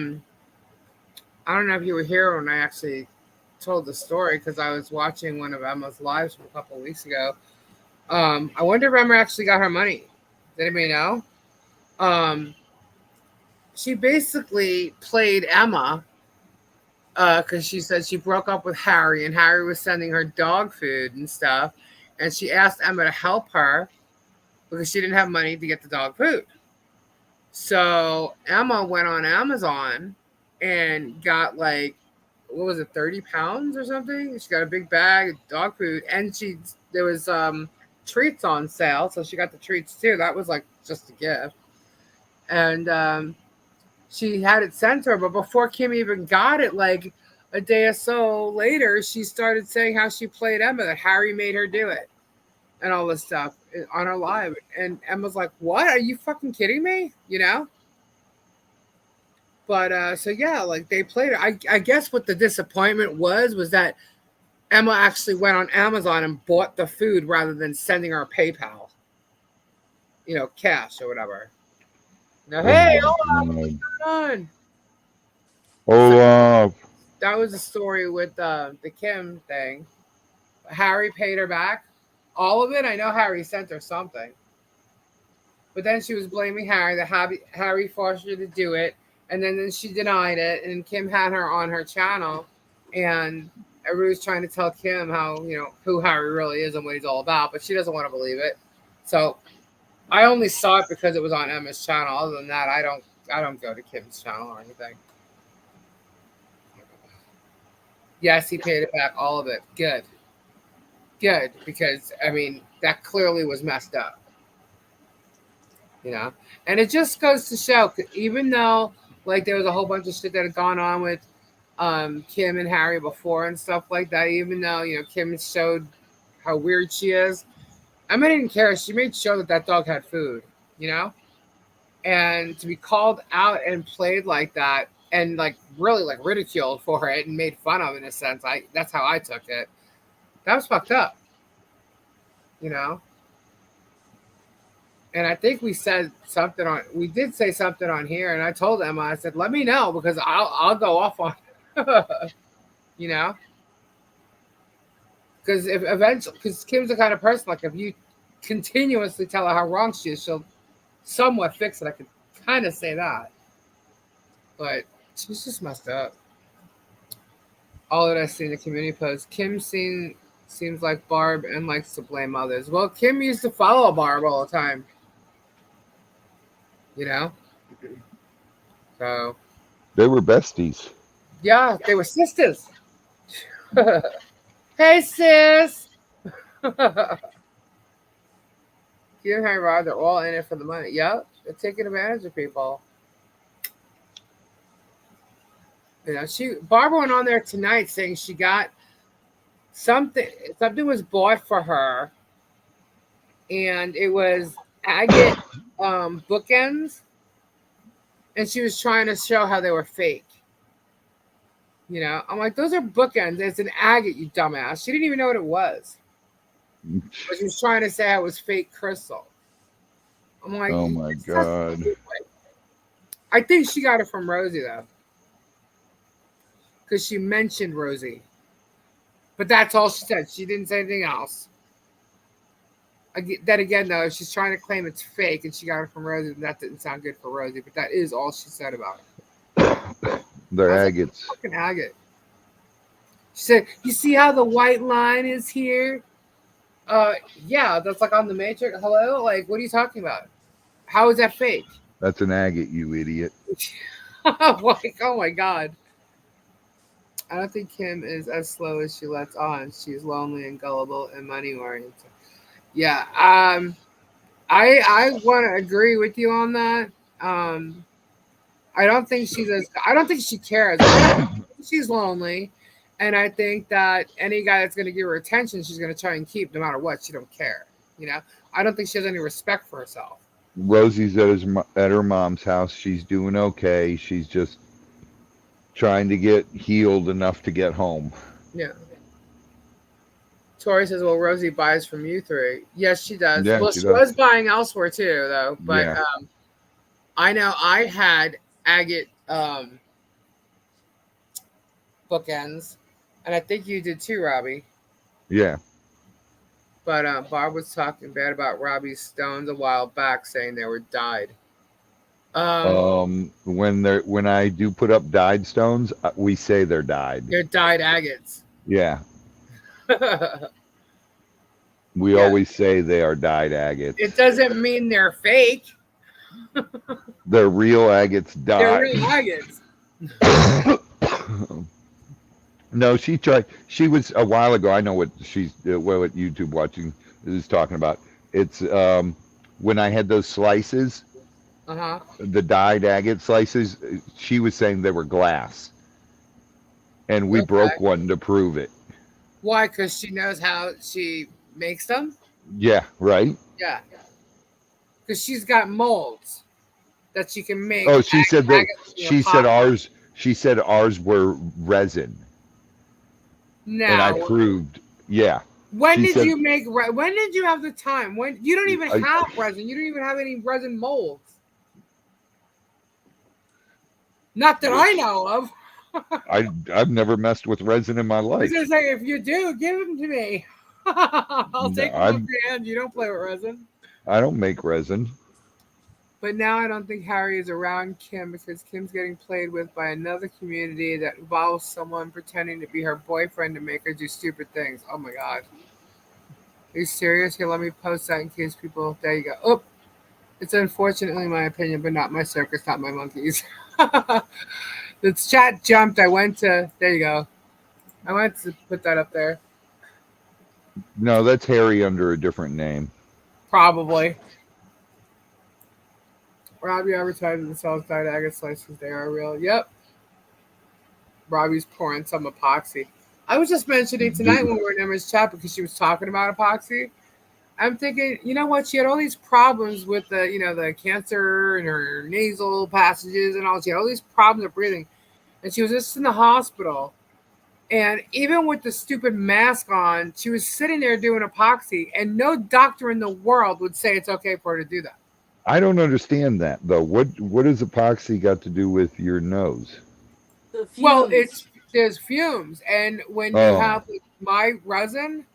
don't know if you were here when I actually told the story because I was watching one of Emma's lives from a couple of weeks ago. I wonder if Emma actually got her money. Does anybody know? Um, she basically played Emma because she said she broke up with Harry and Harry was sending her dog food and stuff. And she asked Emma to help her because she didn't have money to get the dog food. So Emma went on Amazon and got like, what was it, 30 pounds or something? She got a big bag of dog food and there was treats on sale. So she got the treats too. That was like just a gift. And she had it sent to her, but before Kim even got it, like a day or so later, she started saying how she played Emma, that Harry made her do it and all this stuff on her live. And Emma's like, what? Are you fucking kidding me? You know? But so yeah, like they played it. I guess what the disappointment was that Emma actually went on Amazon and bought the food rather than sending her PayPal, cash or whatever. Now, hey, Oh Olaf, what's my going on? God. So Olaf. that was the story with the Kim thing. Harry paid her back. All of it? I know Harry sent her something. but then she was blaming Harry that Harry forced her to do it, and then she denied it, and Kim had her on her channel, and everybody was trying to tell Kim how, who Harry really is and what he's all about, but she doesn't want to believe it. So I only saw it because it was on Emma's channel. Other than that, I don't go to Kim's channel or anything. Yes, he paid it back, all of it. Good, because I mean that clearly was messed up. And it just goes to show, even though like there was a whole bunch of shit that had gone on with Kim and Harry before and stuff like that, even though Kim showed how weird she is, Emma didn't care. She made sure that dog had food, and to be called out and played like that and like really like ridiculed for it and made fun of in a sense, that's how I took it. That was fucked up, And I think we did say something on here, and I told Emma, I said, let me know because I'll go off on because Kim's the kind of person, like if you continuously tell her how wrong she is, she'll somewhat fix it. I could kind of say that, but she's just messed up. All that I see in the community post, Kim seems like Barb and likes to blame others. Well, Kim used to follow Barb all the time. So They were besties. yeah, they were sisters. Hey, sis. You and Harry Rod, they're all in it for the money. Yep, they're taking advantage of people. Barbara went on there tonight saying she got something was bought for her, and it was agate bookends, and she was trying to show how they were fake. I'm like, those are bookends. It's an agate, you dumbass. She didn't even know what it was. But she was trying to say it was fake crystal. I'm like, oh my God. I think she got it from Rosie though, because she mentioned Rosie, but that's all she said. She didn't say anything else. That again, though, if she's trying to claim it's fake and she got it from Rosie, then that didn't sound good for Rosie. But that is all she said about it. They're agates. Like, fucking agate. She said, "You see how the white line is here? Yeah, that's like on the Matrix. Hello, like, what are you talking about? How is that fake? That's an agate, you idiot." Like, oh my God. I don't think Kim is as slow as she lets on. She's lonely and gullible and money oriented. Yeah, I want to agree with you on that. I don't think she cares. She's lonely, and I think that any guy that's going to give her attention, she's going to try and keep no matter what. She don't care. I don't think she has any respect for herself. Rosie's at her mom's house. She's doing okay. She's just trying to get healed enough to get home. Yeah. Tori says, well, Rosie buys from you three. Yes, she does. Yeah, well, she was buying elsewhere too, though. But Yeah. I know I had agate bookends, and I think you did too, Robbie. Yeah. But Barb was talking bad about Robbie's stones a while back, saying they were dyed. When I do put up dyed stones, we say they're dyed. They're dyed agates. Yeah. We always say they are dyed agates. It doesn't mean they're fake. They're real agates dyed. They're real agates. No, she tried. She was a while ago. I know what what YouTube watching is talking about. It's when I had those slices, the dyed agate slices. She was saying they were glass, and we broke one to prove it. Why? Because she knows how she makes them? Yeah, right? Yeah. Because she's got molds that she can make. Oh, she said that she said ours were resin. No. And I proved, yeah. When did you have the time? When you don't even have resin. You don't even have any resin molds. Not that I know of. I've never messed with resin in my life. I was gonna say, if you do, give them to me. I'll take them off your hand. You don't play with resin. I don't make resin. But now I don't think Harry is around Kim because Kim's getting played with by another community that involves someone pretending to be her boyfriend to make her do stupid things. Oh my god. Are you serious? Here, let me post that in case people. There you go. Oh, it's unfortunately my opinion, but not my circus, not my monkeys. The chat jumped. I went to. There you go. I went to put that up there. No, that's Harry under a different name. Probably. Robbie advertising the sells diet agate slices. They are real. Yep. Robbie's pouring some epoxy. I was just mentioning tonight when we were in Emma's chat because she was talking about epoxy. I'm thinking, you know what? She had all these problems with the cancer in her nasal passages and all. She had all these problems with breathing, and she was just in the hospital. And even with the stupid mask on, she was sitting there doing epoxy, and no doctor in the world would say it's okay for her to do that. I don't understand that though. What has epoxy got to do with your nose? The Well, fumes. there's fumes, and when you Oh, have my resin,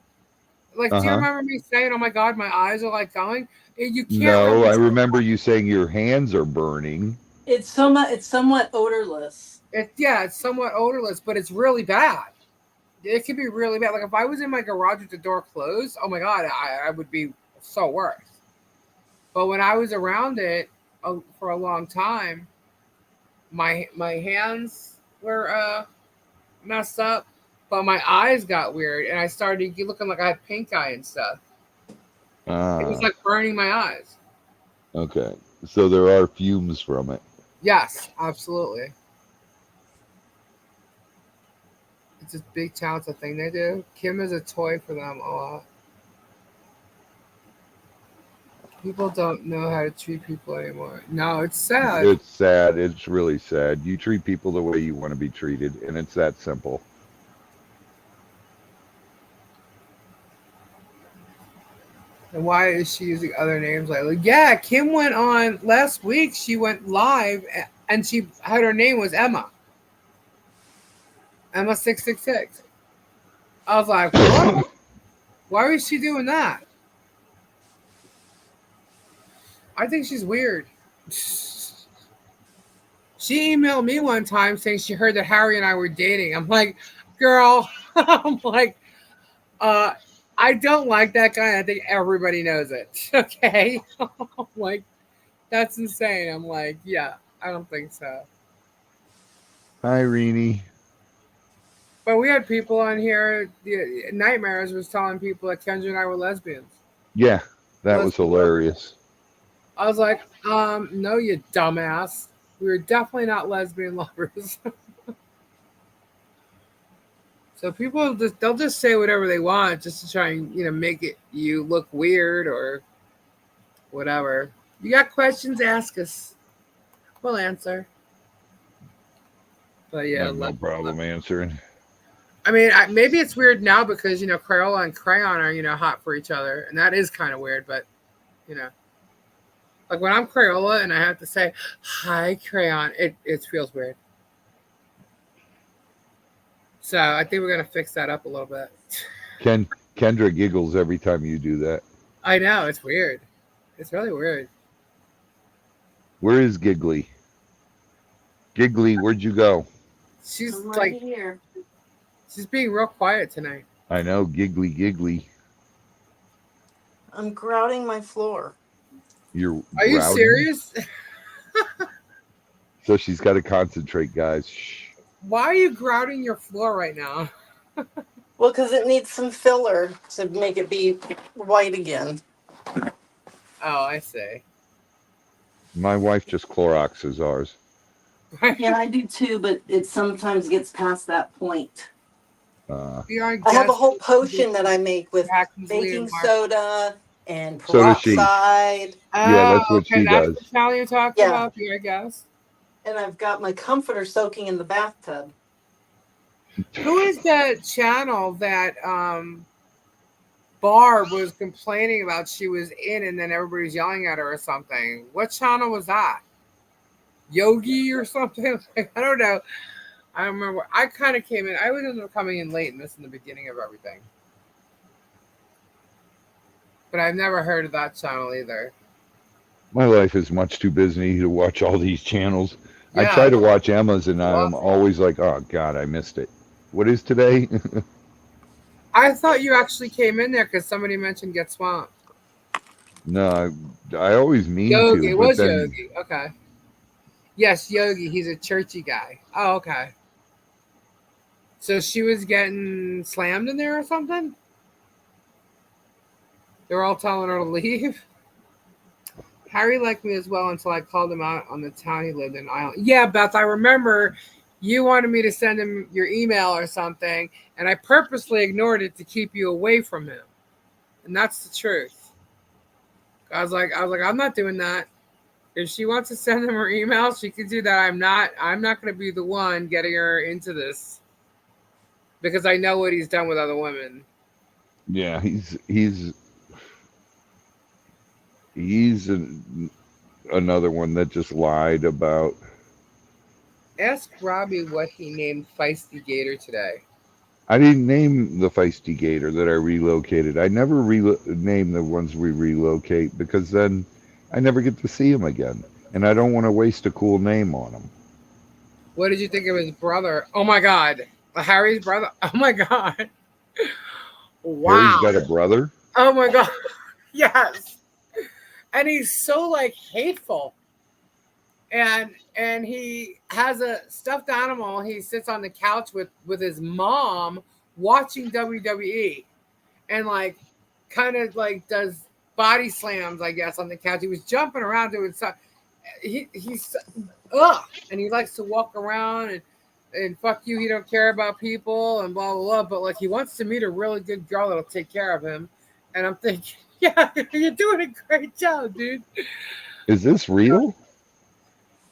like, do you uh-huh. remember me saying, "Oh my God, my eyes are like going"? You can't No, really. I remember you saying your hands are burning. It's somewhat odorless. It's somewhat odorless, but it's really bad. It can be really bad. Like if I was in my garage with the door closed, oh my God, I would be so worse. But when I was around it for a long time, my hands were messed up, but my eyes got weird, and I started looking like I had pink eye and stuff. It was Ah, like burning my eyes. okay. So there are fumes from it. Yes, absolutely. It's a big talented thing they do. Kim is a toy for them a lot. People don't know how to treat people anymore. No, it's sad. It's sad. It's really sad. You treat people the way you want to be treated, and it's that simple. And why is she using other names lately? Yeah, Kim went on last week. She went live, and she had her name was Emma. Emma 666. I was like, what? Why was she doing that? I think she's weird. She emailed me one time saying she heard that Harry and I were dating. I'm like, girl, I'm like, uh, I don't like that guy. I think everybody knows it. Okay. I'm like, that's insane. I'm like, yeah, I don't think so. Hi, Reenie. But we had people on here. The Nightmares was telling people that Kendra and I were lesbians. Yeah, that was Lesbian lovers. hilarious. I was like, no, you dumbass. We were definitely not lesbian lovers. So people they'll just say whatever they want just to try and make it you look weird or whatever. You got questions? Ask us. We'll answer. But I yeah, have no problem answering. I mean, maybe it's weird now because Crayola and Crayon are hot for each other, and that is kind of weird. But you know, like when I'm Crayola and I have to say hi Crayon, it feels weird. So I think we're gonna fix that up a little bit. Kendra giggles every time you do that. I know it's weird. It's really weird. Where is Giggly? Giggly, where'd you go? She's I'm right like here. she's being real quiet tonight. I know, Giggly. I'm grouting my floor. You're Are you grouting? serious? So she's got to concentrate, guys. Shh. Why are you grouting your floor right now? Well, because it needs some filler to make it be white again. Oh, I see. My wife just Cloroxes ours. Yeah, I do too, but it sometimes gets past that point. We are I have a guests. whole potion that I make with Hackensley and baking Mark. soda and So does she. peroxide. Yeah, Oh, that's what okay. she That's does. the channel you're talking Yeah, about. Be our guest. and I've got my comforter soaking in the bathtub. Who is the channel that Barb was complaining about? She was in, and then everybody was yelling at her or something. What channel was that? Yogi or something? Like, I don't know. I don't remember. I kind of came in. I was ended up coming in late and missing the beginning of everything. But I've never heard of that channel either. My life is much too busy to watch all these channels. I Yeah, try to watch Emma's, and I'm well, always like, oh God, I missed it. What is today? I thought you actually came in there because somebody mentioned Get Swamped. No, I always mean Yogi, to, it but was then Yogi. Okay. Yes, Yogi. He's a churchy guy. Oh, okay. So she was getting slammed in there or something? They were all telling her to leave. Harry liked me as well until I called him out on the town he lived in. Yeah, Beth, I remember you wanted me to send him your email or something, and I purposely ignored it to keep you away from him. And that's the truth. I was like, I'm not doing that. If she wants to send him her email, she can do that. I'm not gonna be the one getting her into this because I know what he's done with other women. yeah, he's another one that just lied about. Ask Robbie what he named Feisty Gator today. I didn't name the feisty gator that I relocated. I never name the ones we relocate because then I never get to see him again, and I don't want to waste a cool name on him. What did you think of his brother? Oh my God. Harry's brother. Oh my God. Harry's Wow. got a brother. Oh my God. Yes. And he's so like hateful. And he has a stuffed animal. He sits on the couch with his mom watching WWE and like kind of like does body slams, I guess, on the couch. He was jumping around doing stuff. He's and he likes to walk around and fuck you, he don't care about people and blah blah blah. But like he wants to meet a really good girl that'll take care of him. And I'm thinking, yeah, you're doing a great job, dude. Is this real?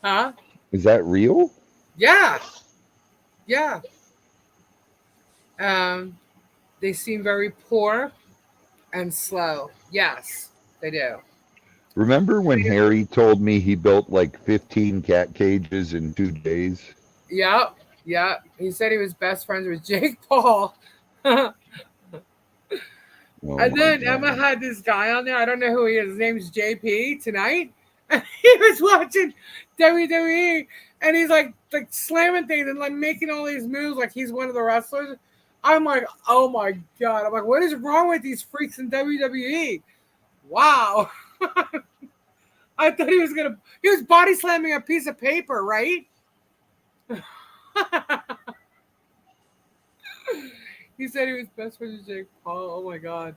Huh? Is that real? Yeah. Yeah. Um, they seem very poor and slow. Yes, they do. Remember when Harry told me he built like 15 cat cages in 2 days? Yep. Yep. He said he was best friends with Jake Paul. And Oh my then Emma God. had this guy on there. I don't know who he is. His name's JP tonight. And he was watching WWE and he's like slamming things and like making all these moves like he's one of the wrestlers. I'm like, oh my God. I'm like, what is wrong with these freaks in WWE? Wow. I thought he was body slamming a piece of paper, right? He said he was best friends with Jake Paul. Oh my God.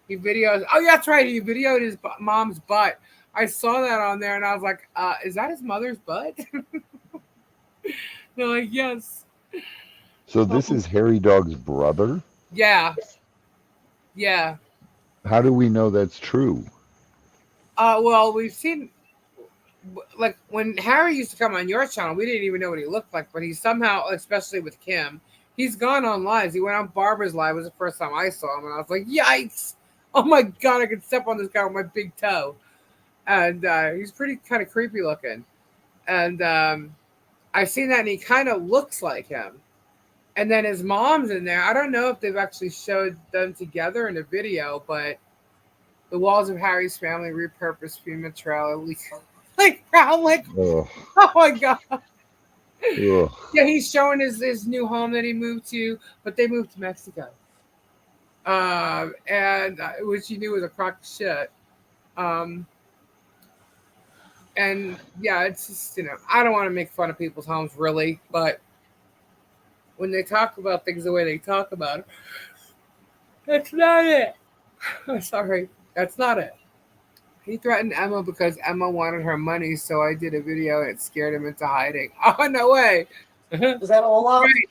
He videos. Oh, yeah, that's right. He videoed his mom's butt. I saw that on there and I was like, is that his mother's butt? They're like, yes. So this is Harry Dog's brother? Yeah. Yeah. How do we know that's true? Well, we've seen, like, when Harry used to come on your channel, we didn't even know what he looked like, but he somehow, especially with Kim, he's gone on lives. He went on Barbara's live. It was the first time I saw him, and I was like, yikes. Oh my God, I could step on this guy with my big toe. And he's pretty kind of creepy looking. And I've seen that, and he kind of looks like him. And then his mom's in there. I don't know if they've actually showed them together in a video, but the walls of Harry's family repurposed FEMA trailer. Like, I'm like, Ugh. oh my God. Ugh. Yeah, he's showing his new home that he moved to, but they moved to Mexico. And which he knew was a crock of shit. And yeah, it's just, I don't want to make fun of people's homes really, but when they talk about things the way they talk about it, that's not it. Sorry, that's not it. He threatened Emma because Emma wanted her money, so I did a video and it scared him into hiding. Oh, no way. Is that Olaf? Right.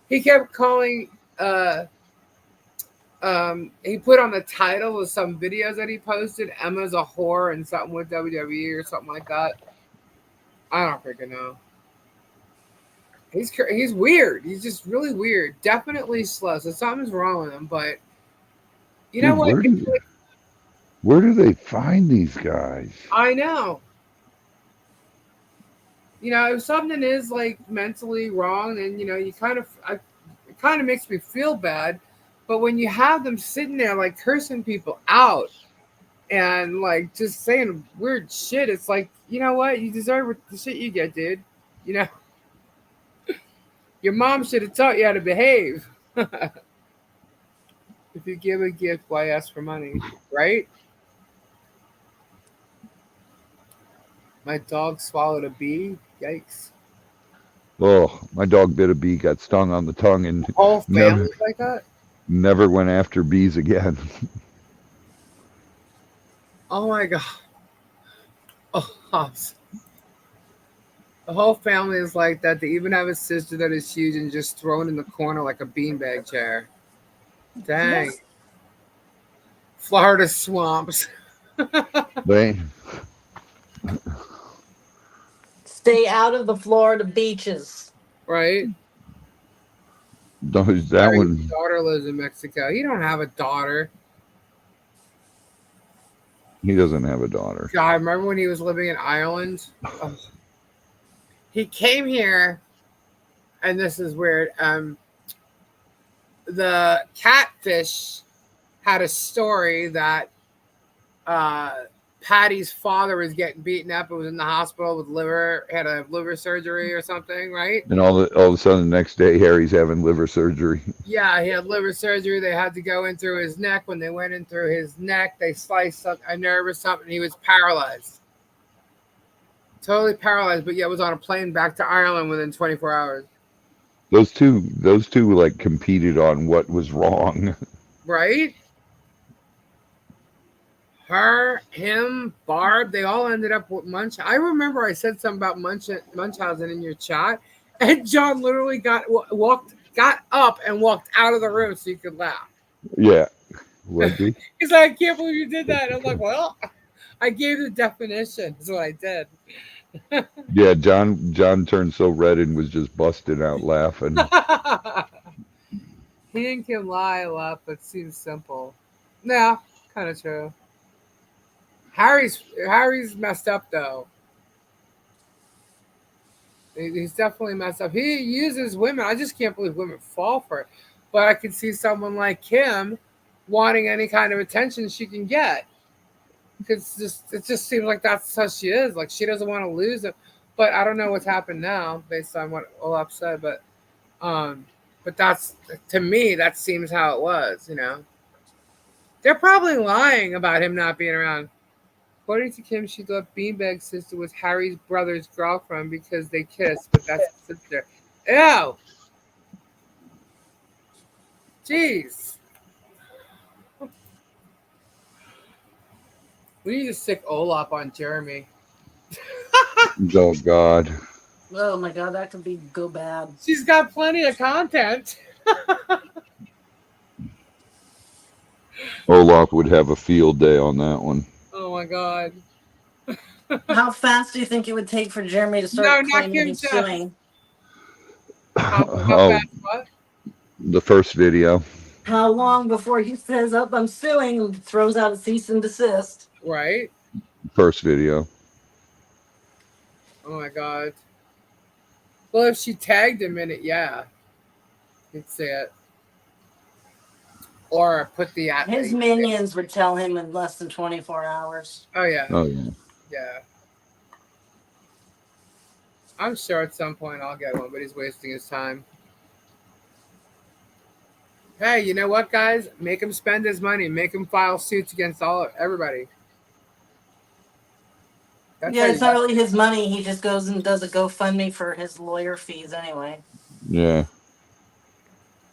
He kept calling, he put on the title of some videos that he posted, Emma's a whore and something with WWE or something like that. I don't freaking know. He's weird. He's just really weird. Definitely slow. So something's wrong with him, but you know what? Where do they find these guys? I know. If something is like mentally wrong, then it kind of makes me feel bad. But when you have them sitting there like cursing people out, and like just saying weird shit. It's like, you know what? You deserve the shit you get, dude. You know, your mom should have taught you how to behave. If you give a gift, why ask for money? Right? My dog swallowed a bee. Yikes. Oh, my dog bit a bee, got stung on the tongue, and Whole never, families like that? never went after bees again. Oh my god. Oh, the whole family is like that. They even have a sister that is huge and just thrown in the corner like a beanbag chair. Dang. Yes. Florida swamps. They, Stay out of the Florida beaches. Right? that Harry's one, daughter lives in Mexico. He don't have a daughter. he doesn't have a daughter. God, remember when he was living in Ireland? Oh. He came here, and this is weird. The catfish had a story that Patty's father was getting beaten up and was in the hospital with had a liver surgery or something, right? And all of a sudden, the next day, Harry's having liver surgery. Yeah, he had liver surgery. They had to go in through his neck. When they went in through his neck, they sliced up a nerve or something. He was paralyzed. Totally paralyzed, but yet was on a plane back to Ireland within 24 hours. Those two like competed on what was wrong. Right? Her, him, Barb, they all ended up with Munch. I remember I said something about Munchausen in your chat, and John literally got up and walked out of the room so you could laugh. Yeah. Would be. He's like, I can't believe you did that. And I'm like, well, I gave the definition. That's what I did. Yeah, John turned so red and was just busting out laughing. He and Kim lie a lot, but seems simple. No, kind of true. Harry's messed up though. He's definitely messed up. He uses women. I just can't believe women fall for it. But I can see someone like Kim wanting any kind of attention she can get. Because it just seems like that's how she is. Like she doesn't want to lose it. But I don't know what's happened now based on what Olaf said. But that's, to me, that seems how it was, you know. They're probably lying about him not being around. According to Kim, she thought Beanbag's sister was Harry's brother's girlfriend because they kissed, but that's his sister. Ew! Jeez. We need to stick Olaf on Jeremy. Oh God. Oh my god, that could go bad. She's got plenty of content. Olaf would have a field day on that one. Oh my god. How fast do you think it would take for Jeremy to start No, not claiming Kim he's Jeff. suing? How Oh, fast what? the first video. How long before he says, "Up, I'm suing," and throws out a cease and desist? Right? First video. Oh my god. Well, if she tagged him in it, yeah. You'd say it. Or put the His minions would tell him in less than 24 hours. Oh yeah. Oh yeah. Yeah. I'm sure at some point I'll get one, but he's wasting his time. Hey, you know what, guys? Make him spend his money. Make him file suits against everybody. That's Yeah, it's not really his money. He just goes and does a GoFundMe for his lawyer fees anyway. Yeah.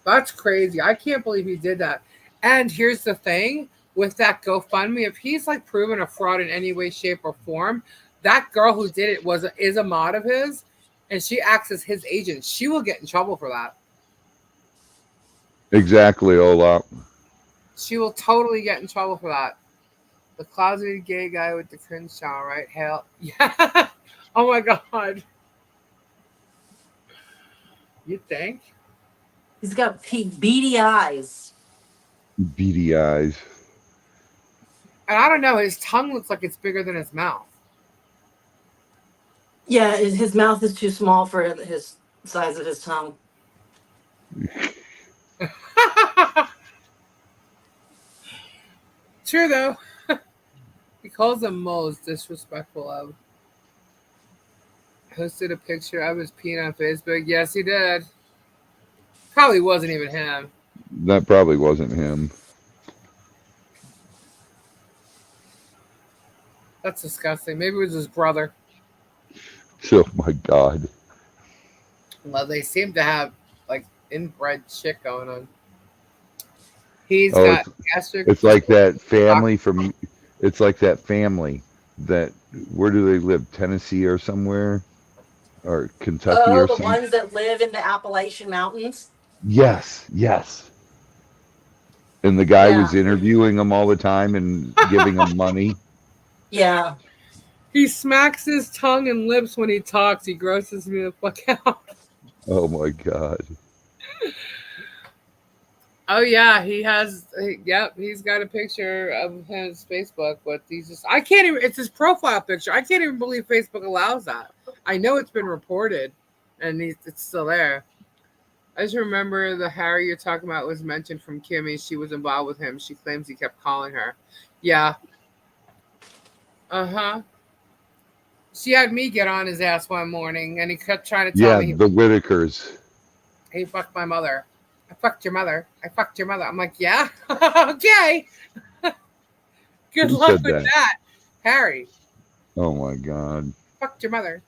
That's crazy. I can't believe he did that. And here's the thing with that GoFundMe, if he's like proven a fraud in any way, shape, or form, that girl who did it is a mod of his, and she acts as his agent. She will get in trouble for that. Exactly, Olaf. She will totally get in trouble for that. The closeted gay guy with the cringe channel, right? Hell, yeah. Oh my god. You think? He's got beady eyes. Beady eyes. And I don't know. His tongue looks like it's bigger than his mouth. Yeah, his mouth is too small for his size of his tongue. True though. calls them moles, disrespectful of. Posted a picture of his peeing on Facebook. Yes, he did. Probably wasn't even him. That probably wasn't him. That's disgusting. Maybe it was his brother. Oh my God. Well, they seem to have like inbred shit going on. He's Oh, got gastric. it's like that family from. It's like that family that. Where do they live? Tennessee or somewhere, or Kentucky Oh, or the some. ones that live in the Appalachian Mountains. Yes, yes. And the guy was Yeah, interviewing them all the time and giving them money. yeah. He smacks his tongue and lips when he talks. He grosses me the fuck out. Oh my God. Oh yeah, he has. Yep, he's got a picture of his Facebook, but he's just. I can't even. It's his profile picture. I can't even believe Facebook allows that. I know it's been reported, and it's still there. I just remember the Harry you're talking about was mentioned from Kimmy. She was involved with him. She claims he kept calling her. Yeah. Uh-huh. She had me get on his ass one morning, and he kept trying to tell Yeah, me the Whitakers. he fucked my mother. I fucked your mother. I fucked your mother. I'm like, yeah? Okay. Good Who luck said with that? that. Harry, Oh my God. fucked your mother.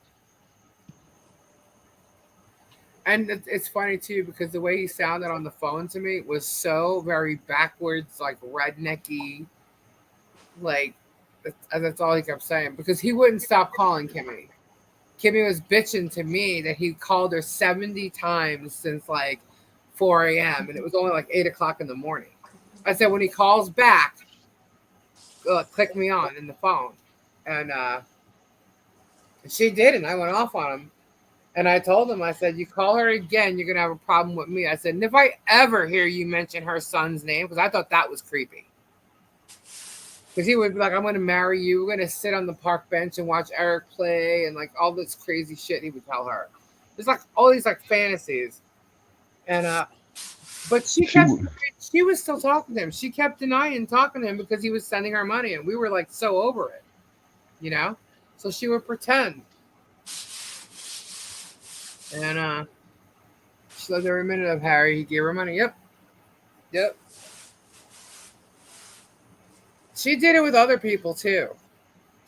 And it's funny, too, because the way he sounded on the phone to me was so very backwards, like rednecky. Like, that's all he kept saying. Because he wouldn't stop calling Kimmy. Kimmy was bitching to me that he called her 70 times since like 4 a.m. and it was only like 8 o'clock in the morning. I said, when he calls back, click me on in the phone. And she did, and I went off on him. And I told him, I said, you call her again, you're going to have a problem with me. I said, and if I ever hear you mention her son's name, because I thought that was creepy. Because he would be like, I'm going to marry you. We're going to sit on the park bench and watch Eric play and like all this crazy shit he would tell her. There's like all these like fantasies. And but she was still talking to him. She kept denying talking to him because he was sending her money and we were like so over it, you know? So she would pretend. And she loved every minute of Harry. He gave her money. Yep. Yep. She did it with other people too.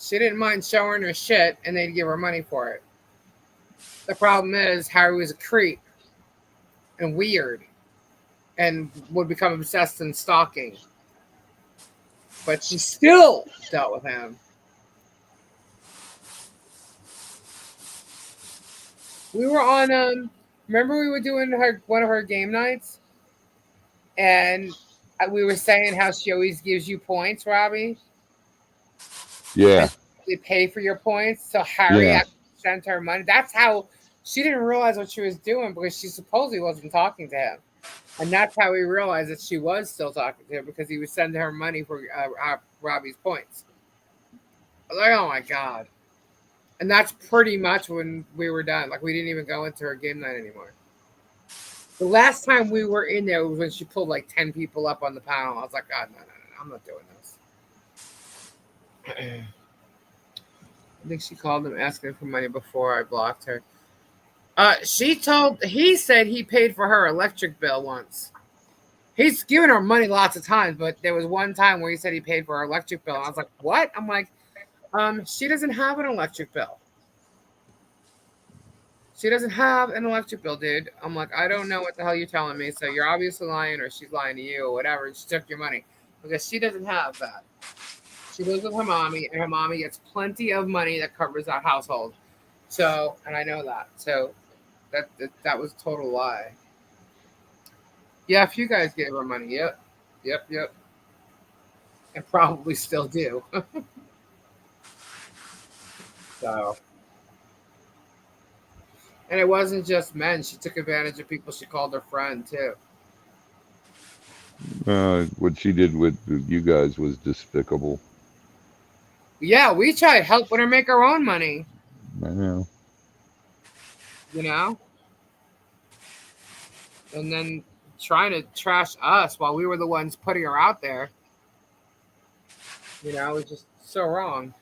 She didn't mind showing her shit and they'd give her money for it. The problem is Harry was a creep and weird and would become obsessed and stalking. But she still dealt with him. We were on remember we were doing one of her game nights? And we were saying how she always gives you points, Robbie. Yeah. They pay for your points. So Harry Yeah. actually sent her money. That's how she didn't realize what she was doing because she supposedly wasn't talking to him. And that's how we realized that she was still talking to him because he was sending her money for Robbie's points. I was like, oh my God. And that's pretty much when we were done. Like, we didn't even go into her game night anymore. The last time we were in there was when she pulled like 10 people up on the panel. I was like, God, no, I'm not doing this. I think she called him asking for money before I blocked her. He said he paid for her electric bill once. He's given her money lots of times, but there was one time where he said he paid for her electric bill. And I was like, what? I'm like, she doesn't have an electric bill. She doesn't have an electric bill, dude. I'm like, I don't know what the hell you're telling me. So you're obviously lying or she's lying to you or whatever. She took your money because she doesn't have that. She lives with her mommy and her mommy gets plenty of money that covers that household. So, and I know that. So that was a total lie. Yeah, if you guys gave her money. Yep. And probably still do. So. And it wasn't just men. She took advantage of people she called her friend, too. What she did with you guys was despicable. Yeah, we tried helping her make her own money. I know. You know? And then trying to trash us while we were the ones putting her out there. You know, it was just So wrong.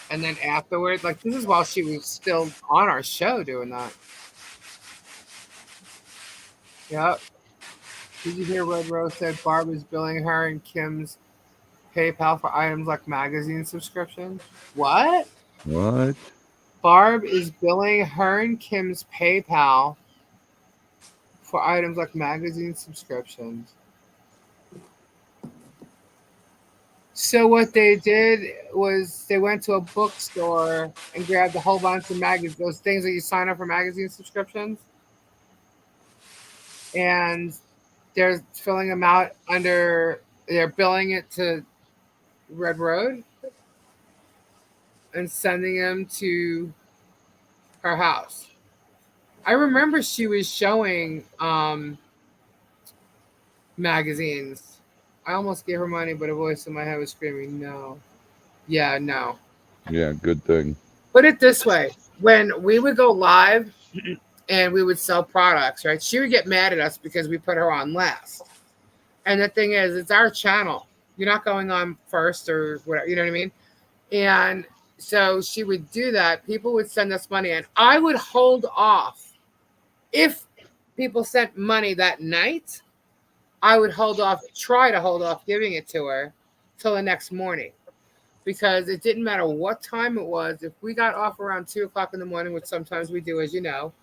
And then afterwards, like this is while she was still on our show doing that. Yep. Did you hear Red Rose said Barb is billing her and Kim's PayPal for items like magazine subscriptions? What? What? Barb is billing her and Kim's PayPal for items like magazine subscriptions. So what they did was they went to a bookstore and grabbed a whole bunch of magazines, those things that you sign up for magazine subscriptions, and they're filling them out they're billing it to Red Road and sending them to her house. I remember she was showing magazines. I almost gave her money, but a voice in my head was screaming, no. Yeah, no. Yeah, good thing. Put it this way. When we would go live and we would sell products, right, she would get mad at us because we put her on last. And the thing is, it's our channel. You're not going on first or whatever, you know what I mean? And so she would do that. People would send us money, and I would hold off. If people sent money that night, I would try to hold off giving it to her till the next morning. Because it didn't matter what time it was. If we got off around 2 o'clock in the morning, which sometimes we do, as you know,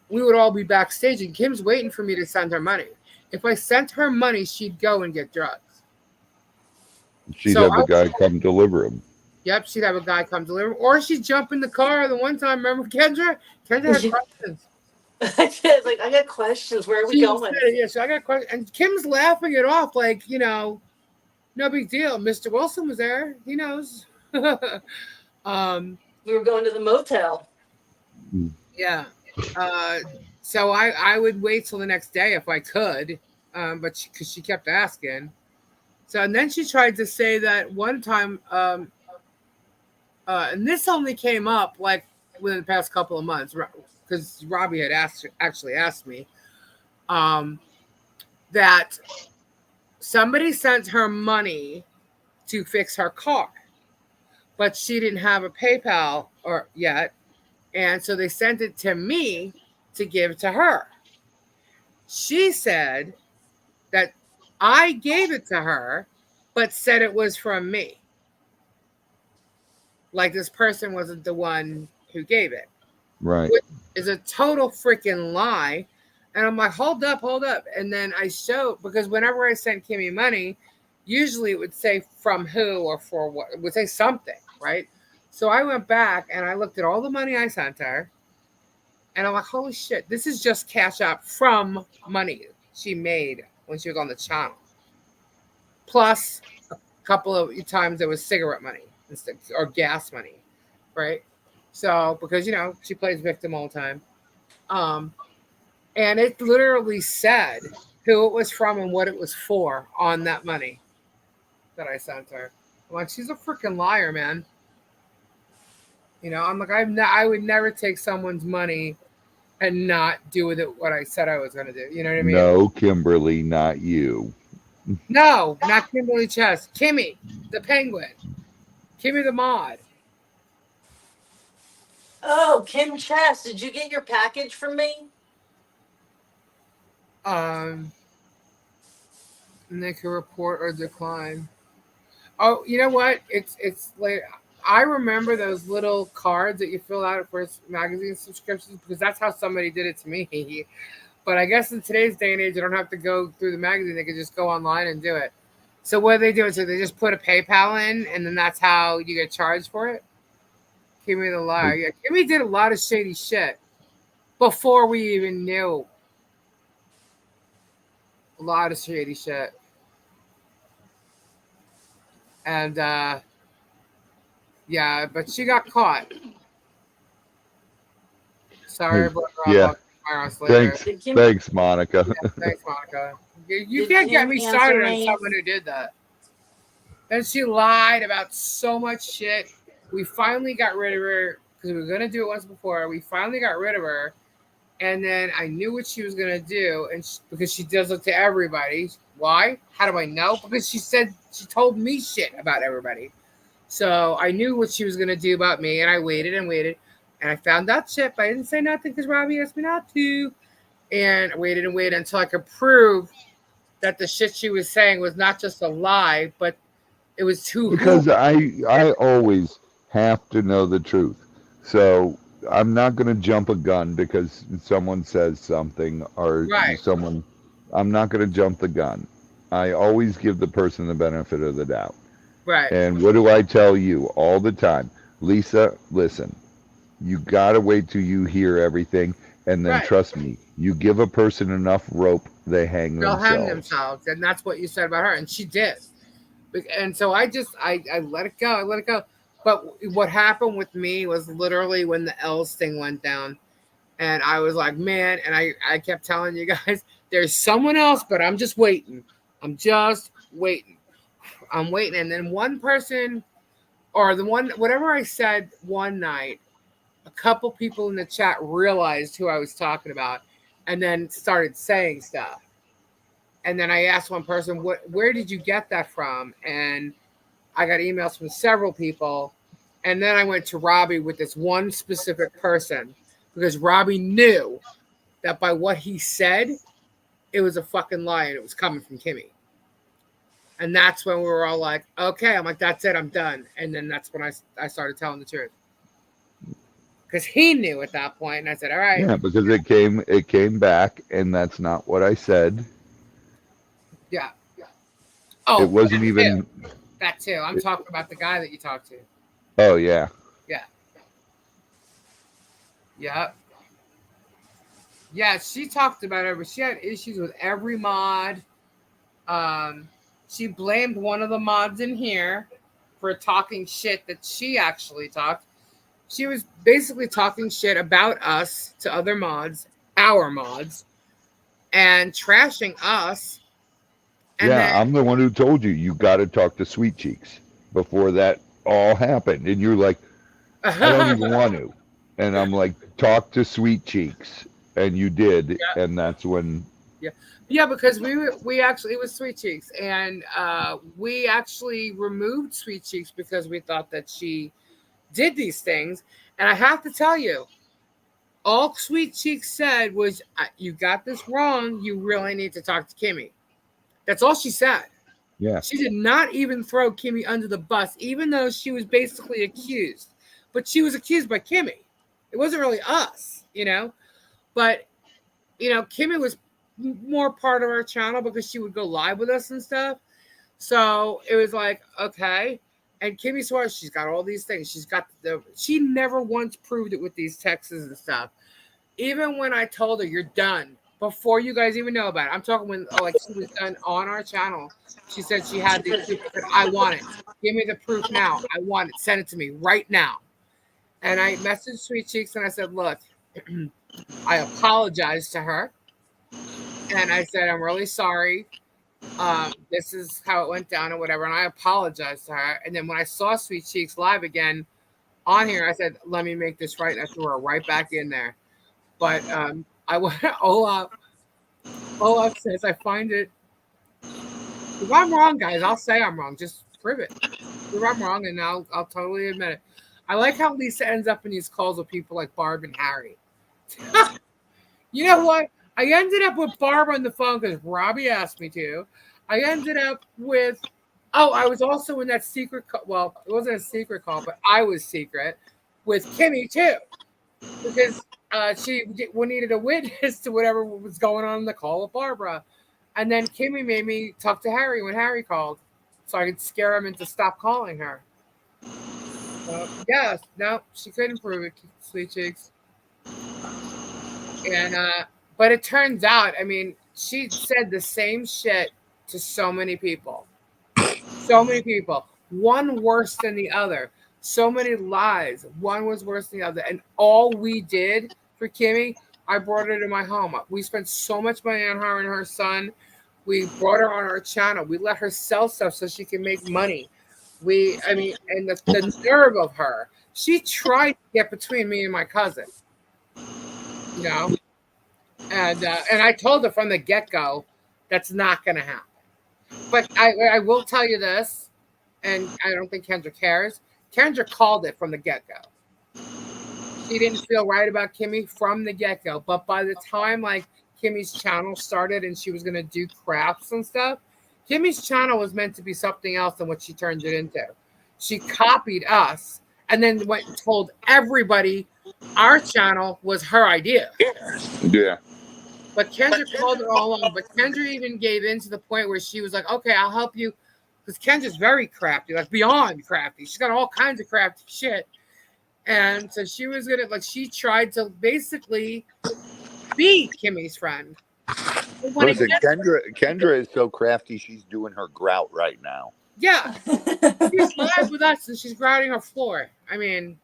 we would all be backstage, and Kim's waiting for me to send her money. If I sent her money, she'd go and get drugs. She'd have a guy come deliver them. Yep, she'd have a guy come deliver, or she'd jump in the car. The one time, remember Kendra? Kendra had questions. It's like, I got questions. Where are we going? Yeah, so I got questions. And Kim's laughing it off like, no big deal. Mr. Wilson was there. He knows. We were going to the motel. Yeah. So I would wait till the next day if I could, but because she kept asking. So, and then she tried to say that one time, and this only came up like within the past couple of months, because Robbie had actually asked me, that somebody sent her money to fix her car, but she didn't have a PayPal yet, and so they sent it to me to give to her. She said that I gave it to her, but said it was from me. Like this person wasn't the one who gave it. Right. Which is a total freaking lie. And I'm like, hold up. And then I showed, because whenever I sent Kimmy money, usually it would say from who or for what. It would say something, right? So I went back and I looked at all the money I sent her. And I'm like, holy shit, this is just Cash App from money she made when she was on the channel. Plus a couple of times there was cigarette money or gas money, right? So, because, she plays victim all the time. And it literally said who it was from and what it was for on that money that I sent her. I'm like, she's a freaking liar, man. I'm like, I would never take someone's money and not do with it what I said I was going to do. You know what I mean? No, Kimberly, not you. No, not Kimberly Chess. Kimmy, the penguin. Kimmy the mod. Oh, Kim Chess, did you get your package from me? Make a report or decline. Oh, you know what? It's like, I remember those little cards that you fill out for magazine subscriptions, because that's how somebody did it to me. But I guess in today's day and age, you don't have to go through the magazine. They can just go online and do it. So what they do is they just put a PayPal in, and then that's how you get charged for it. Kimmy the liar. Yeah, Kimmy did a lot of shady shit before we even knew. A lot of shady shit. And yeah, but she got caught. Sorry, but yeah. Thanks, Monica. Yeah, thanks, Monica. You can't get me started on someone who did that. And she lied about so much shit. We finally got rid of her because we were gonna do it once before. We finally got rid of her, And then I knew what she was gonna do, and because she does it to everybody. Why? How do I know? Because she told me shit about everybody. So I knew what she was gonna do about me, and I waited and waited, and I found out shit, but I didn't say nothing because Robbie asked me not to. And I waited and waited until I could prove that the shit she was saying was not just a lie, but it was to Because who. I always have to know the truth. So I'm not going to jump a gun because someone says something or Right, someone. I'm not going to jump the gun. I always give the person the benefit of the doubt. right, And what do I tell you all the time? Lisa, listen, you got to wait till you hear everything. And then right. trust me, you give a person enough rope, they hang They'll hang themselves. themselves, and that's what you said about her, and she did. And so I let it go. I let it go. But what happened with me was literally when the L's thing went down, and I was like, man, and I kept telling you guys, there's someone else, but I'm just waiting. I'm just waiting. I'm waiting. And then one person, or the one, whatever I said one night, a couple people in the chat realized who I was talking about, and then started saying stuff. And then I asked one person, where did you get that from? And I got emails from several people. And then I went to Robbie with this one specific person because Robbie knew that by what he said, it was a fucking lie and it was coming from Kimmy. And that's when we were all like, okay, I'm like, that's it, I'm done. And then that's when I started telling the truth. Because he knew at that point, and I said, all right. Yeah, because it came back, and that's not what I said. Yeah. Oh, It wasn't even. That too. I'm talking about the guy that you talked to. Oh yeah. Yeah. Yeah. Yeah, she talked about it, but she had issues with every mod. She blamed one of the mods in here for talking shit that she actually talked. She was basically talking shit about us to other mods, our mods, and trashing us. And Yeah, then I'm the one who told you got to talk to Sweet Cheeks before that all happened, and you're like, I don't even want to, and I'm like, talk to Sweet Cheeks, and you did, yeah. And that's when. Yeah, because we actually, it was Sweet Cheeks, and we actually removed Sweet Cheeks because we thought that she did these things. And I have to tell you, all Sweet Cheeks said was, you got this wrong. You really need to talk to Kimmy. That's all she said. Yeah. She did not even throw Kimmy under the bus, even though she was basically accused. But she was accused by Kimmy. It wasn't really us, you know. But, you know, Kimmy was more part of our channel because she would go live with us and stuff. So it was like, okay. And Kimmy Suarez, she's got all these things. She never once proved it with these texts and stuff. Even when I told her, you're done, before you guys even know about it. I'm talking when, like, she was done on our channel. She said she had the proof. I said, I want it. Give me the proof now. I want it. Send it to me right now. And I messaged Sweet Cheeks and I said, look, I apologized to her. And I said, I'm really sorry. This is how it went down or whatever. And I apologized to her. And then when I saw Sweet Cheeks live again on here, I said, let me make this right. And I threw her right back in there. But I went, Olaf says, I find it. If I'm wrong, guys, I'll say I'm wrong. Just prove it. If I'm wrong, and I'll totally admit it. I like how Lisa ends up in these calls with people like Barb and Harry. You know what? I ended up with Barb on the phone because Robbie asked me to. I ended up with, I was also in that secret call. Well, it wasn't a secret call, but I was secret with Kimmy too. Because she needed a witness to whatever was going on in the call with Barbara. And then Kimmy made me talk to Harry when Harry called so I could scare him into stop calling her. Yes, no, she couldn't prove it, Sweet Cheeks. And but it turns out, I mean, she said the same shit to so many people. So many people. One worse than the other. So many lies. One was worse than the other. And all we did for Kimmy, I brought her to my home. We spent so much money on her and her son. We brought her on our channel. We let her sell stuff so she can make money. And the nerve of her. She tried to get between me and my cousin. You know? And I told her from the get-go that's not going to happen. But I will tell you this, and I don't think Kendra cares. Kendra called it from the get-go. She didn't feel right about Kimmy from the get-go. But by the time like Kimmy's channel started and she was going to do crafts and stuff, Kimmy's channel was meant to be something else than what she turned it into. She copied us and then went and told everybody our channel was her idea. Yeah. But Kendra called her all along. But Kendra even gave in to the point where she was like, okay, I'll help you. Because Kendra's very crafty, like beyond crafty. She's got all kinds of crafty shit. And so she was going to, like, she tried to basically be Kimmy's friend. Listen, Kendra is so crafty, she's doing her grout right now. Yeah. She's live with us and she's grouting her floor. I mean,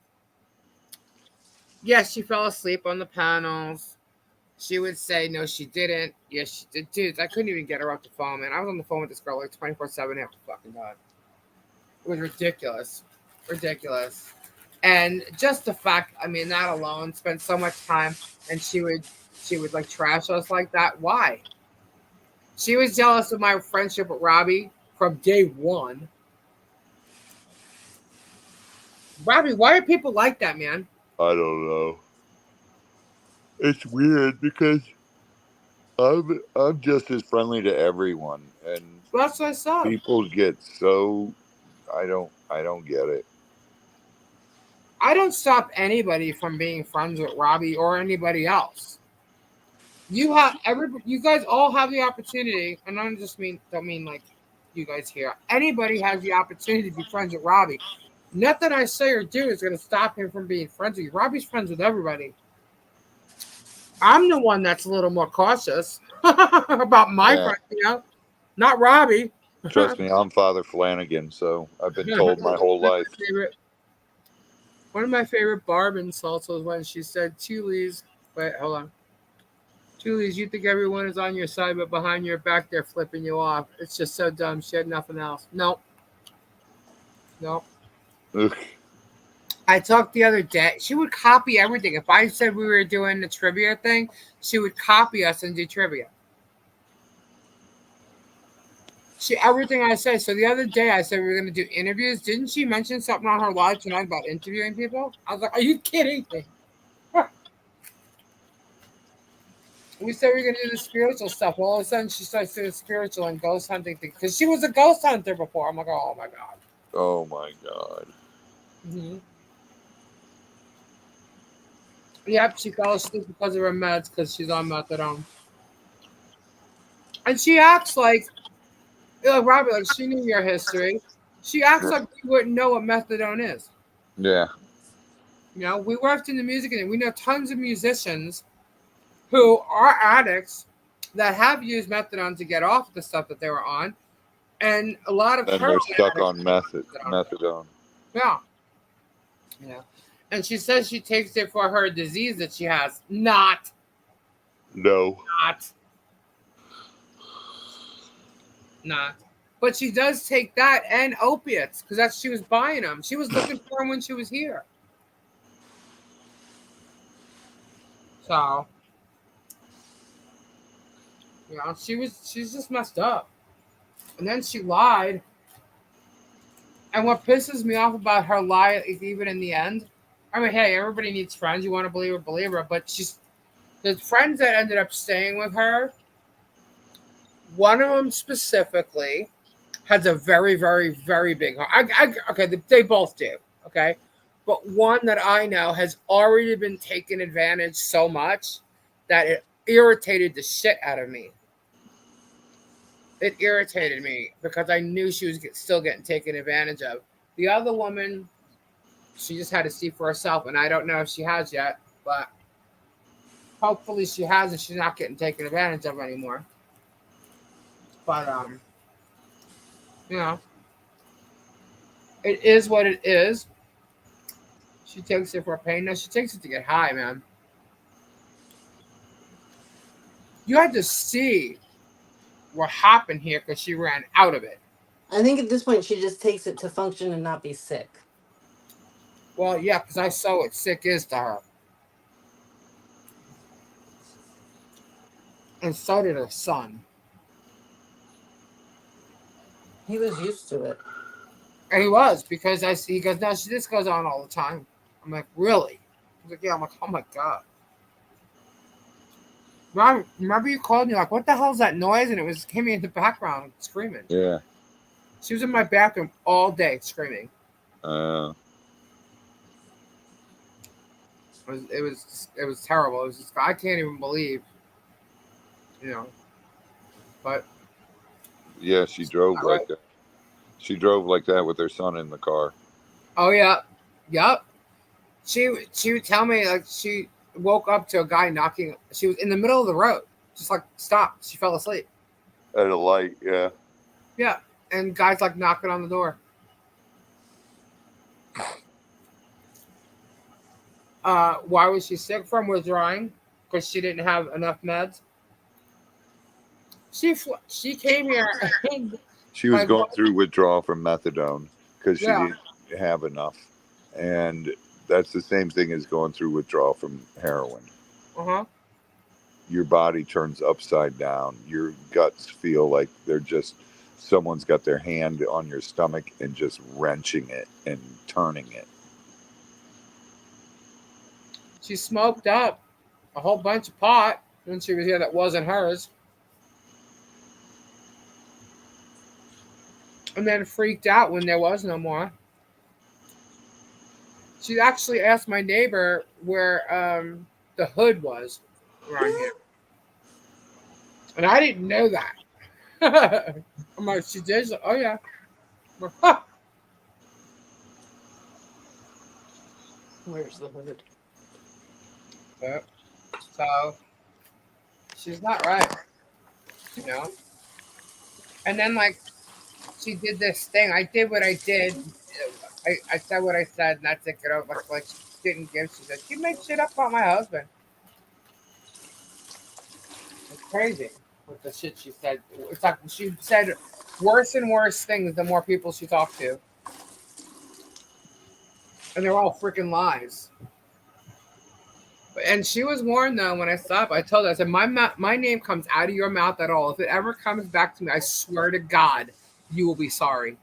yes, she fell asleep on the panels. She would say, no, she didn't. Yes, she did. Dude, I couldn't even get her off the phone, man. I was on the phone with this girl like 24/7 after fucking God. It was ridiculous. Ridiculous. And just the fact, I mean, that alone, spent so much time and she would like trash us like that. Why? She was jealous of my friendship with Robbie from day one. Robbie, why are people like that, man? I don't know. It's weird because I'm just as friendly to everyone, and That's what I saw. people get so I don't get it. I don't stop anybody from being friends with Robbie or anybody else. You guys all have the opportunity, and I don't mean like you guys here. Anybody has the opportunity to be friends with Robbie. Nothing I say or do is going to stop him from being friends with you. Robbie's friends with everybody. I'm the one that's a little more cautious about my friends, not Robbie. Trust me, I'm Father Flanagan, so I've been told my whole life. One of my favorite Barb insults was when she said, Tulies, wait, hold on. Tulies, you think everyone is on your side, but behind your back, they're flipping you off. It's just so dumb. She had nothing else. Nope. Ugh. I talked the other day. She would copy everything. If I said we were doing the trivia thing, she would copy us and do trivia. Everything I said. So the other day I said we were going to do interviews. Didn't she mention something on her live tonight about interviewing people? I was like, are you kidding me? We said we were going to do the spiritual stuff. Well, all of a sudden she starts doing spiritual and ghost hunting things. Because she was a ghost hunter before. I'm like, oh my God. Oh my God. Mm-hmm. Yep, she fell asleep because of her meds because she's on methadone. And she acts like Robbie, like she knew your history. She acts like we wouldn't know what methadone is. Yeah. We worked in the music industry. We know tons of musicians who are addicts that have used methadone to get off the stuff that they were on. And a lot of And they're stuck on methadone. Yeah. And she says she takes it for her disease that she has. Not. But she does take that and opiates because she was buying them. She was looking for them when she was here. So, she's just messed up. And then she lied. And what pisses me off about her lie, even in the end, I mean, hey, everybody needs friends. You want to believe her. But the friends that ended up staying with her, one of them specifically has a very, very, very big heart. Okay, they both do, okay? But one that I know has already been taken advantage so much that it irritated the shit out of me. It irritated me because I knew she was still getting taken advantage of. The other woman, she just had to see for herself, and I don't know if she has yet, but hopefully she has and she's not getting taken advantage of anymore. But, it is what it is. She takes it for pain. No, she takes it to get high, man. You had to see what happened here because she ran out of it. I think at this point she just takes it to function and not be sick. Well, yeah, because I saw what sick is to her. And so did her son. He was used to it. And he was, because he goes, no, this goes on all the time. I'm like, really? He's like, yeah. I'm like, oh my God. Mom, remember you called me like, what the hell is that noise? And it was Kimmy in the background screaming. Yeah. She was in my bathroom all day screaming. It was terrible. It was just, I can't even believe, you know. But Yeah, she drove like that. She drove like that with her son in the car. oh yeah, yep. She would tell me like she woke up to a guy knocking. She was in the middle of the road, just like stopped. She fell asleep. At a light, yeah. Yeah, and guys like knocking on the door. Why was she sick from? Withdrawing because she didn't have enough meds. She came here. She was Like, going through withdrawal from methadone because she yeah. didn't have enough. And that's the same thing as going through withdrawal from heroin. Uh-huh. Your body turns upside down. Your guts feel like they're just someone's got their hand on your stomach and just wrenching it and turning it. She smoked up a whole bunch of pot when she was here that wasn't hers. And then freaked out when there was no more. She actually asked my neighbor where the hood was around here. And I didn't know that. I'm like, she did? She's like, oh, yeah. I'm like, huh. Where's the hood? Yeah. So, she's not right, you know? And then, like, she did this thing. I did what I did. I said what I said, and that's it. Like she didn't give. She said, you make shit up about my husband. It's crazy with the shit she said. It's like she said worse and worse things the more people she talked to. And they're all freaking lies. And she was warned, though, when I stopped. I told her, I said, my name comes out of your mouth at all. If it ever comes back to me, I swear to God, you will be sorry.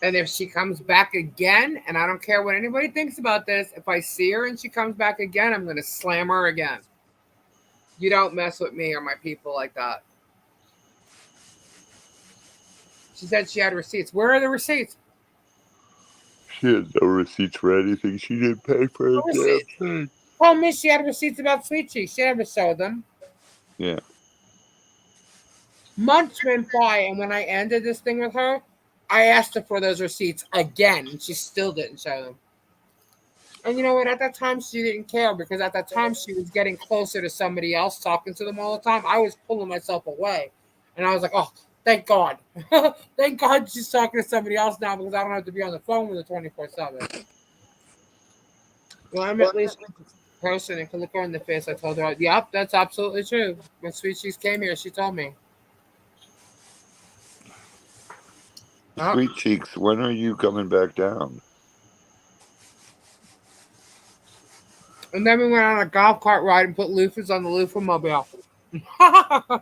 And if she comes back again, and I don't care what anybody thinks about this, if I see her and she comes back again, I'm going to slam her again. You don't mess with me or my people like that. She said she had receipts. Where are the receipts? She had no receipts for anything. She didn't pay for a damn thing. Oh, miss, she had receipts about Sweet Cheeks. She never showed them. Yeah. Months went by, and when I ended this thing with her, I asked her for those receipts again, and she still didn't show them. And you know what? At that time, she didn't care, because at that time, she was getting closer to somebody else, talking to them all the time. I was pulling myself away. And I was like, oh, thank God. Thank God she's talking to somebody else now, because I don't have to be on the phone with her 24/7. Well, I'm at least a person and can look her in the face. I told her, yep, that's absolutely true. When Sweet Cheeks came here, she told me. Sweet Cheeks, when are you coming back down? And then we went on a golf cart ride and put loofahs on the loofah mobile. At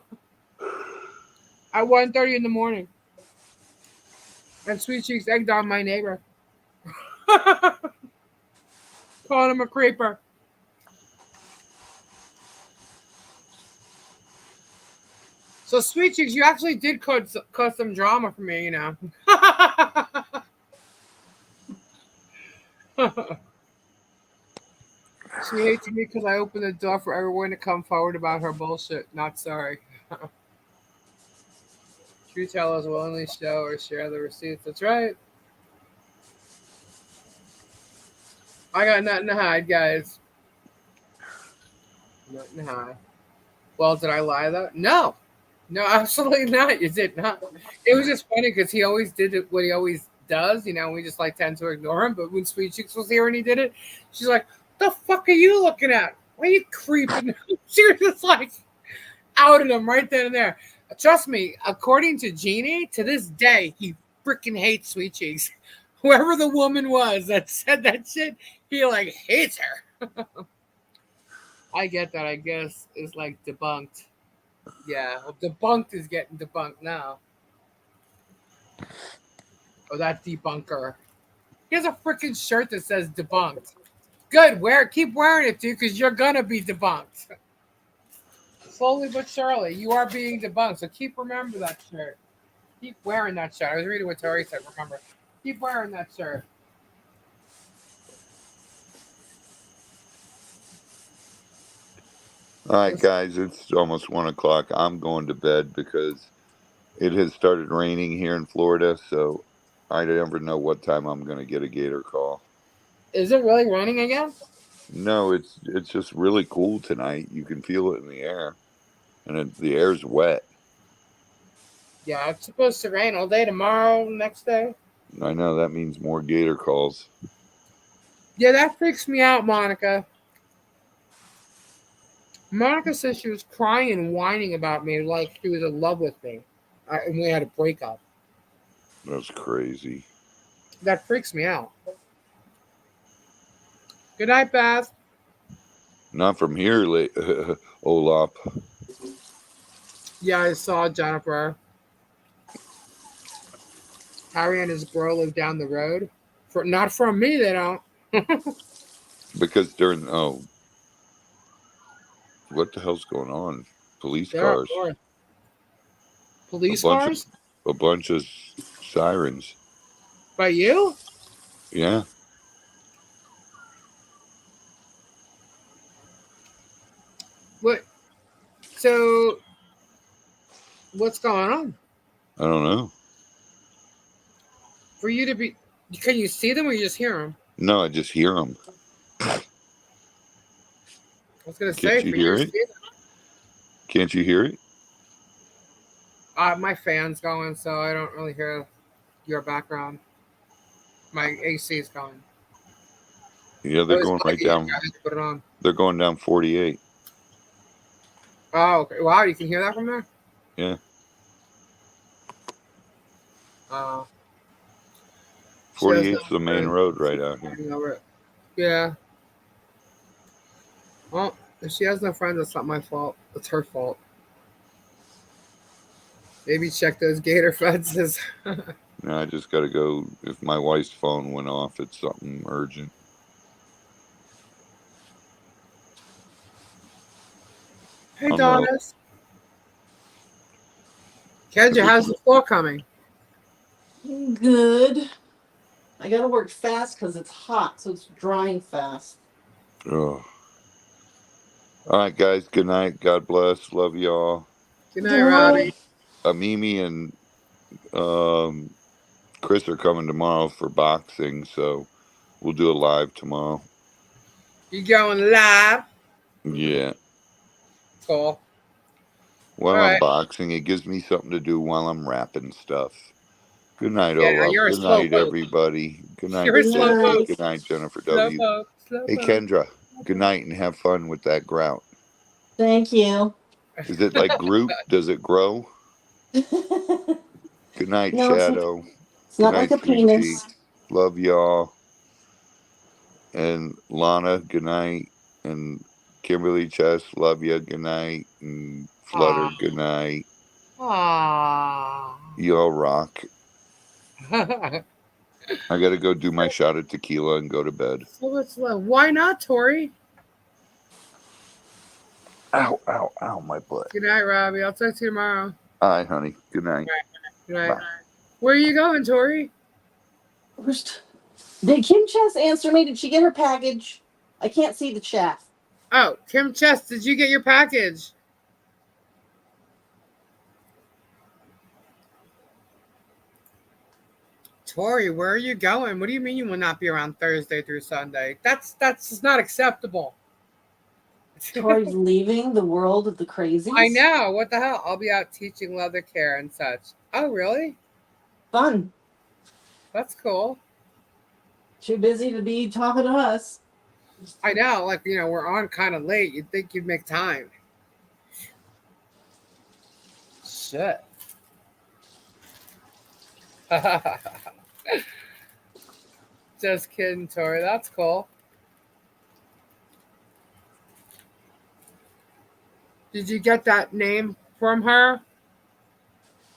1:30 in the morning. And Sweet Cheeks egged on my neighbor. Calling him a creeper. So Sweet Cheeks, you actually did cause some drama for me, you know. She hates me because I opened the door for everyone to come forward about her bullshit. Not sorry. True tellers will only show or share the receipts. That's right. I got nothing to hide, guys. Nothing to hide. Well, did I lie though? No. No, absolutely not. You did not. It was just funny because he always did it, what he always does. You know, we just like tend to ignore him. But when Sweet Cheeks was here and he did it, she's like, the fuck are you looking at? Why are you creeping? She was just like outed him right then and there. Trust me, according to Jeannie, to this day, he freaking hates Sweet Cheeks. Whoever the woman was that said that shit, he like hates her. I get that. I guess it's like debunked. Yeah, well, debunked is getting debunked now. Oh, that debunker. He has a freaking shirt that says debunked. Good, keep wearing it, dude, because you're gonna be debunked. Slowly but surely, you are being debunked. So keep remember that shirt. Keep wearing that shirt. I was reading what Tori said. Remember, keep wearing that shirt. All right, guys, it's almost 1 o'clock. I'm going to bed because it has started raining here in Florida, so I never know what time I'm going to get a gator call. Is it really raining again? No, it's just really cool tonight. You can feel it in the air, and the air's wet. Yeah, it's supposed to rain all day tomorrow, next day. I know that means more gator calls. Yeah, that freaks me out, Monica. Monica says she was crying and whining about me like she was in love with me. And we had a breakup. That's crazy. That freaks me out. Good night, Beth. Not from here, Olaf. Yeah, I saw Jennifer. Harry and his bro live down the road. Not from me, they don't. Because what the hell's going on? Police They're up cars. north. A Police bunch of cars? a bunch of sirens. By you? Yeah, What? So, what's going on? I don't know. For you to be. Can you see them or you just hear them? No, I just hear them. I was going to say, Can't you for you hear to it? see them. Can't you hear it? My fan's going, so I don't really hear your background. My AC is going. Yeah, I they're was going right lucky you down. guys put it on. They're going down 48. Oh, okay. Wow, you can hear that from there? Yeah, Oh. She has no 48's the main friends. road right She's out here. fighting over it. Yeah. Well, if she has no friends, it's not my fault. It's her fault. Maybe check those gator fences. Now I just got to go. If my wife's phone went off, it's something urgent. Hey, I don't know. Donis. Kendra, how's the fall coming? Good. I gotta work fast because it's hot, so it's drying fast. Oh. All right, guys. Good night. God bless. Love y'all. Good Good night, night. Robbie. Mimi and um, Chris are coming tomorrow for boxing, so we'll do a live tomorrow. You going live? Yeah. Cool. All While I'm right. boxing, it gives me something to do while I'm wrapping stuff. Good night, Yeah, Olaf. you're a Good slow night, poke. everybody. Good night, You're a Good slow Cindy. poke. night. Good night, Jennifer Slow W. poke. Slow Hey, poke. Kendra. Good night and have fun with that grout. Thank you. Is it like Groot? Does it grow? Good night, No, Shadow. it's Good not like night, a Sweet Pea. penis. Love y'all. And Lana, good night. And Kimberly Chess, love you. Good night. And Flutter, Aww. good night. Aww. Y'all rock. I got to go do my shot of tequila and go to bed. Slow. Why not, Tori? Ow, ow, ow, my butt. Good night, Robbie. I'll talk to you tomorrow. All right, honey. Good night. Good night. Bye. Where are you going, Tori? Did Kim Chess answer me? Did she get her package? I can't see the chat. Oh, Kim Chess, did you get your package? Tori, where are you going? What do you mean you will not be around Thursday through Sunday? That's not acceptable. Tori's leaving the world of the crazies. I know. What the hell? I'll be out teaching leather care and such. Oh, really? Fun. That's cool. Too busy to be talking to us. I know. Like, we're on kind of late. You'd think you'd make time. Shit. Just kidding, Tori. That's cool. Did you get that name from her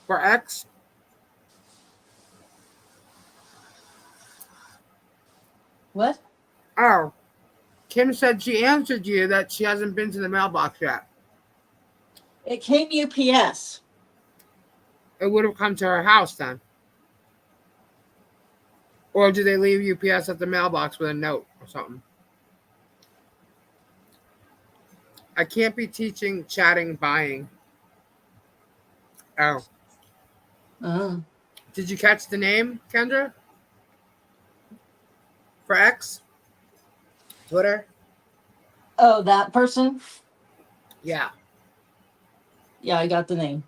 for X? What? Oh, Kim said she answered you that she hasn't been to the mailbox yet. It came UPS. It would have come to her house then. Or do they leave UPS at the mailbox with a note or something? I can't be teaching chatting buying. Oh. Oh. Did you catch the name, Kendra? For X? Twitter? Oh, that person? Yeah. Yeah, I got the name.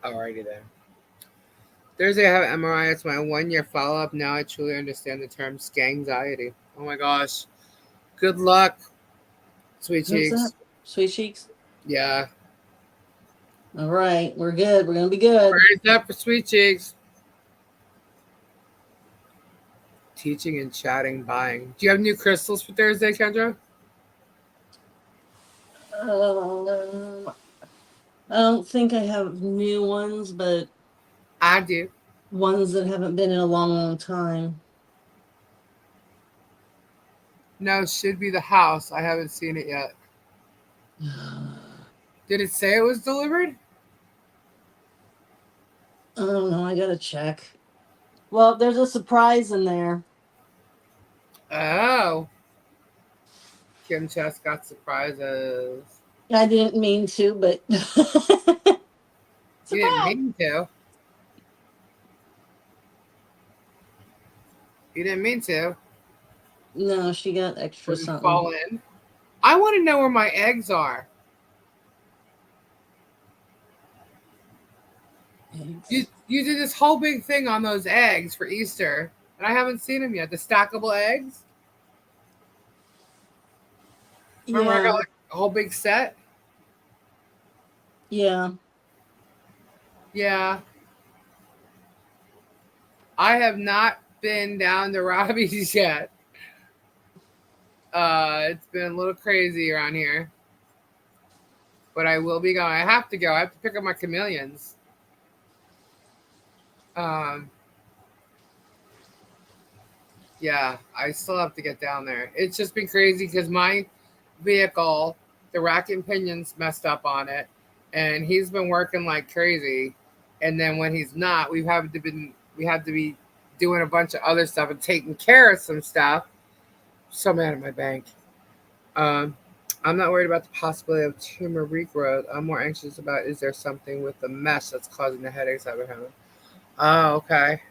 Alrighty then. Thursday I have MRI. It's my 1 year follow up. Now I truly understand the term scanxiety. Oh my gosh. Good luck, sweet Who's that? cheeks. Sweet Cheeks? Yeah. All right, we're good. We're going to be good. Praise up for sweet cheeks. Teaching and chatting buying. Do you have new crystals for Thursday, Kendra? I don't think I have new ones, but I do. ones that haven't been in a long, long time. No, should be the house. I haven't seen it yet. Did it say it was delivered? I don't know. I got to check. Well, there's a surprise in there. Oh. Kim Chess got surprises. I didn't mean to, but You didn't mean to. You didn't mean to. No, she got extra Would it something. fall in? I want to know where my eggs are. You did this whole big thing on those eggs for Easter, and I haven't seen them yet. The stackable eggs. Remember I got like a whole big set? Yeah. Yeah. I have not been down to Robbie's yet. It's been a little crazy around here. But I will be going. I have to go. I have to pick up my chameleons. Yeah, I still have to get down there. It's just been crazy because my vehicle, the rack and pinions messed up on it, and he's been working like crazy. And then when he's not, we have to be doing a bunch of other stuff and taking care of some stuff. So mad at my bank. I'm not worried about the possibility of tumor regrowth. I'm more anxious about is there something with the mesh that's causing the headaches I've been having. Oh, okay.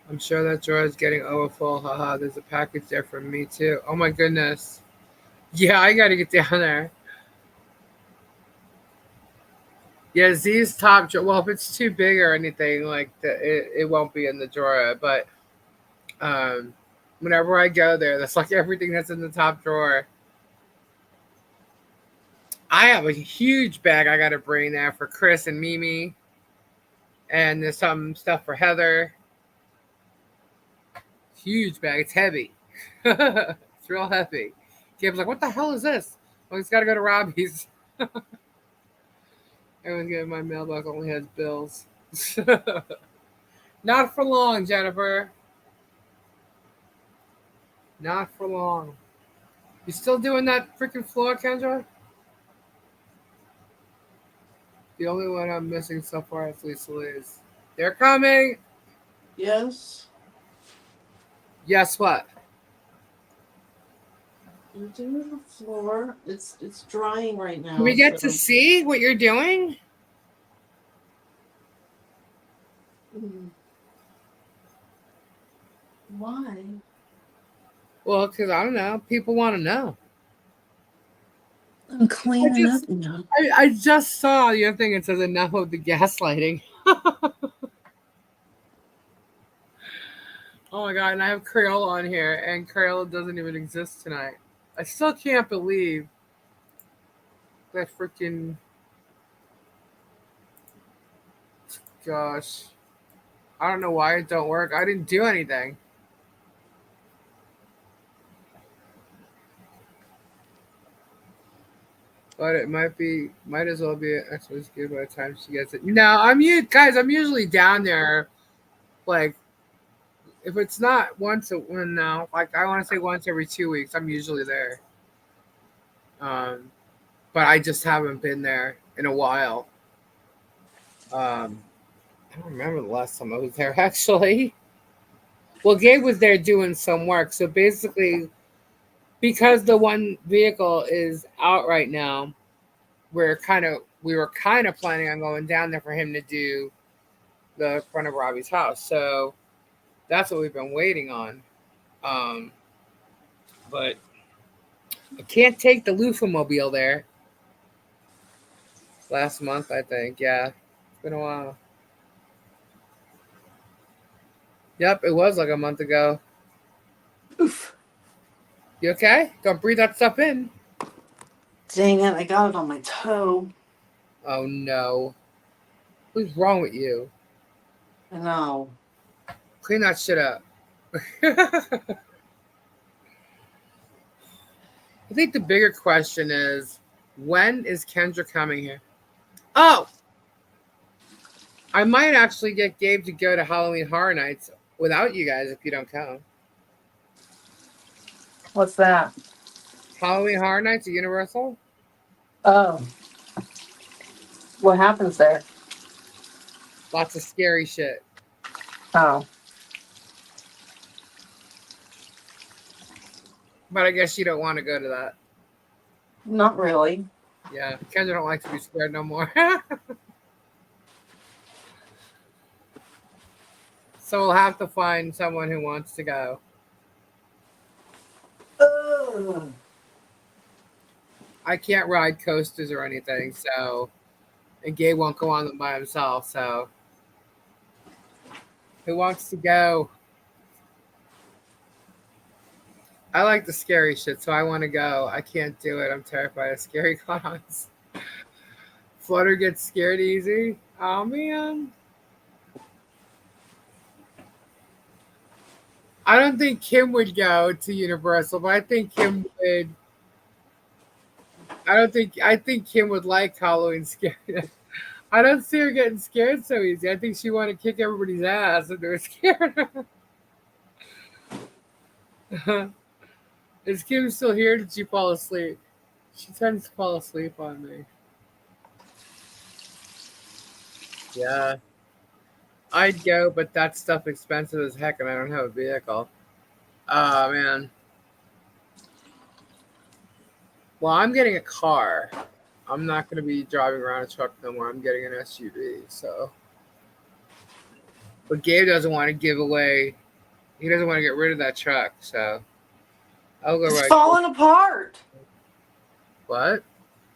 I'm sure that drawer is getting overfull. Haha, there's a package there for me too. Oh my goodness. Yeah, I gotta get down there. Yeah, Z's top drawer. Well, if it's too big or anything, like it won't be in the drawer. But whenever I go there, that's like everything that's in the top drawer. I have a huge bag I gotta bring there for Chris and Mimi. And there's some stuff for Heather. Huge bag. It's heavy. It's real heavy. Gabe's like, what the hell is this? Well, he's got to go to Robbie's. Everyone's getting my mailbox only has bills. Not for long, Jennifer. Not for long. You still doing that freaking floor, Kendra? The only one I'm missing so far is Lisa Lee's. They're coming. Yes. Guess what? You're doing the floor. It's drying right now. Can we get to see what you're doing? Why? Well, because I don't know. People want to know. I'm cleaning up now. I just saw your thing. It says enough of the gaslighting. Oh my god! And I have Crayola on here, and Crayola doesn't even exist tonight. I still can't believe that freaking. Gosh, I don't know why it don't work. I didn't do anything. but it might as well be an Xmas gift by the time she gets it. No, I'm usually down there. Like, if it's not no, like I want to say once every 2 weeks, I'm usually there. Um, but I just haven't been there in a while. I don't remember the last time I was there actually. Well, Gabe was there doing some work, so basically, because the one vehicle is out right now, we were kind of planning on going down there for him to do the front of Robbie's house. So that's what we've been waiting on. Um, but I can't take the Loofamobile there. Last month, I think. Yeah, it's been a while. Yep, it was like a month ago. Oof. You okay? Don't breathe that stuff in. Dang it, I got it on my toe. Oh no. What's wrong with you? I know. Clean that shit up. I think the bigger question is, when is Kendra coming here? Oh, I might actually get Gabe to go to Halloween Horror Nights without you guys if you don't come. What's that? Halloween Horror Nights at Universal? Oh. What happens there? Lots of scary shit. Oh. But I guess you don't want to go to that. Not really. Yeah, Kendra don't like to be scared no more. So we'll have to find someone who wants to go. Ugh. I can't ride coasters or anything, so and Gabe won't go on them by himself, so who wants to go? I like the scary shit, so I want to go. I can't do it. I'm terrified of scary clowns. Flutter gets scared easy. Oh man. I don't think Kim would go to Universal, but I think Kim would. I think Kim would like Halloween scary. I don't see her getting scared so easy. I think she want to kick everybody's ass if they're scared. Is Kim still here? Did she fall asleep? She tends to fall asleep on me. Yeah. I'd go, but that stuff expensive as heck, and I don't have a vehicle. Oh man. Well, I'm getting a car. I'm not going to be driving around a truck no more. I'm getting an SUV. So, but Gabe doesn't want to give away. He doesn't want to get rid of that truck. So, I'll go It's right. falling apart. What?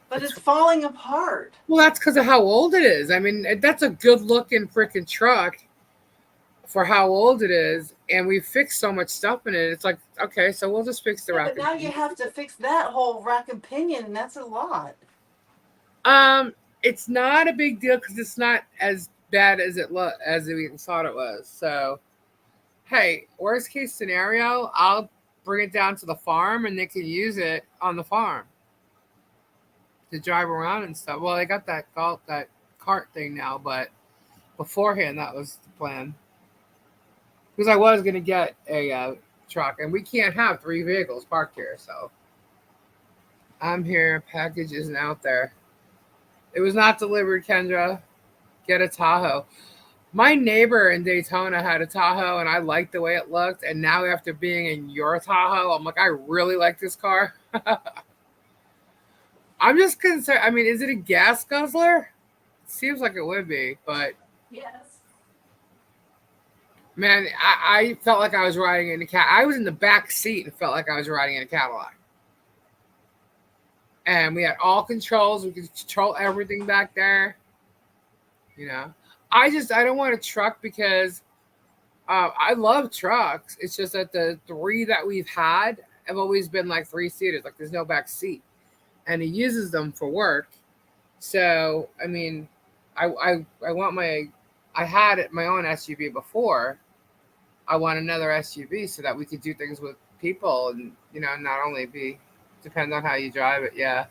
But it's falling apart. Well, that's because of how old it is. I mean, that's a good-looking freaking truck for how old it is, and we fixed so much stuff in it. It's like, okay, so we'll just fix the rack. But now you have to fix that whole rack and pinion, and that's a lot. It's not a big deal because it's not as bad as as we thought it was. So, hey, worst case scenario, I'll bring it down to the farm, and they can use it on the farm to drive around and stuff. Well, they got that cart thing now, but beforehand, that was the plan. Because I was going to get a truck, and we can't have 3 vehicles parked here, so I'm here. Package isn't out there. It was not delivered, Kendra. Get a Tahoe. My neighbor in Daytona had a Tahoe, and I liked the way it looked, and now after being in your Tahoe, I'm like, I really like this car. I'm just concerned. I mean, is it a gas guzzler? Seems like it would be, but yes. Man, I felt like I was riding in a cat. I was in the back seat and felt like I was riding in a Cadillac. And we had all controls. We could control everything back there. You know, I don't want a truck because I love trucks. It's just that the 3 that we've had have always been like 3-seaters. Like there's no back seat, and he uses them for work. So I mean, I want I had my own SUV before. I want another SUV so that we could do things with people and, not only depend on how you drive it. Yeah.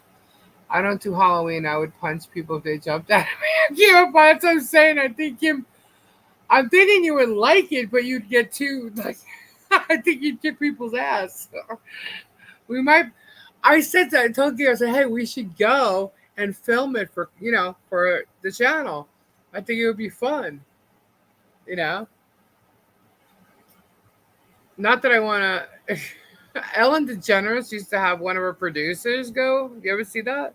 I don't do Halloween. I would punch people if they jumped at me. I can't. That's what I'm saying. I'm thinking you would like it, but you'd get too like. I think you'd kick people's ass. We might. I said that. I told you. I said, hey, we should go and film it for for the channel. I think it would be fun. You know. Not that I want to. Ellen DeGeneres used to have one of her producers go. You ever see that?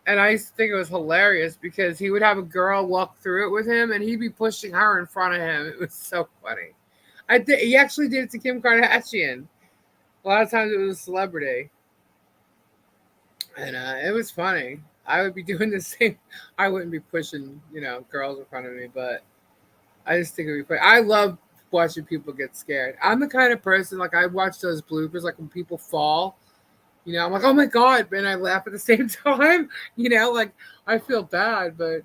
And I used to think it was hilarious because he would have a girl walk through it with him, and he'd be pushing her in front of him. It was so funny. He actually did it to Kim Kardashian. A lot of times it was a celebrity, and it was funny. I would be doing the same. I wouldn't be pushing, girls in front of me, but I just think it'd be funny. I love watching people get scared. I'm the kind of person like I watch those bloopers, like when people fall. I'm like, oh my God, and I laugh at the same time. Like I feel bad, but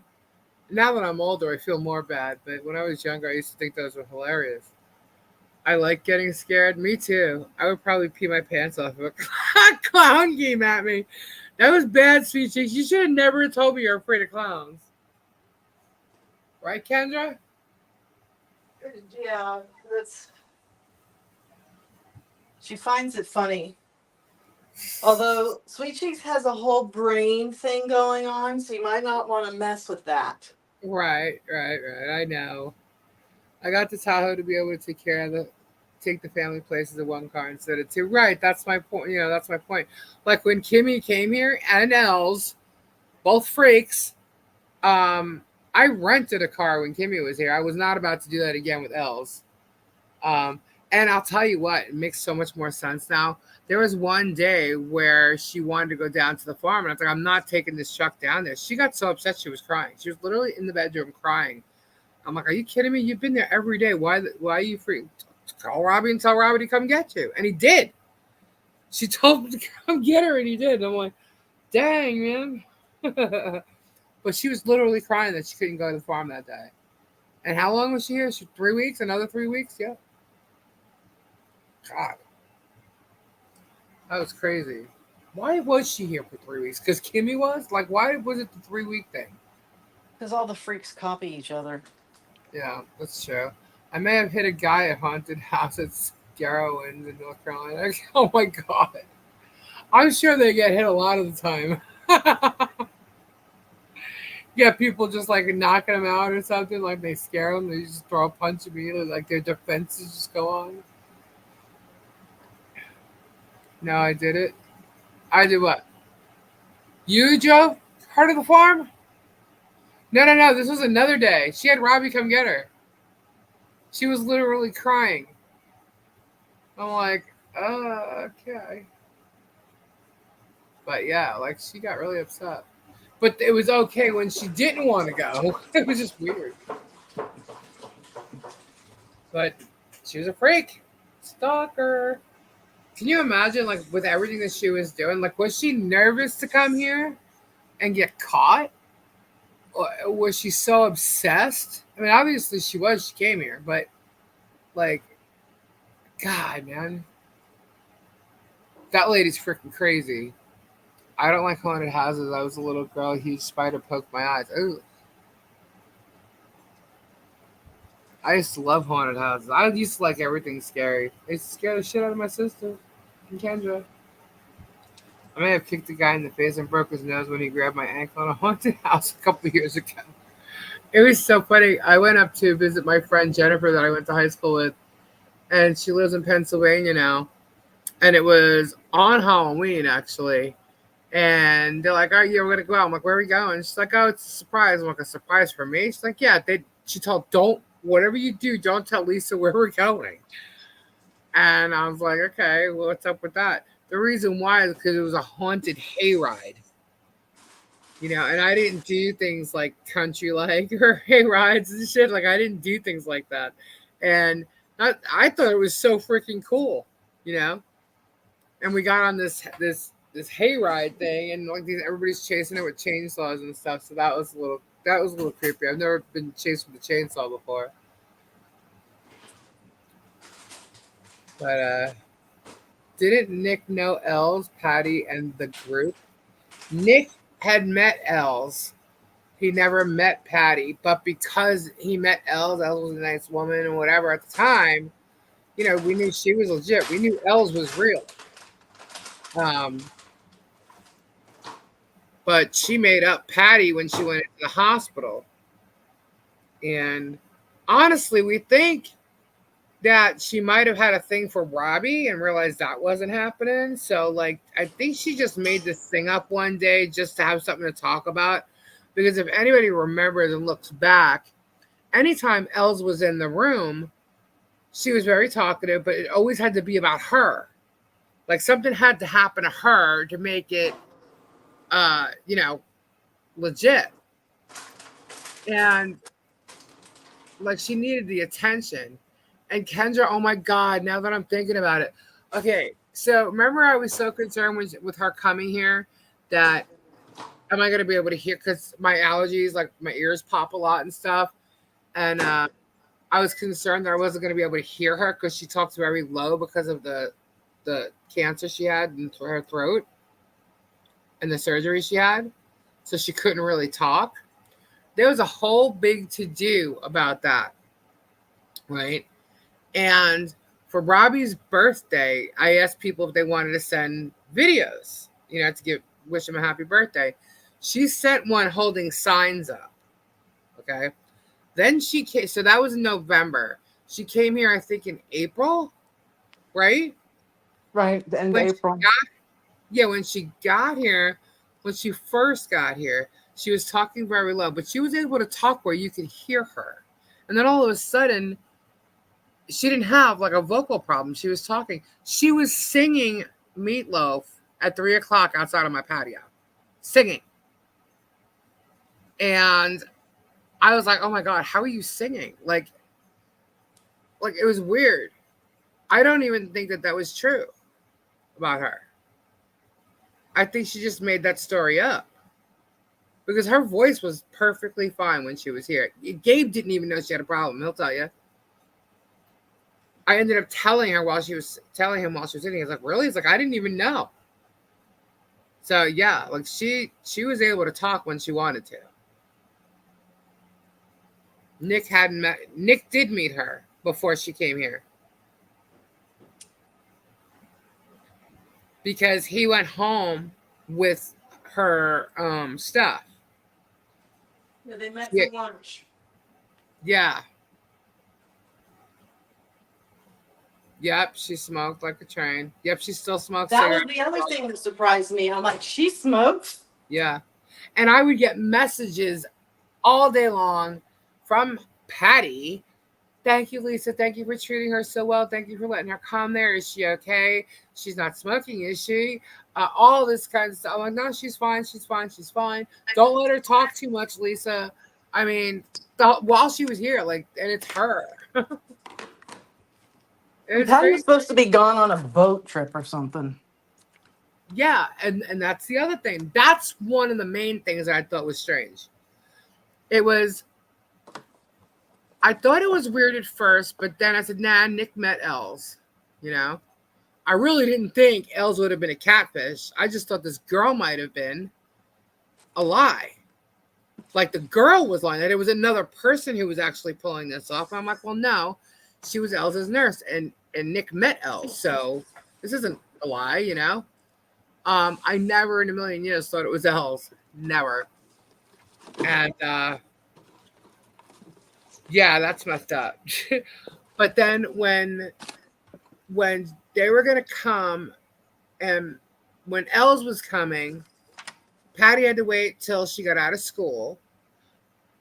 now that I'm older, I feel more bad. But when I was younger, I used to think those were hilarious. I like getting scared. Me too. I would probably pee my pants off if a clown came at me. That was bad, Sweet Cheeks. You should have never told me you're afraid of clowns. Right, Kendra? Yeah, she finds it funny. Although Sweet Cheeks has a whole brain thing going on, so you might not want to mess with that. Right. I know. I got to Tahoe to be able to take the family places in one car instead of two. Right, that's my point. That's my point. Like when Kimmy came here and Els, both freaks. I rented a car when Kimmy was here. I was not about to do that again with Els. And I'll tell you what, it makes so much more sense now. There was one day where she wanted to go down to the farm, and I was like, I'm not taking this truck down there. She got so upset she was crying. She was literally in the bedroom crying. I'm like, are you kidding me? You've been there every day. Why are you free? Call Robbie and tell Robbie to come get you. And he did. She told him to come get her, and he did. I'm like, dang, man. But she was literally crying that she couldn't go to the farm that day. And how long was she here? 3 weeks? Another 3 weeks? Yeah. God. That was crazy. Why was she here for 3 weeks? Because Kimmy was? Like, why was it the 3 week thing? Because all the freaks copy each other. Yeah, that's true. I may have hit a guy at haunted house at Scarowinds in North Carolina. Oh my God. I'm sure they get hit a lot of the time. Yeah, people just like knocking them out or something. Like they scare them. They just throw a punch immediately. Like their defenses just go on. No, I did it. I did what? You, Joe? Part of the farm? No. This was another day. She had Robbie come get her. She was literally crying. I'm like, okay. But yeah, like she got really upset. But it was okay when she didn't want to go. It was just weird. But she was a freak. Stalker. Can you imagine, like, with everything that she was doing? Like, was she nervous to come here and get caught? Or was she so obsessed? I mean, obviously she was. She came here. But, like, God, man. That lady's freaking crazy. I don't like haunted houses. I was a little girl. A huge spider poked my eyes. Ooh. I used to love haunted houses. I used to like everything scary. It used to scare the shit out of my sister and Kendra. I may have kicked a guy in the face and broke his nose when he grabbed my ankle in a haunted house a couple years ago. It was so funny. I went up to visit my friend Jennifer that I went to high school with, and she lives in Pennsylvania now. And it was on Halloween, actually. And they're like, "Oh, yeah, we're gonna go out." I'm like, "Where are we going?" She's like, "Oh, it's a surprise." I'm like, "A surprise for me?" She's like, "Yeah." She told, "Don't, whatever you do, don't tell Lisa where we're going." And I was like, "Okay, well, what's up with that?" The reason why is because it was a haunted hayride, and I didn't do things like country like or hayrides and shit. Like I didn't do things like that, and I thought it was so freaking cool, And we got on this hayride thing, and like everybody's chasing it with chainsaws and stuff. So that was a little creepy. I've never been chased with a chainsaw before, but didn't Nick know Els, Patty, and the group? Nick had met Els. He never met Patty, but because he met Els, Els was a nice woman and whatever at the time, we knew she was legit. We knew Els was real. But she made up Patty when she went into the hospital. And honestly, we think that she might have had a thing for Robbie and realized that wasn't happening. So, like, I think she just made this thing up one day just to have something to talk about. Because if anybody remembers and looks back, anytime Els was in the room, she was very talkative, but it always had to be about her. Like, something had to happen to her to make it, legit. And, like, she needed the attention. And Kendra, oh my God, now that I'm thinking about it. Okay, so remember I was so concerned with her coming here that am I going to be able to hear, because my allergies, like my ears pop a lot and stuff. And I was concerned that I wasn't going to be able to hear her because she talks very low because of the cancer she had in her throat and the surgery she had. So she couldn't really talk. There was a whole big to-do about that, right? And for Robbie's birthday, I asked people if they wanted to send videos, to wish him a happy birthday. She sent one holding signs up. Okay. Then she came. So that was in November. She came here, I think, in April, right? Right, the end of April. When she got here, when she first got here, she was talking very low, but she was able to talk where you could hear her. And then all of a sudden, she didn't have like a vocal problem. She was talking. She was singing Meatloaf at 3:00 outside of my patio, singing. And I was like, oh my God, how are you singing? Like it was weird. I don't even think that was true about her. I think she just made that story up because her voice was perfectly fine when she was here. Gabe didn't even know she had a problem. He'll tell you. I ended up telling him while she was sitting. He's like, really? He's like, I didn't even know. So yeah, like she was able to talk when she wanted to. Nick did meet her before she came here. Because he went home with her stuff. Yeah, they met for lunch. Yeah. Yep, she smoked like a train. Yep, she still smokes cigarettes. That was the other thing that surprised me. I'm like, she smokes? Yeah. And I would get messages all day long from Patty. Thank you, Lisa. Thank you for treating her so well. Thank you for letting her come there. Is she okay? She's not smoking, is she? All this kind of stuff. I'm like, no, she's fine. She's fine. She's fine. Don't let her talk too much, Lisa. I mean, while she was here, and it's her. Patty's supposed to be gone on a boat trip or something. Yeah, and that's the other thing. That's one of the main things that I thought was strange. I thought it was weird at first, but then I said, nah, Nick met Els. I really didn't think Els would have been a catfish. I just thought this girl might have been a lie. Like the girl was lying, that it was another person who was actually pulling this off. I'm like, well, no, she was Els's nurse, and Nick met Els, so this isn't a lie, I never in a million years thought it was Els. Never. And yeah, that's messed up. But then when they were gonna come, and when Els was coming, Patty had to wait till she got out of school.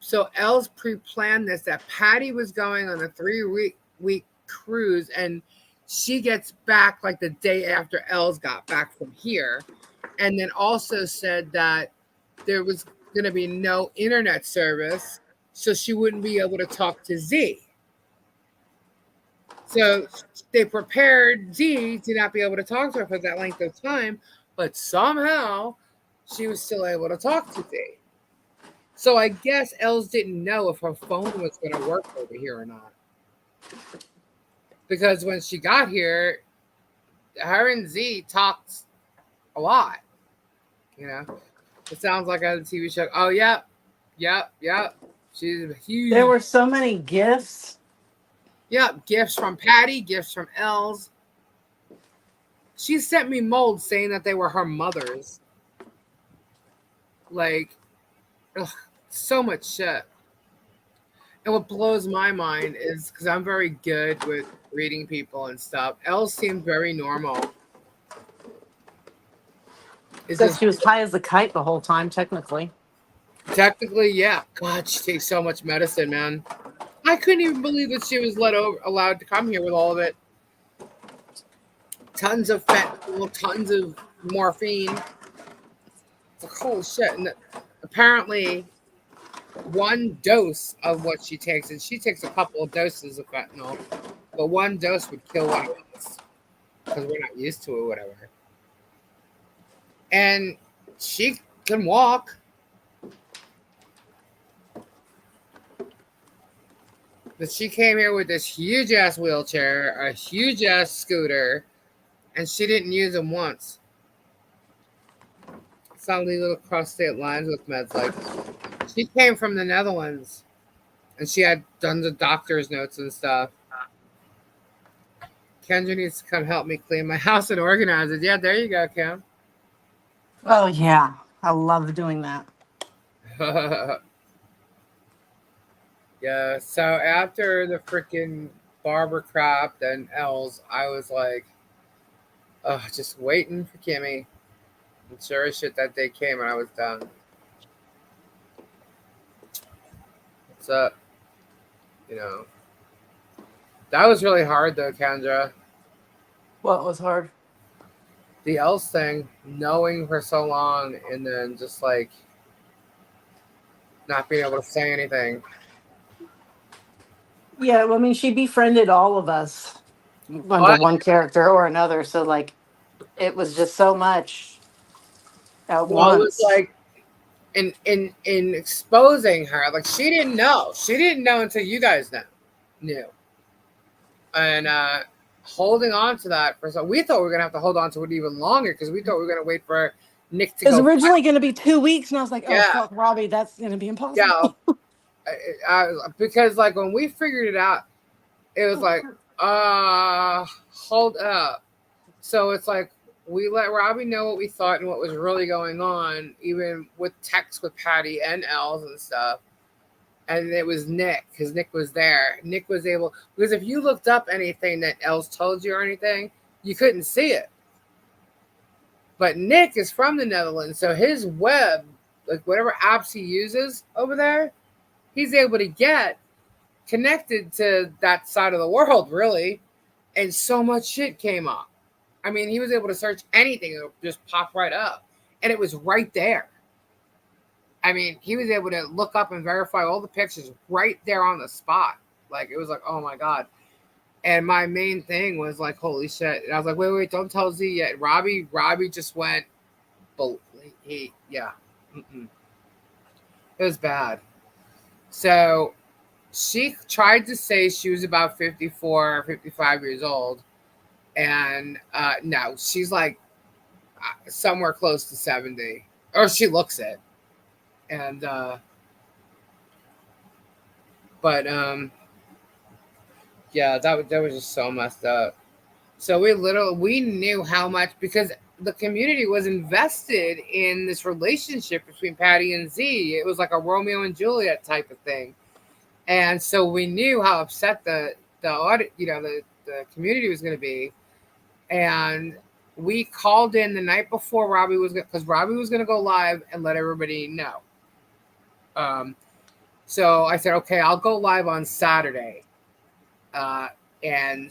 So Els pre-planned this, that Patty was going on a 3-week cruise, and she gets back like the day after Els got back from here. And then also said that there was going to be no internet service, so she wouldn't be able to talk to Z. So they prepared Z to not be able to talk to her for that length of time, but somehow she was still able to talk to Z. So I guess Els didn't know if her phone was going to work over here or not. Because when she got here, her and Z talked a lot. You know, it sounds like a TV show. Oh, yep, yep, yep. She's There huge. were so many gifts. Yep, gifts from Patty, gifts from Els. She sent me molds saying that they were her mother's. Like, ugh, so much shit. And what blows my mind is because I'm very good with reading people and stuff. Els seemed very normal. It's Except just she was high as a kite the whole time, technically. technically, yeah. God, she takes so much medicine, man. I couldn't even believe that she was allowed to come here with all of it. Tons of fentanyl, tons of morphine. It's like, holy shit. And apparently, one dose of what she takes, and she takes a couple of doses of fentanyl, but one dose would kill one of us because we're not used to it, whatever. And she can walk. But she came here with this huge ass wheelchair, a huge ass scooter, and she didn't use them once. It's not legal to cross state lines with meds. Like, she came from the Netherlands, and she had tons of doctor's notes and stuff. Kendra needs to come help me clean my house and organize it. Yeah, there you go, Kim. Oh, yeah. I love doing that. Yeah, so after the freaking barber crap and Els, I was like, oh, just waiting for Kimmy. And sure as shit that day came and I was done. What's up? You know. That was really hard though, Kendra. What was hard? The Els thing, knowing for so long and then just like not being able to say anything. Yeah, well, I mean, she befriended all of us under But one character or another. So, like, it was just so much at well, it was once. like in exposing her, like she didn't know. She didn't know until you guys knew. And holding on to that for so we thought we were gonna have to hold on to it even longer because we thought we were gonna wait for Nick to It was go back. originally going to be 2 weeks, and I was like, oh, Yeah, fuck, Robbie, that's going to be yeah. impossible. Because like when we figured it out, it was like, hold up. So it's like we let Robbie know what we thought and what was really going on, even with texts with Patty and Els and stuff. And it was Nick, because Nick was there. Nick was able, because if you looked up anything that Els told you or anything, you couldn't see it. But Nick is from the Netherlands, so his web, like whatever apps he uses over there, he's able to get connected to that side of the world, really. And so much shit came up. I mean, he was able to search anything, it would just pop right up. And it was right there. I mean, he was able to look up and verify all the pictures right there on the spot. Like, it was like, oh my God. And my main thing was like, holy shit. And I was like, wait, don't tell Z yet. Robbie just went, yeah. Mm-mm. It was bad. So she tried to say she was about 54 or 55 years old. And no, she's like somewhere close to 70. Or she looks it. And yeah, that was just so messed up. So we knew how much, because the community was invested in this relationship between Patty and Z. It was like a Romeo and Juliet type of thing. And so we knew how upset the community was going to be. And we called in the night before Robbie was going to go live and let everybody know. So I said, okay, I'll go live on Saturday. And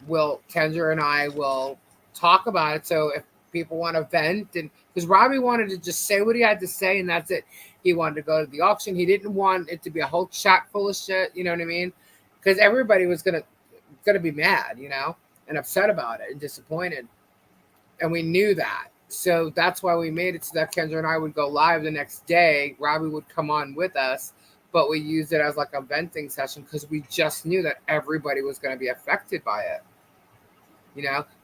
Kendra and I will talk about it. So if people want to vent, and because Robbie wanted to just say what he had to say and that's it. He wanted to go to the auction. He didn't want it to be a whole chat full of shit. You know what I mean? Because everybody was gonna be mad, and upset about it and disappointed. And we knew that. So that's why we made it so that Kendra and I would go live the next day. Robbie would come on with us, but we used it as like a venting session because we just knew that everybody was going to be affected by it.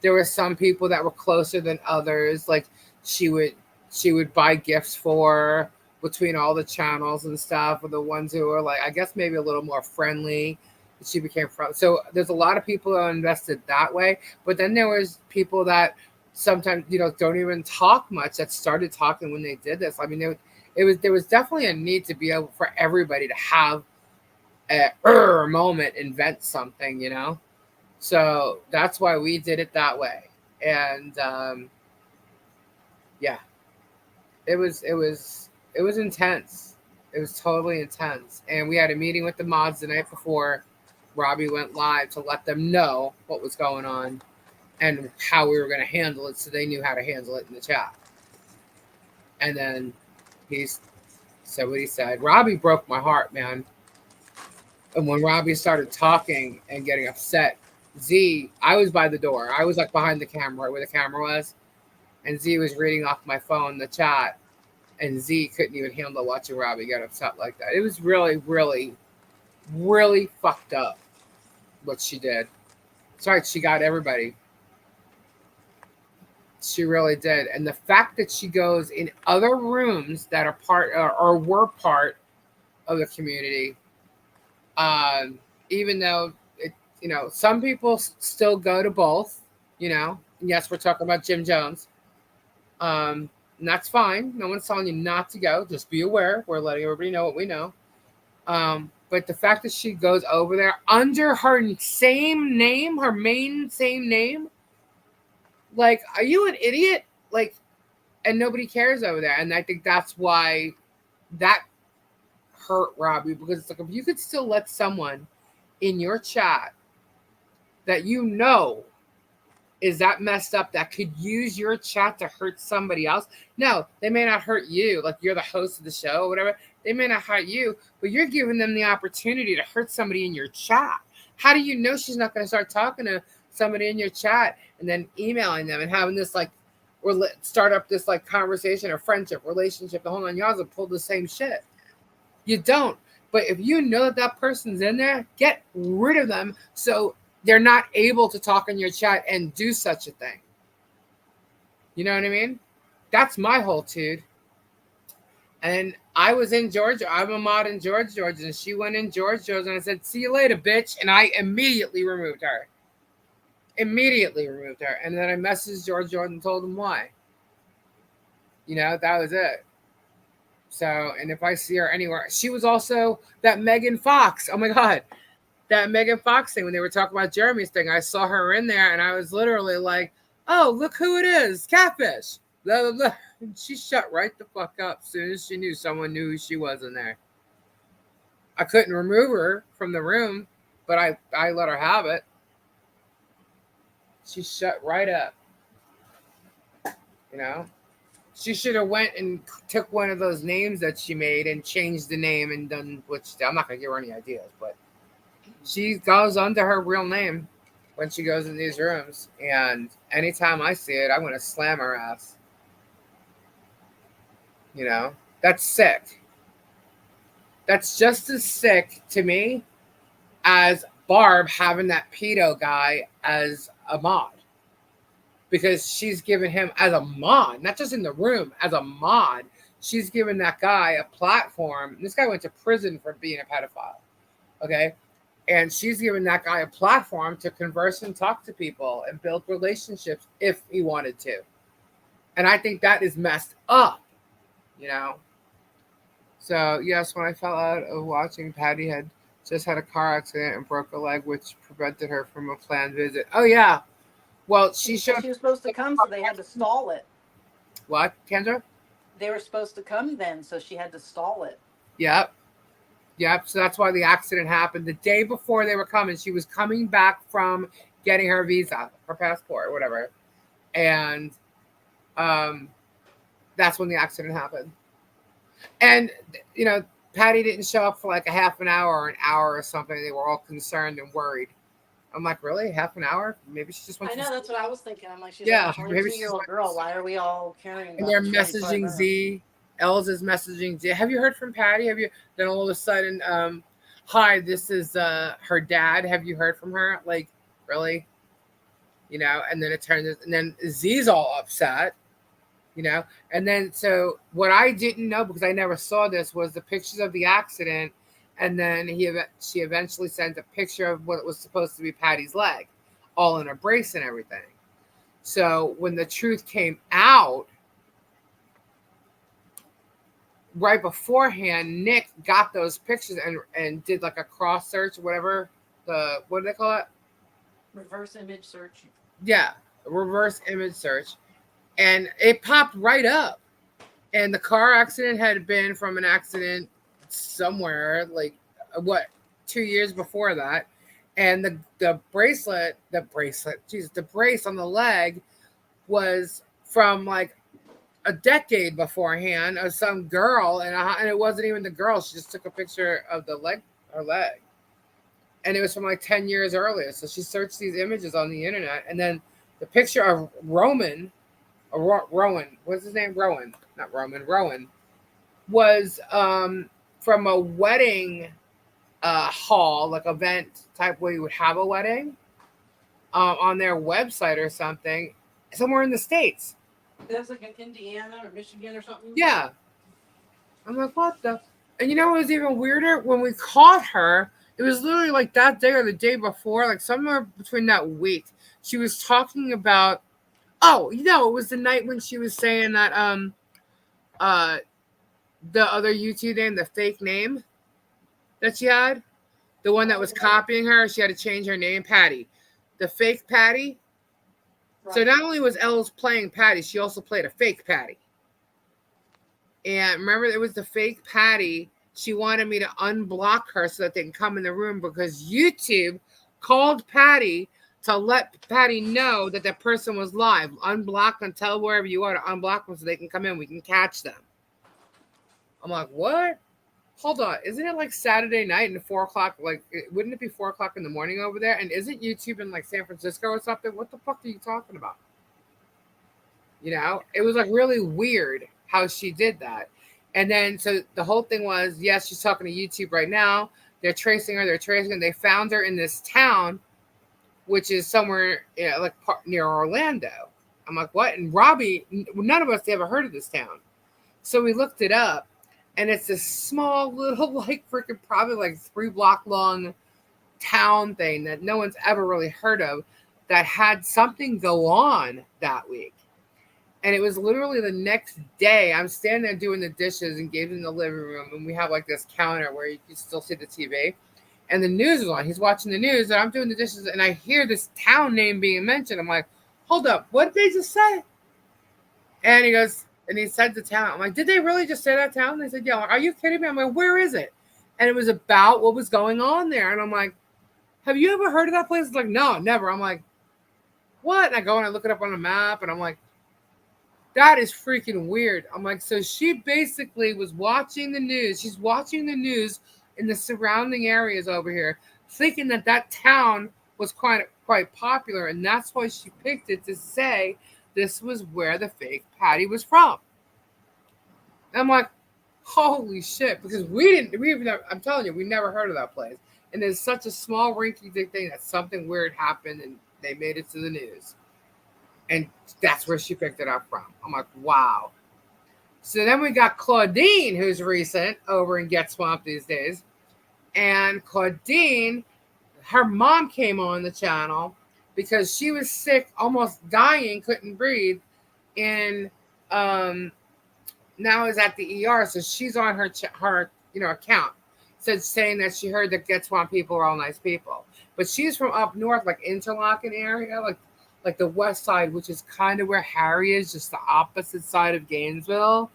There were some people that were closer than others. Like she she would buy gifts for between all the channels and stuff, or the ones who were like, I guess maybe a little more friendly. She became friendly. So there's a lot of people who invested that way. But then there was people that sometimes, don't even talk much, that started talking when they did this. I mean, there was definitely a need to be able for everybody to have a moment, invent something, So that's why we did it that way. And yeah, it was intense. It was totally intense. And we had a meeting with the mods the night before Robbie went live to let them know what was going on and how we were going to handle it, so they knew how to handle it in the chat. And then he said what he said. Robbie broke my heart, man. And when Robbie started talking and getting upset, I was by the door. I was like behind the camera, right where the camera was. And Z was reading off my phone the chat. And Z couldn't even handle watching Robbie get upset like that. It was really, really, really fucked up what she did. It's right, she got everybody. She really did. And the fact that she goes in other rooms that are part or were part of the community, even though some people still go to both, and yes, we're talking about Jim Jones. And that's fine. No one's telling you not to go. Just be aware. We're letting everybody know what we know. But the fact that she goes over there under her same name, her main same name, like, are you an idiot? Like, and nobody cares over there. And I think that's why that hurt Robbie, because it's like, if you could still let someone in your chat that is that messed up, that could use your chat to hurt somebody else. No, they may not hurt you, like you're the host of the show or whatever. They may not hurt you, but you're giving them the opportunity to hurt somebody in your chat. How do you know she's not going to start talking to somebody in your chat and then emailing them and having this like, or start up this like conversation or friendship, relationship, the whole nine yards, and pull the same shit? You don't. But if you know that person's in there, get rid of them so they're not able to talk in your chat and do such a thing. You know what I mean? That's my whole Tude. And I was in Georgia. I'm a mod in Georgia, and she went in Georgia, and I said, "See you later, bitch." And I immediately removed her. And then I messaged George Jordan and told him why. That was it. So, and if I see her anywhere, she was also that Megan Fox. Oh my God. That Megan Fox thing, when they were talking about Jeremy's thing, I saw her in there and I was literally like, oh, look who it is. Catfish. Blah, blah, blah. And she shut right the fuck up as soon as she knew someone knew who she was in there. I couldn't remove her from the room, but I let her have it. She shut right up. She should have went and took one of those names that she made and changed the name and done I'm not going to give her any ideas, but she goes under her real name when she goes in these rooms. And anytime I see it, I'm going to slam her ass. That's sick. That's just as sick to me as Barb having that pedo guy as a mod. Because she's given him as a mod, not just in the room, as a mod, she's given that guy a platform. This guy went to prison for being a pedophile. Okay? And she's given that guy a platform to converse and talk to people and build relationships if he wanted to. And I think that is messed up, So, yes, when I fell out of watching, Patty had just had a car accident and broke a leg, which prevented her from a planned visit. Oh, yeah. Well, she was supposed to come, so they had to stall it. What, Kendra? They were supposed to come then, so she had to stall it. Yep. So that's why the accident happened. The day before they were coming, she was coming back from getting her visa, her passport, or whatever. And that's when the accident happened. And, Patty didn't show up for like a half an hour or an hour or something. They were all concerned and worried. I'm like, really? Half an hour? Maybe she just went. I know, that's what I was thinking. I'm like, she's like a 22-year-old girl. Why are we all caring? And they're messaging Z. Els is messaging Z. Have you heard from Patty? Then all of a sudden, hi, this is her dad. Have you heard from her? Like, really? And then it turns, and then Z's all upset. you know. And then so what I didn't know, because I never saw this, was the pictures of the accident, and then she eventually sent a picture of what was supposed to be Patty's leg, all in a brace and everything. So when the truth came out, right beforehand, Nick got those pictures and did like a cross search, whatever, what do they call it? Reverse image search. Yeah, reverse image search, and it popped right up. And the car accident had been from an accident somewhere, like what, 2 years before that. And the brace on the leg was from like a decade beforehand of some girl, and it wasn't even the girl. She just took a picture of her leg, and it was from like 10 years earlier. So she searched these images on the internet, and then the picture of Rowan, what's his name? Rowan, not Roman, Rowan, was from a wedding hall, like event type where you would have a wedding, on their website or something, somewhere in the States. That's like in Indiana or Michigan or something. Yeah. I'm like, what the? And you know what was even weirder? When we caught her, it was literally like that day or the day before, like somewhere between that week. She was talking about, oh, you know, it was the night when she was saying that the other YouTube name, the fake name that she had, the one that was copying her, she had to change her name, Patty. The fake Patty. Right. So not only was Els playing Patty, she also played a fake Patty. And remember, it was the fake Patty. She wanted me to unblock her so that they can come in the room, because YouTube called Patty to let Patty know that that person was live. Unblock them, tell wherever you are to unblock them so they can come in. We can catch them. I'm like, what? Hold on. Isn't it like Saturday night and 4 o'clock? Like, wouldn't it be 4 o'clock in the morning over there? And isn't YouTube in like San Francisco or something? What the fuck are you talking about? You know, it was like really weird how she did that. And then, so the whole thing was, yes, she's talking to YouTube right now. They're tracing her. They found her in this town, which is somewhere, you know, like near Orlando. I'm like, what? And Robbie, none of us ever heard of this town. So we looked it up, and it's this small little, like, freaking probably like 3 block long town thing that no one's ever really heard of, that had something go on that week. And it was literally the next day. I'm standing there doing the dishes and Gabe's in the living room, and we have like this counter where you can still see the TV. And the news was on. He's watching the news, and I'm doing the dishes, and I hear this town name being mentioned. I'm like, hold up, what did they just say? And he goes, and he said the town. I'm like, did they really just say that town? And they said, yeah. Are you kidding me? I'm like, where is it? And it was about what was going on there. And I'm like, have you ever heard of that place? It's like, no, never. I'm like, what? And I go and I look it up on the map, and I'm like, that is freaking weird. I'm like, so she basically was watching the news. She's watching the news in the surrounding areas over here, thinking that that town was quite popular, and that's why she picked it to say this was where the fake Patty was from. And I'm like, holy shit, because I'm telling you, we never heard of that place. And there's such a small rinky-dink thing that something weird happened and they made it to the news. And that's where she picked it up from. I'm like, wow. So then we got Claudine, who's recent, over in Get Swamped these days. And Claudine, her mom came on the channel because she was sick, almost dying, couldn't breathe. And now is at the ER. So she's on her account. Saying that she heard that Get Swamped people are all nice people. But she's from up north, like Interlaken area, like the west side, which is kind of where Harry is, just the opposite side of Gainesville,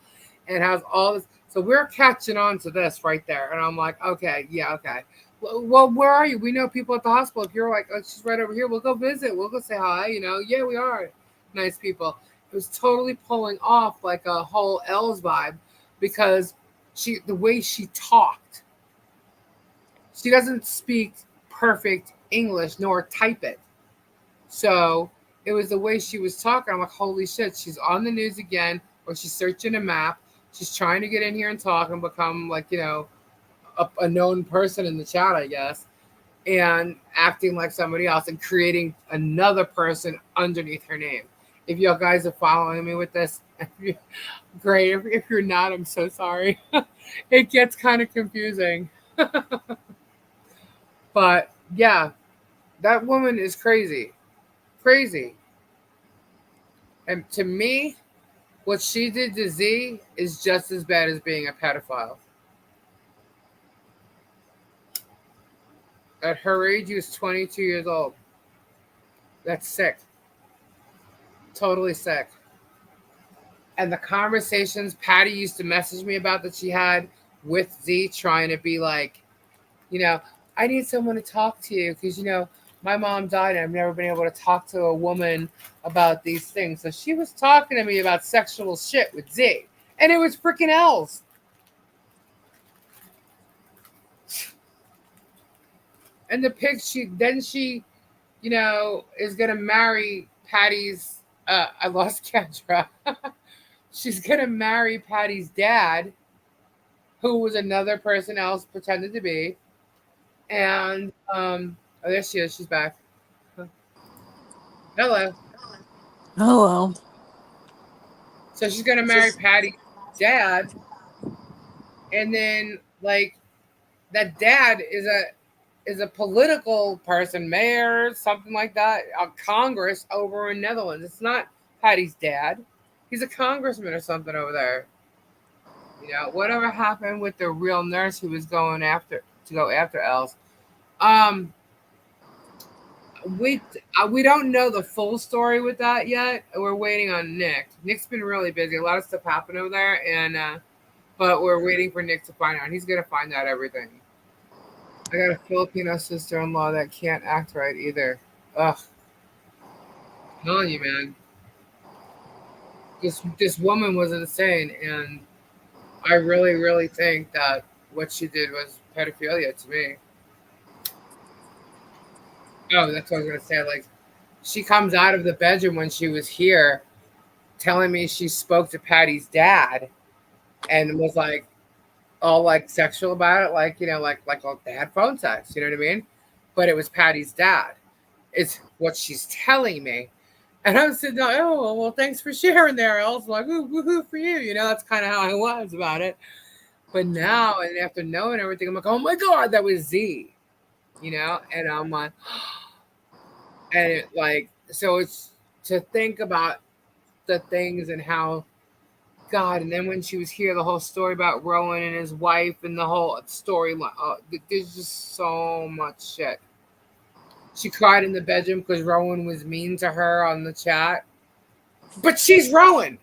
and has all this. So we're catching on to this right there. And I'm like, okay, yeah, okay. Well, where are you? We know people at the hospital. If you're like, oh, she's right over here, we'll go visit. We'll go say hi, Yeah, we are nice people. It was totally pulling off like a whole Els vibe, because the way she talked, she doesn't speak perfect English nor type it. So it was the way she was talking. I'm like, holy shit, she's on the news again, or she's searching a map. She's trying to get in here and talk and become like, a known person in the chat, I guess, and acting like somebody else and creating another person underneath her name. If y'all guys are following me with this, great. If you're not, I'm so sorry. It gets kind of confusing. But yeah, that woman is crazy. Crazy. And to me, what she did to Z is just as bad as being a pedophile. At her age, he was 22 years old. That's sick. Totally sick. And the conversations Patty used to message me about that she had with Z, trying to be like, you know, I need someone to talk to you because, my mom died and I've never been able to talk to a woman about these things. So she was talking to me about sexual shit with Z. And it was freaking else. And the pig, she is gonna marry Patty's I lost Kendra. She's gonna marry Patty's dad, who was another person else pretended to be. And oh, there she is, she's back. Hello. Hello. So she's gonna marry Patty's dad, and then like that dad is a political person, mayor, something like that, a Congress over in Netherlands. It's not Patty's dad. He's a congressman or something over there. Whatever happened with the real nurse who was go after Els? Um, we don't know the full story with that yet. We're waiting on Nick. Nick's been really busy. A lot of stuff happened over there, and but we're waiting for Nick to find out. He's gonna find out everything. I got a Filipino sister-in-law that can't act right either. Ugh, I'm telling you, man, this woman was insane, and I really, really think that what she did was pedophilia to me. Oh, that's what I was gonna say. Like, she comes out of the bedroom when she was here, telling me she spoke to Patty's dad, and was like all like sexual about it, like they had phone sex. You know what I mean? But it was Patty's dad. Is what she's telling me. And I was sitting there, oh, well, thanks for sharing there. I was like, ooh, woohoo for you. That's kind of how I was about it. But now, and after knowing everything, I'm like, oh my God, that was Z. And I'm like, and so it's to think about the things and how, God, and then when she was here, the whole story about Rowan and his wife and the whole story, there's just so much shit. She cried in the bedroom because Rowan was mean to her on the chat. But she's Rowan.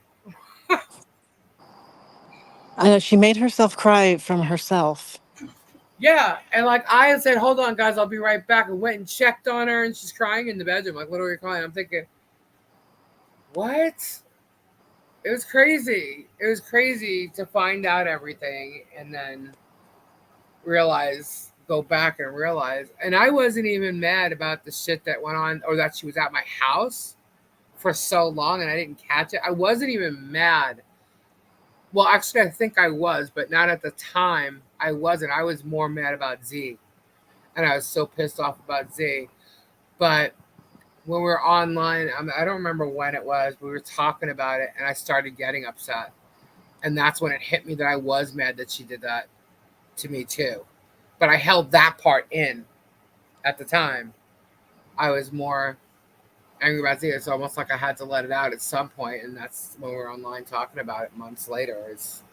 I know she made herself cry from herself. Yeah. And I said, hold on, guys, I'll be right back. And went and checked on her, and she's crying in the bedroom. Like, what are you crying? I'm thinking, what? It was crazy. It was crazy to find out everything and then go back and realize. And I wasn't even mad about the shit that went on, or that she was at my house for so long and I didn't catch it. I wasn't even mad. Well, actually, I think I was, but not at the time. I wasn't. I was more mad about Z. And I was so pissed off about Z. But when we were online, I don't remember when it was, we were talking about it, and I started getting upset. And that's when it hit me that I was mad that she did that to me too. But I held that part in at the time. I was more angry about Z. It's almost like I had to let it out at some point, and that's when we were online talking about it months later. Is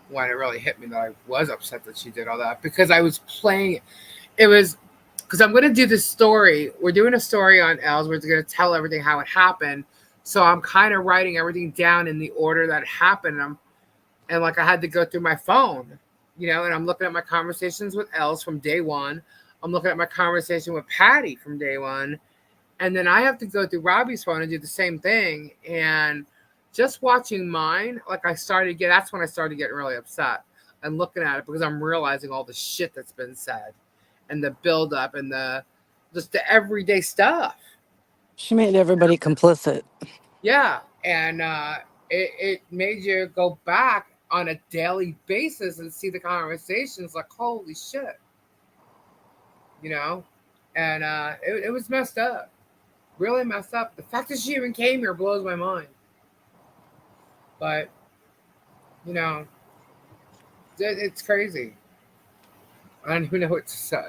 when it really hit me that I was upset that she did all that, because I was playing. It was because I'm going to do this story. We're doing a story on Els. We're going to tell everything how it happened. So I'm kind of writing everything down in the order that it happened. And I had to go through my phone, and I'm looking at my conversations with Els from day one. I'm looking at my conversation with Patty from day one. And then I have to go through Robbie's phone and do the same thing. And just watching mine, that's when I started getting really upset and looking at it, because I'm realizing all the shit that's been said and the buildup and just the everyday stuff. She made everybody complicit. Yeah. And it made you go back on a daily basis and see the conversations like, holy shit. And it was messed up. really messed up. The fact that she even came here blows my mind. But, you know, it's crazy. I don't even know what to say.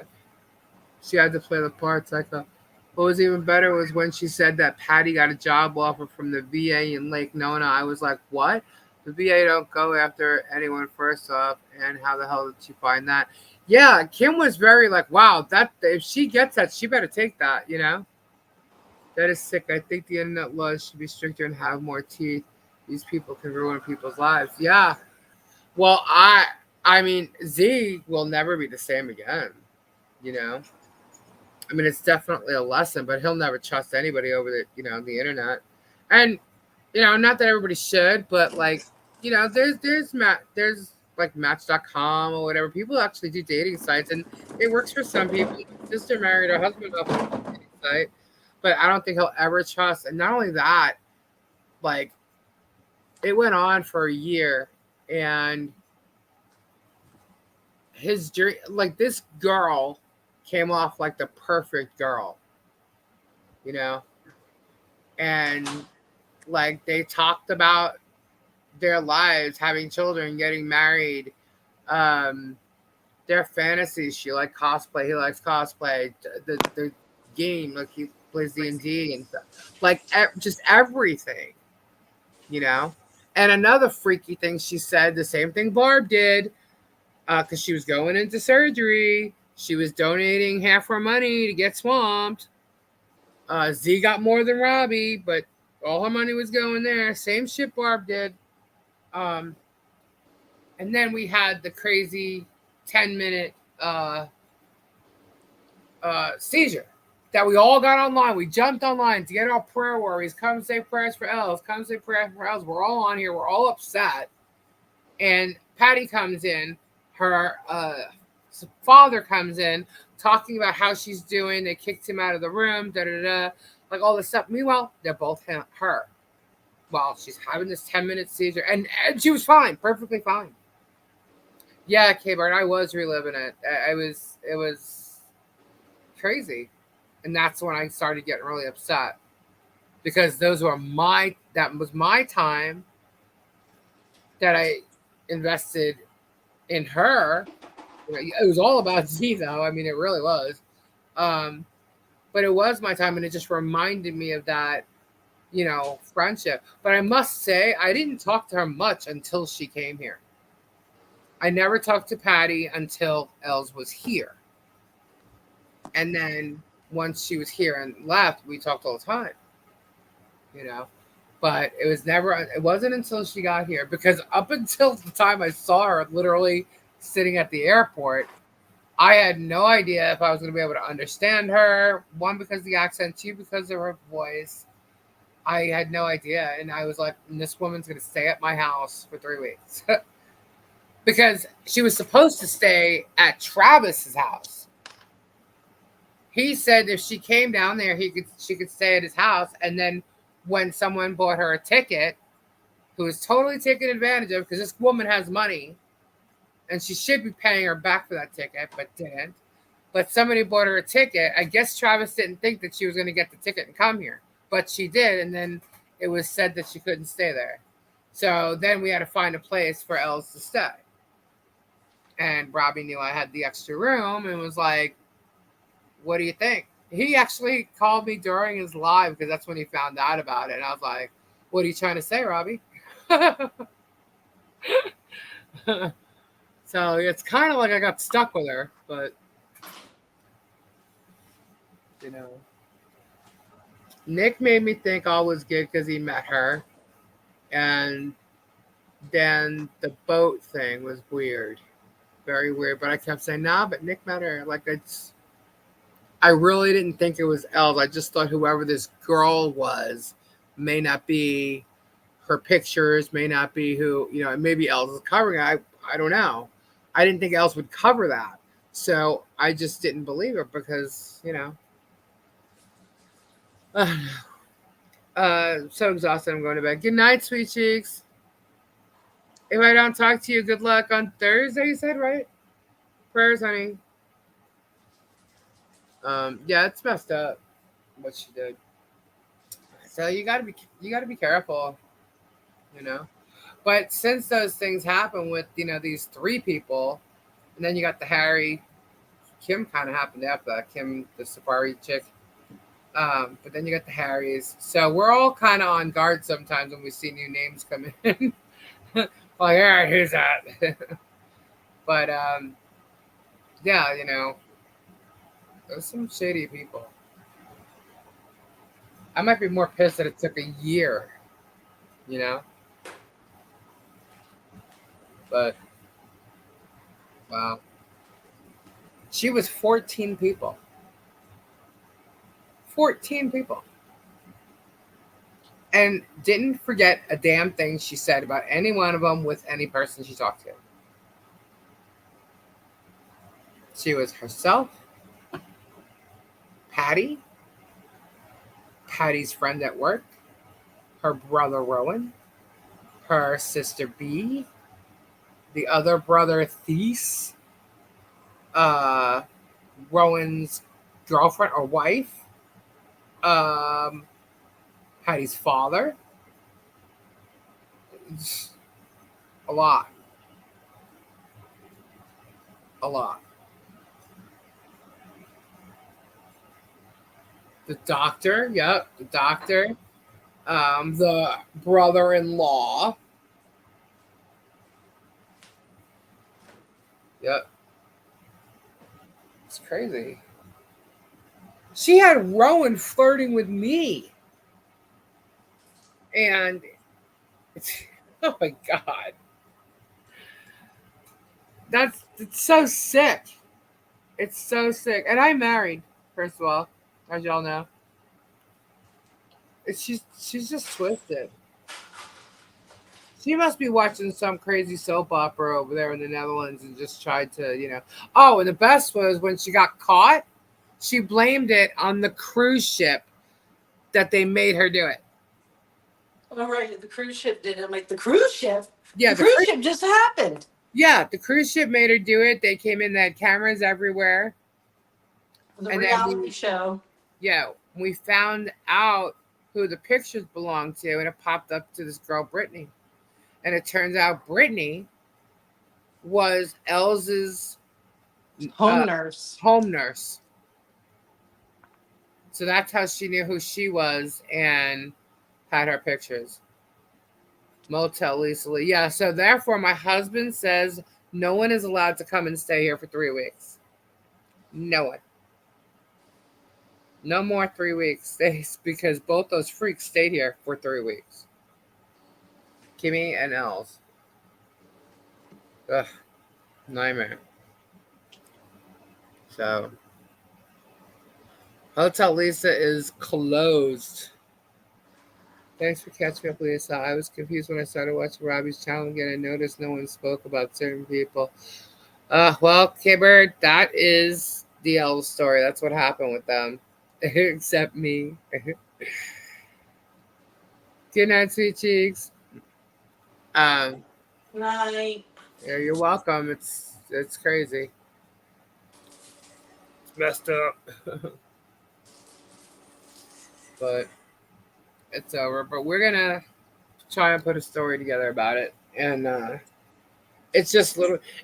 She had to play the parts. I thought what was even better was when she said that Patty got a job offer from the VA in Lake Nona. I was like, what? The VA don't go after anyone first off, and how the hell did she find that? Yeah, Kim was very like, wow, that if she gets that, she better take that, you know? That is sick. I think the internet laws should be stricter and have more teeth. These people can ruin people's lives. Yeah. Well, I mean, Z will never be the same again, you know? I mean, it's definitely a lesson, but he'll never trust anybody over the internet. And not that everybody should, but like, there's like Match.com or whatever. People actually do dating sites, and it works for some people. My sister married her husband off of a dating site, but I don't think he'll ever trust. And not only that, like, it went on for a year, and his dream, like, this girl came off like the perfect girl, you know, and like they talked about their lives, having children, getting married, um, their fantasies. She liked cosplay. He likes cosplay. The game, like he plays D&D and stuff. Like just everything, you know. And another freaky thing she said, the same thing Barb did, because she was going into surgery. She was donating half her money to get swamped. Z got more than Robbie, but all her money was going there. Same shit Barb did. And then we had the crazy 10-minute seizure that we all got online. We jumped online to get our prayer worries. Come say prayers for Els. Come say prayers for Els. We're all on here. We're all upset. And Patty comes in. Her father comes in talking about how she's doing. They kicked him out of the room. Like all this stuff. Meanwhile, they're both her. While she's having this 10-minute seizure. And she was fine. Perfectly fine. Yeah, K-Bart, I was reliving it. It was crazy. And that's when I started getting really upset. Because that was my time that I invested in her. It was all about Z, though. I mean, it really was. But it was my time, and it just reminded me of that, friendship. But I must say, I didn't talk to her much until she came here. I never talked to Patty until Els was here. And then once she was here and left, we talked all the time, But it wasn't until she got here, because up until the time I saw her literally sitting at the airport, I had no idea if I was going to be able to understand her. One, because of the accent. Two, because of her voice. I had no idea. And I was like, this woman's going to stay at my house for 3 weeks. Because she was supposed to stay at Travis's house. He said if she came down there, she could stay at his house. And then when someone bought her a ticket, who was totally taken advantage of, because this woman has money, and she should be paying her back for that ticket, but didn't. But somebody bought her a ticket. I guess Travis didn't think that she was going to get the ticket and come here. But she did, and then it was said that she couldn't stay there. So then we had to find a place for Els to stay. And Robbie knew I had the extra room and was like, what do you think? He actually called me during his live, because that's when he found out about it. And I was like, what are you trying to say, Robbie? So it's kind of like I got stuck with her, but, Nick made me think all was good because he met her. And then the boat thing was weird. Very weird. But I kept saying, nah, but Nick met her. Like, I really didn't think it was Els. I just thought whoever this girl was may not be her pictures, may not be who, maybe Els is covering it. I don't know. I didn't think Els would cover that. So I just didn't believe her because, so exhausted. I'm going to bed. Good night, sweet cheeks. If I don't talk to you, good luck on Thursday, you said, right? Prayers, honey. Yeah, it's messed up what she did. So you gotta be careful, you know. But since those things happen with, these three people, and then you got the Harry, Kim kind of happened after that, Kim, the Safari chick. But then you got the Harrys. So we're all kind of on guard sometimes when we see new names come in. Like, all right, who's that? But yeah, there's some shady people. I might be more pissed that it took a year, you know? But, wow. She was 14 people. 14 people. And didn't forget a damn thing she said about any one of them with any person she talked to. She was herself, Patty's friend at work, her brother Rowan, her sister B, the other brother Thies, Rowan's girlfriend or wife, Patty's father. A lot. A lot. The doctor, yep, the doctor. The brother-in-law. Yep. It's crazy. She had Rowan flirting with me. And it's, oh my God. It's so sick. It's so sick. And I'm married, first of all, as y'all know. She's just twisted. She must be watching some crazy soap opera over there in the Netherlands and just tried to, Oh, and the best was when she got caught, she blamed it on the cruise ship that they made her do it. All right, the cruise ship did it. I'm like, the cruise ship? Yeah, the cruise ship just happened. Yeah, the cruise ship made her do it. They came in, they had cameras everywhere. The reality show. Yeah, we found out who the pictures belonged to, and it popped up to this girl, Brittany. And it turns out Brittany was Elle's home nurse. Home nurse. So that's how she knew who she was and had her pictures. Motel Lisa Lee. Yeah, so therefore my husband says no one is allowed to come and stay here for 3 weeks. No one. No more 3 weeks because both those freaks stayed here for 3 weeks. Kimmy and Els. Ugh. Nightmare. So Hotel Lisa is closed. Thanks for catching up, Lisa. I was confused when I started watching Robbie's channel again. I noticed no one spoke about certain people. Well, K-Bird, that is the Els story. That's what happened with them. Except me. Good night, sweet cheeks. Night. Yeah, you're welcome. It's crazy. It's messed up. But it's over. But we're gonna try and put a story together about it. And it's just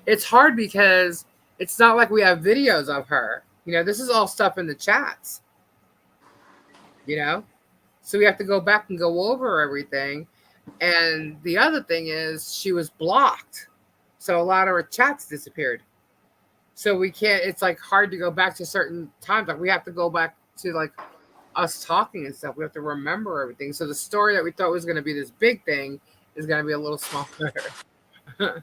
it's hard because it's not like we have videos of her. This is all stuff in the chats. So we have to go back and go over everything. And the other thing is she was blocked. So a lot of her chats disappeared. So we can't, it's like hard to go back to certain times. Like we have to go back to like us talking and stuff. We have to remember everything. So the story that we thought was going to be this big thing is going to be a little smaller.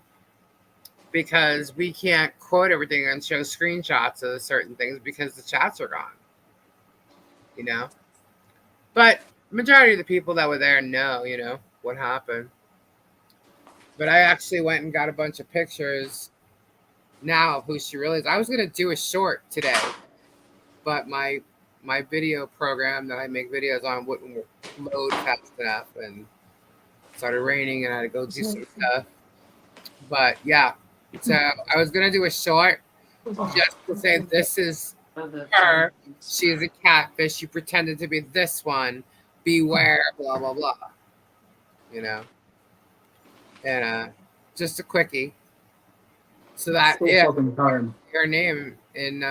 Because we can't quote everything and show screenshots of certain things because the chats are gone. But majority of the people that were there know, what happened. But I actually went and got a bunch of pictures now of who she really is. I was going to do a short today, but my video program that I make videos on wouldn't load fast enough, and it started raining and I had to go do some stuff. But yeah, so I was going to do a short just to say this is her. She's a catfish. She pretended to be this one, beware, blah, blah, blah. You know? And just a quickie. So that Still if fucking tired. your name in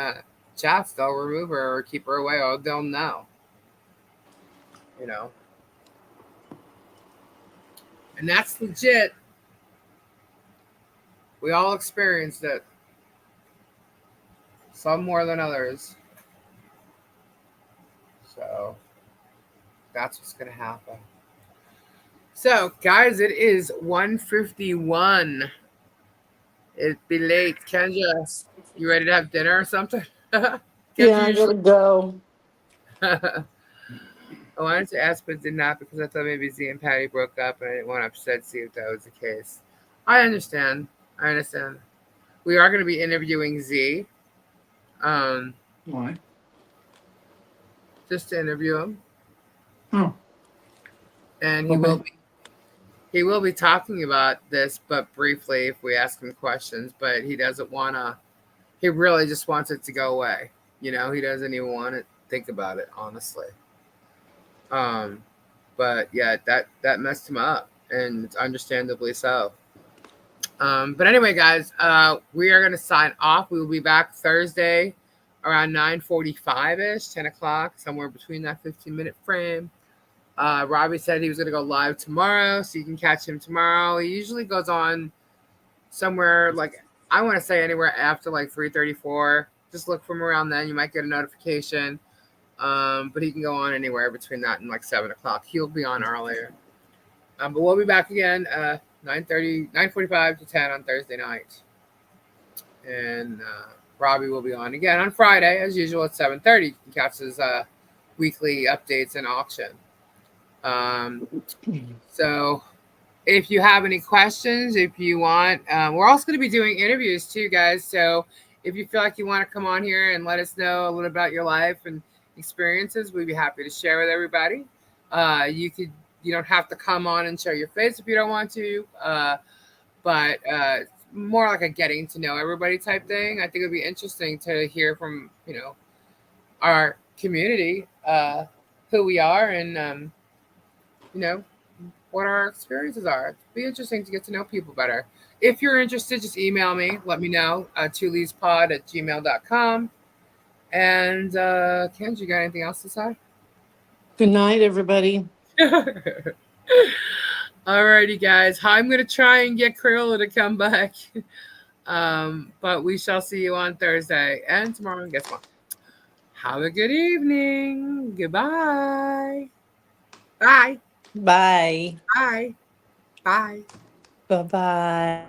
chats, they'll remove her or keep her away, or they'll know. You know? And that's legit. We all experienced it. Some more than others. So that's what's going to happen. So, guys, it is 1:51. It'd be late. Kendra, you ready to have dinner or something? Kendra, Yeah, I gotta go. I wanted to ask, but did not because I thought maybe Z and Patty broke up and I didn't want to upset Z if that was the case. I understand. We are going to be interviewing Z. Why? Just to interview him. Oh. And Okay. he will be talking about this, but briefly if we ask him questions, but he doesn't want to, he really just wants it to go away. You know, he doesn't even want to think about it, honestly. But yeah, that messed him up, and it's understandably so. But anyway, guys, we are going to sign off. We will be back Thursday around 9:45-ish, 10 o'clock, somewhere between that 15-minute frame. Robbie said he was going to go live tomorrow, so you can catch him tomorrow. He usually goes on somewhere like, I want to say anywhere after like 3:34. Just look from around then. You might get a notification. But he can go on anywhere between that and like 7 o'clock. He'll be on earlier. But we'll be back again 9:45 to 10 on Thursday night. And Robbie will be on again on Friday, as usual, at 7:30. You can catch his weekly updates and auction. So if you have any questions, if you want, we're also going to be doing interviews too, guys. So if you feel like you want to come on here and let us know a little about your life and experiences, we'd be happy to share with everybody. You don't have to come on and show your face if you don't want to, but more like a getting to know everybody type thing. I think it'd be interesting to hear from, our community, who we are and, what our experiences are. It'd be interesting to get to know people better. If you're interested, just email me. Let me know. tuleaspod@gmail.com. And Ken, you got anything else to say? Good night, everybody. Alrighty, guys. I'm going to try and get Crayola to come back. But we shall see you on Thursday and tomorrow. And guess what? Have a good evening. Goodbye. Bye. Bye. Bye. Bye. Bye-bye.